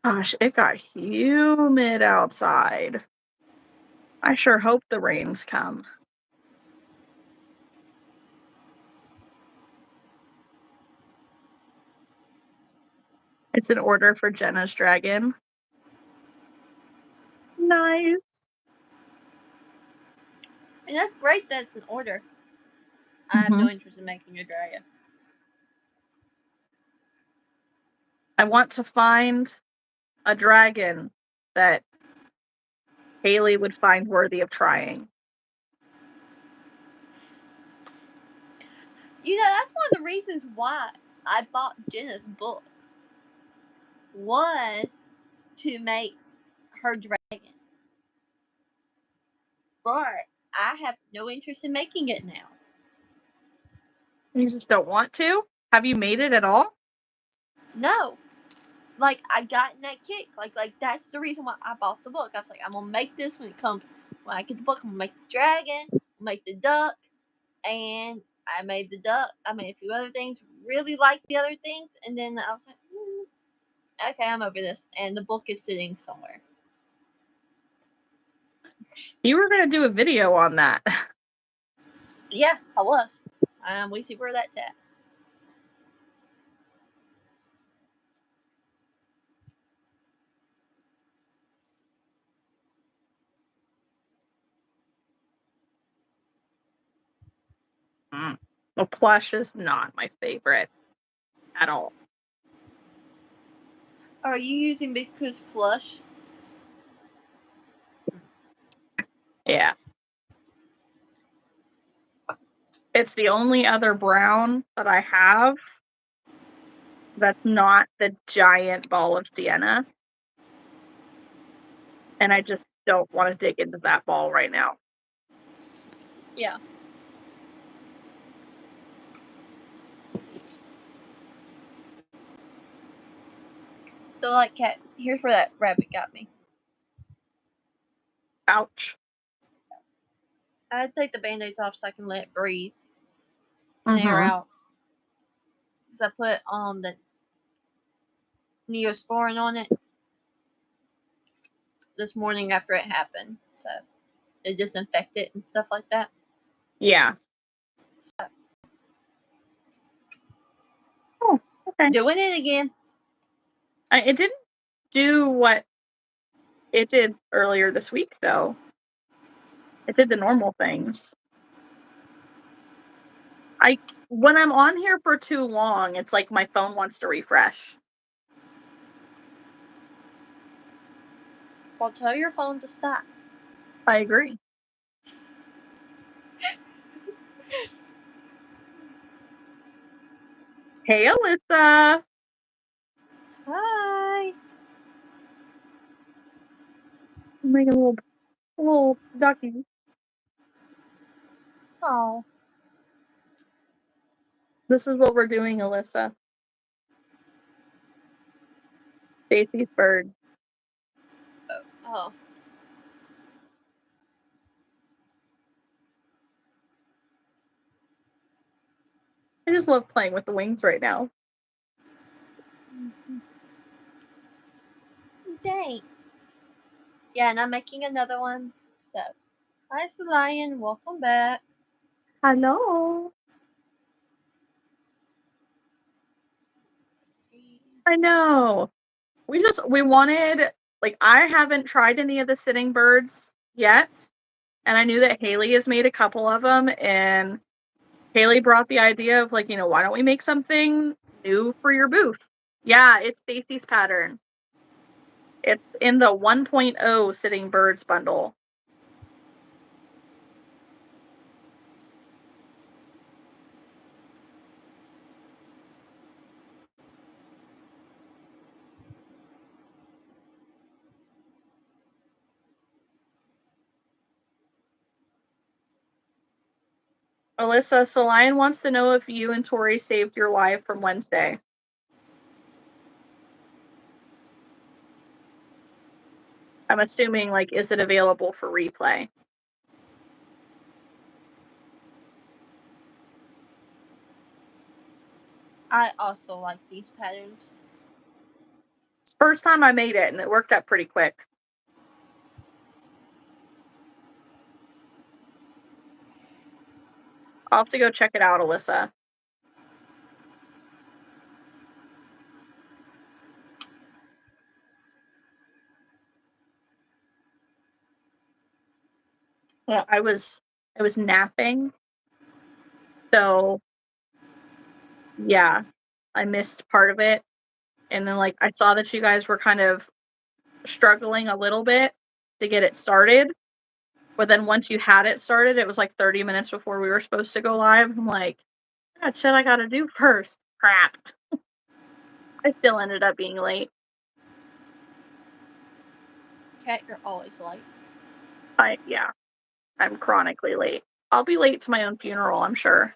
Gosh, it got humid outside. I sure hope the rains come. It's an order for Jenna's dragon. Nice. And that's great that it's an order. I have no interest in making a dragon. I want to find a dragon that Haley would find worthy of trying. You know, that's one of the reasons why I bought Jenna's book. Was to make her dragon. But I have no interest in making it now. You just don't want to? Have you made it at all? No. Like, I got in that kick. Like that's the reason why I bought the book. I was like, I'm gonna make this when it comes. When I get the book, I'm gonna make the dragon, make the duck, and I made the duck. I made a few other things. Really liked the other things, and then I was like, Okay, I'm over this, and the book is sitting somewhere. You were gonna do a video on that. Yeah, I was. We see where that's at. The plush is not my favorite at all. Are you using Big Pooh's plush? Yeah. It's the only other brown that I have that's not the giant ball of sienna. And I just don't want to dig into that ball right now. Yeah. So, like, cat, here's where that rabbit got me. Ouch. I had to take the band-aids off so I can let it breathe and air Mm-hmm. out. Because I put the Neosporin on it this morning after it happened. So, they disinfect it and stuff like that. Yeah. Oh, okay. Doing it again. It didn't do what it did earlier this week, though. It did the normal things. When I'm on here for too long, it's like my phone wants to refresh. Well, tell your phone to stop. I agree. Hey, Alyssa. Hi. Make a little ducky. Oh. This is what we're doing, Alyssa. Stacy's bird. Oh. I just love playing with the wings right now. Thanks. Yeah, and I'm making another one. So, hi, Lion. Welcome back. Hello. I know. We wanted, like, I haven't tried any of the sitting birds yet. And I knew that Haley has made a couple of them. And Haley brought the idea of, like, why don't we make something new for your booth? Yeah, it's Stacy's pattern. It's in the 1.0 sitting birds bundle. Alyssa, so Lion wants to know if you and Tori saved your live from Wednesday. I'm assuming, like, is it available for replay? I also like these patterns. It's the first time I made it, and it worked out pretty quick. I'll have to go check it out, Alyssa. Well, I was napping, so yeah, I missed part of it, and then, like, I saw that you guys were kind of struggling a little bit to get it started, but then once you had it started, it was, like, 30 minutes before we were supposed to go live. I'm like, "What shit I gotta do first? Crap." I still ended up being late. Cat, you're always late. Yeah, I'm chronically late. I'll be late to my own funeral, I'm sure.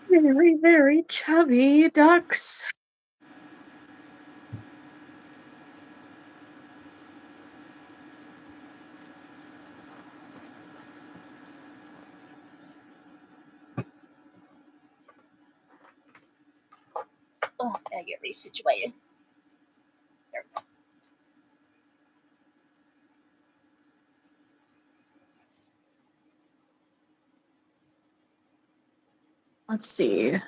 Very, very chubby ducks. Oh, I gotta get resituated. There we go. Let's see.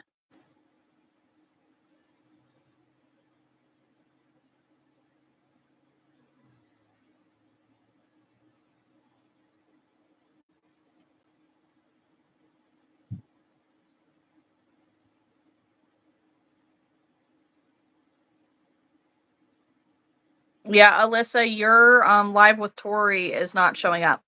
Yeah, Alyssa, your live with Tori is not showing up.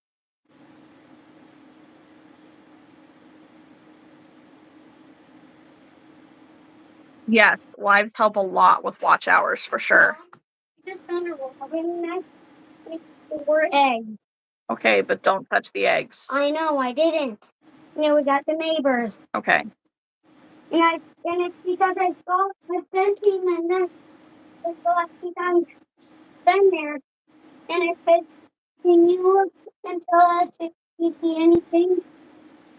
Yes, lives help a lot with watch hours for sure. Just found a robin nest with 4 eggs. Okay, but don't touch the eggs. I know, I didn't. And it was at the neighbors. Okay. And it's because I've been seeing the nest for the last few times been there. And it said, can you look and tell us if you see anything?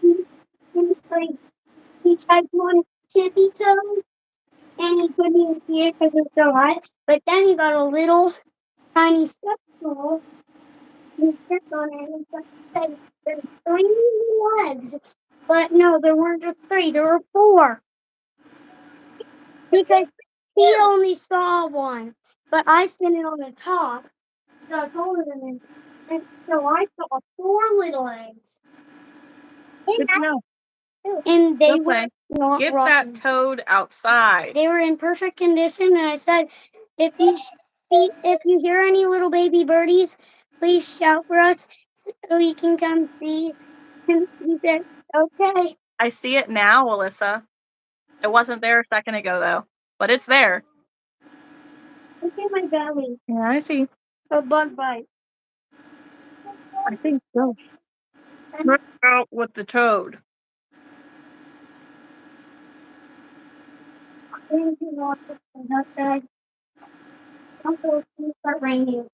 And it's like, he typed on tippy toe, and he couldn't even see it because it's so high. But then he got a little tiny step stool, and he stepped on it, and it said, there's 3 legs. But no, there weren't just 3, there were 4. Because he only saw one, but I standing on the top, so I told him, and so I saw 4 little eggs. Good to know. And they Go play. were not Get rotten. that toad outside. They were in perfect condition, and I said, if you hear any little baby birdies, please shout for us so we can come see. And he said, okay. I see it now, Alyssa. It wasn't there a second ago though, but it's there. Look at my belly. Yeah, I see. A bug bite. I think so. Look out with the toad. Then he walked up and outside. Uncle, it's gonna start raining.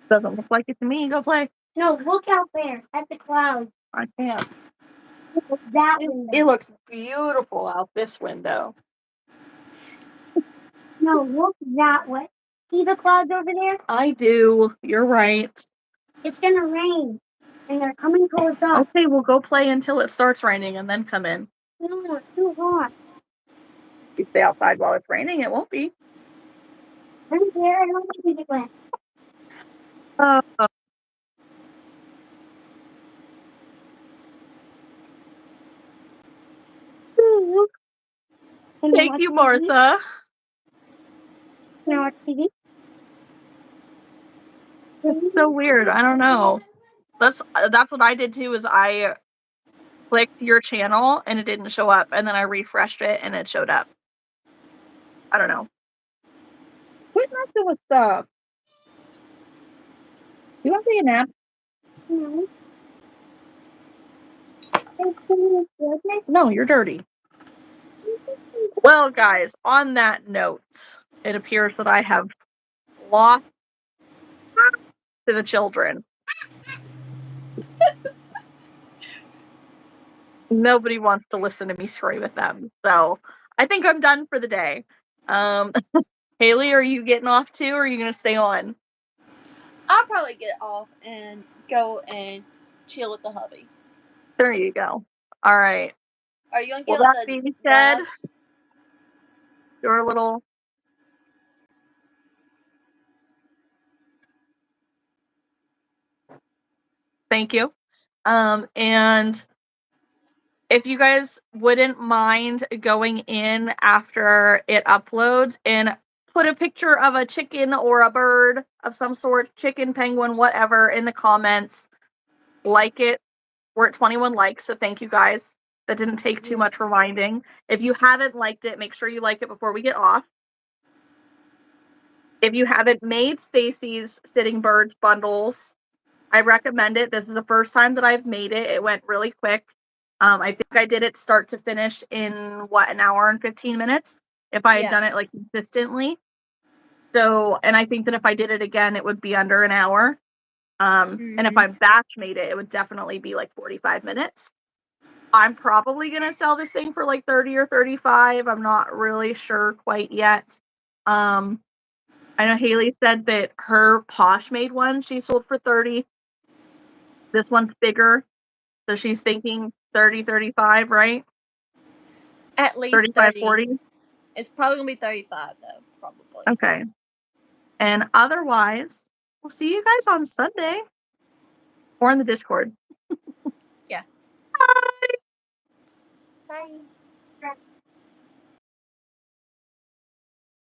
Doesn't look like it to me. Go play. No, look out there at the clouds. I can't. That window. It looks beautiful out this window. No, look that way. See the clouds over there? I do. You're right. It's gonna rain, and they're coming towards us. Okay, we'll go play until it starts raining and then come in. No, it's too hot. If you stay outside while it's raining, it won't be. I don't care. I don't need it wet. Thank you, Martha. Now watch TV. It's so weird. I don't know. That's what I did too. Is I clicked your channel and it didn't show up, and then I refreshed it and it showed up. I don't know. Quit messing with stuff. You want to take a nap? No. No, you're dirty. Well, guys, on that note, it appears that I have lost to the children. Nobody wants to listen to me scream at them, so I think I'm done for the day. Haley, are you getting off too, or are you gonna stay on? I'll probably get off and go and chill with the hubby. There you go. All right. Are you gonna Well, get with that the being said, lab? your little thank you. And if you guys wouldn't mind going in after it uploads and put a picture of a chicken or a bird of some sort, chicken, penguin, whatever, in the comments. Like it. We're at 21 likes, so thank you guys. That didn't take too much reminding. If you haven't liked it, make sure you like it before we get off. If you haven't made Stacy's Sitting Birds bundles, I recommend it. This is the first time that I've made it. It went really quick. I think I did it start to finish in an hour and 15 minutes if I had done it like consistently. So, and I think that if I did it again, it would be under an hour. And if I batch made it, it would definitely be like 45 minutes. I'm probably gonna sell this thing for like 30 or 35. I'm not really sure quite yet. Um, I know Haley said that her Posh made one she sold for 30. This one's bigger, so she's thinking 30, 35, right? At least 35, 30. 40. It's probably gonna be 35 though, probably. Okay. And otherwise, we'll see you guys on Sunday or in the Discord. Yeah. Bye. Bye.